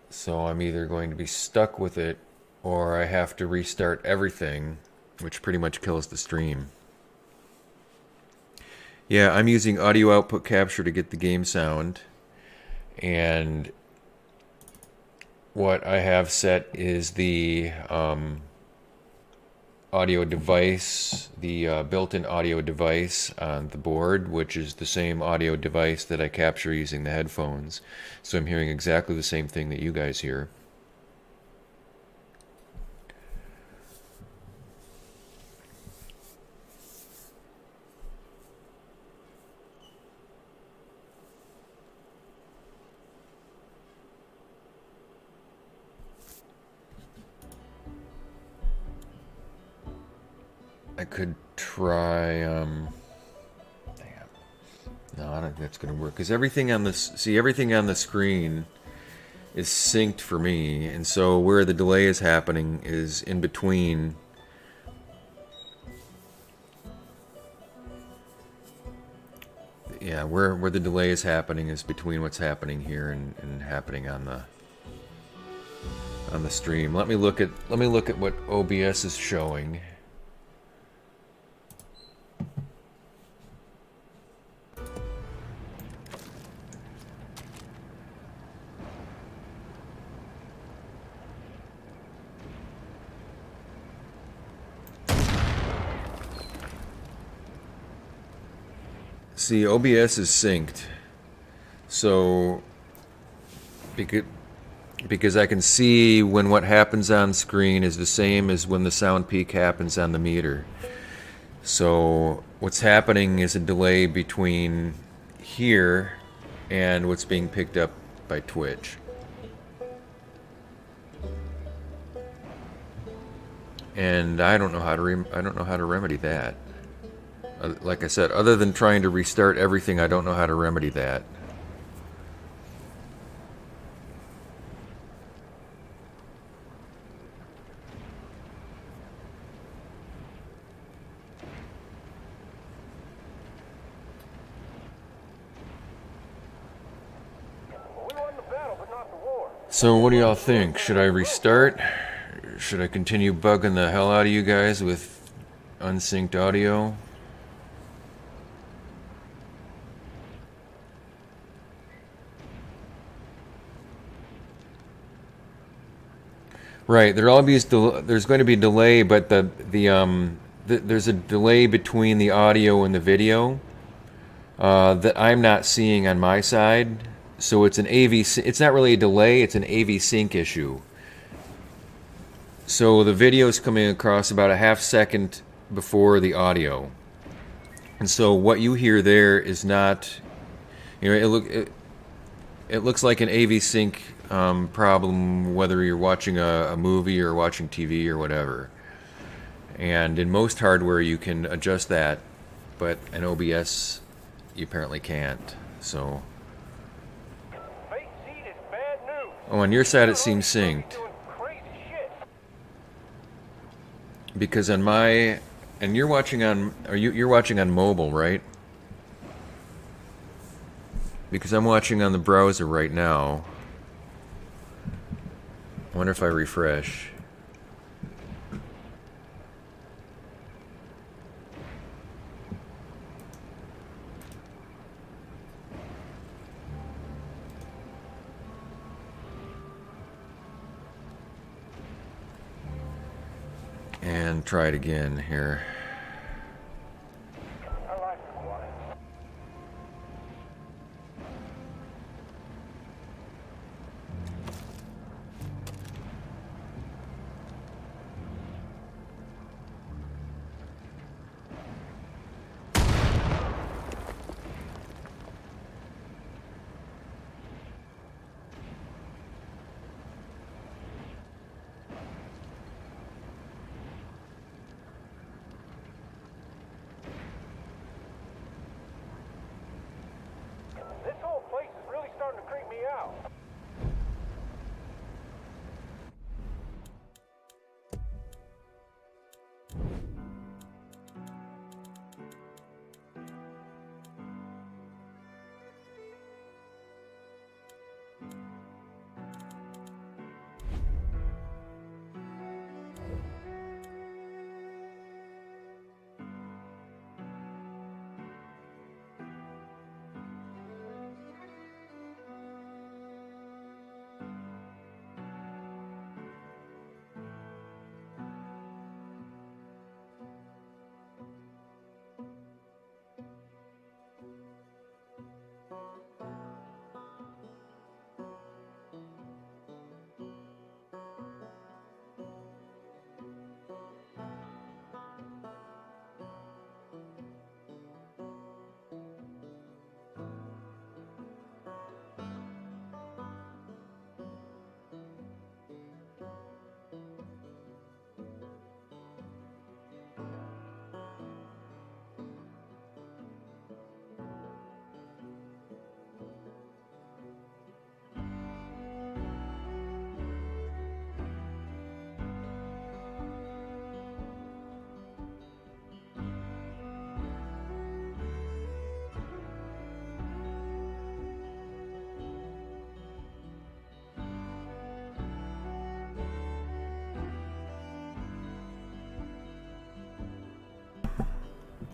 So I'm either going to be stuck with it, or I have to restart everything, which pretty much kills the stream. Yeah, I'm using audio output capture to get the game sound, and what I have set is the audio device, the built-in audio device on the board, which is the same audio device that I capture using the headphones. So I'm hearing exactly the same thing that you guys hear. I could try, no, I don't think that's going to work, because everything on this, everything on the screen is synced for me, and so where the delay is happening is in between. Yeah, where the delay is happening is between what's happening here and happening on the stream. Let me look at what OBS is showing. See, OBS is synced, so because I can see when what happens on screen is the same as when the sound peak happens on the meter. So what's happening is a delay between here and what's being picked up by Twitch. And I don't know how to remedy that. Like I said, other than trying to restart everything, I don't know how to remedy that. So what do y'all think? Should I restart? Should I continue bugging the hell out of you guys with unsynced audio? Right, there's going to be a delay, but there's a delay between the audio and the video that I'm not seeing on my side. So it's an AV. It's not really a delay; it's an AV sync issue. So the video is coming across about a half second before the audio. And so what you hear there is not, it looks like an AV sync problem, whether you're watching a movie or watching TV or whatever. And in most hardware you can adjust that, but in OBS you apparently can't. So, oh, on your side it seems synced. Because on my, and you're watching on, you're watching on mobile, right? Because I'm watching on the browser right now. I wonder if I refresh. And try it again here.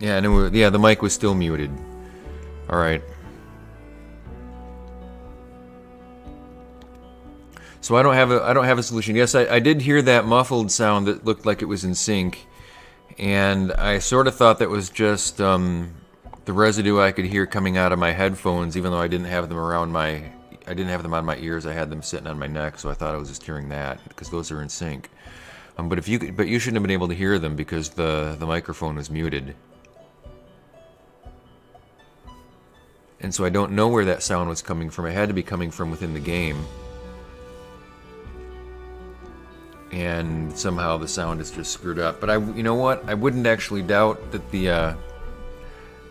Yeah, and yeah, the mic was still muted. All right. So I don't have a solution. Yes, I did hear that muffled sound that looked like it was in sync, and I sort of thought that was just the residue I could hear coming out of my headphones, even though I didn't have them on my ears. I had them sitting on my neck, so I thought I was just hearing that because those are in sync. But you shouldn't have been able to hear them because the microphone was muted. And so I don't know where that sound was coming from. It had to be coming from within the game. And somehow the sound is just screwed up. But you know what? I wouldn't actually doubt that the,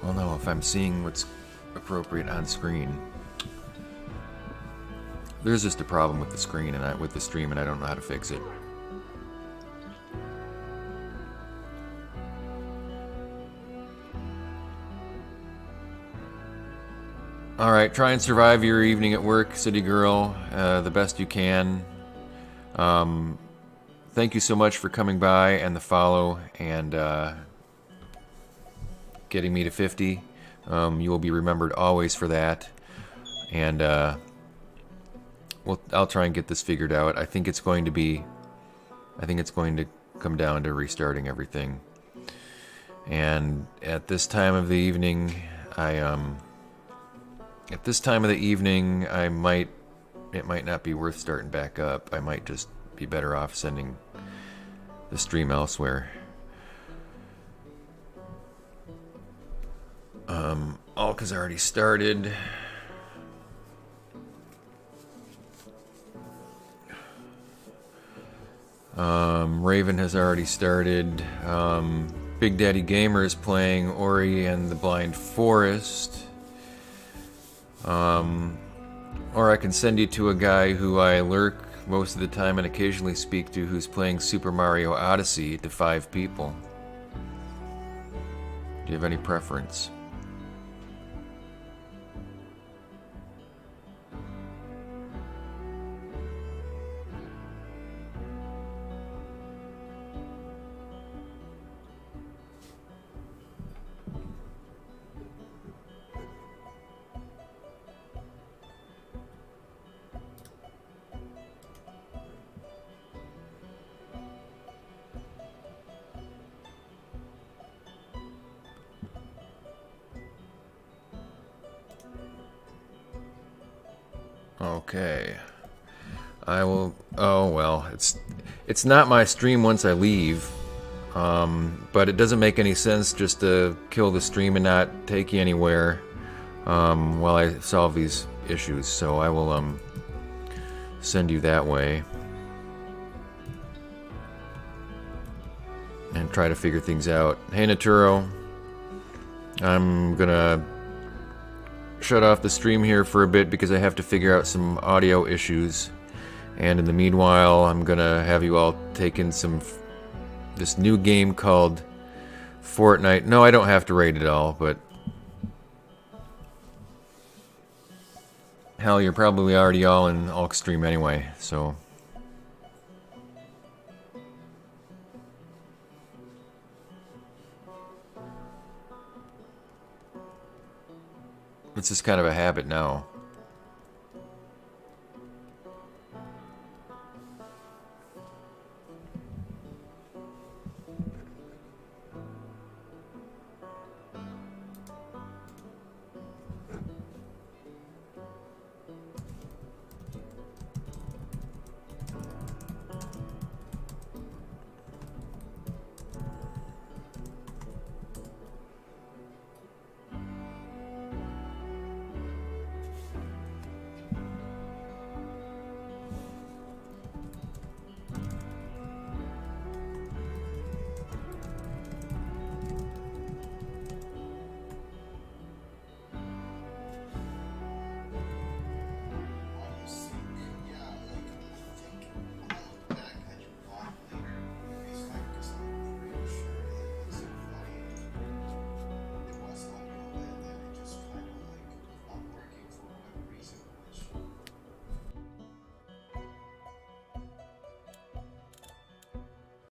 well, no, if I'm seeing what's appropriate on screen. There's just a problem with the screen and with the stream, and I don't know how to fix it. Alright, try and survive your evening at work, City Girl, the best you can. Thank you so much for coming by and the follow and getting me to 50. You will be remembered always for that. And well, I'll try and get this figured out. I think it's going to come down to restarting everything. And at this time of the evening, it might not be worth starting back up. I might just be better off sending the stream elsewhere. Alka's already started. Raven has already started. Big Daddy Gamer is playing Ori and the Blind Forest. Or I can send you to a guy who I lurk most of the time and occasionally speak to, who's playing Super Mario Odyssey to 5 people. Do you have any preference? Okay. I will... Oh, well, it's not my stream once I leave. But it doesn't make any sense just to kill the stream and not take you anywhere while I solve these issues. So I will send you that way. And try to figure things out. Hey, Naturo. I'm gonna shut off the stream here for a bit because I have to figure out some audio issues, and in the meanwhile I'm gonna have you all take in this new game called Fortnite. No, I don't have to rate it all, but hell, you're probably already all in Alk stream anyway, so it's just kind of a habit now.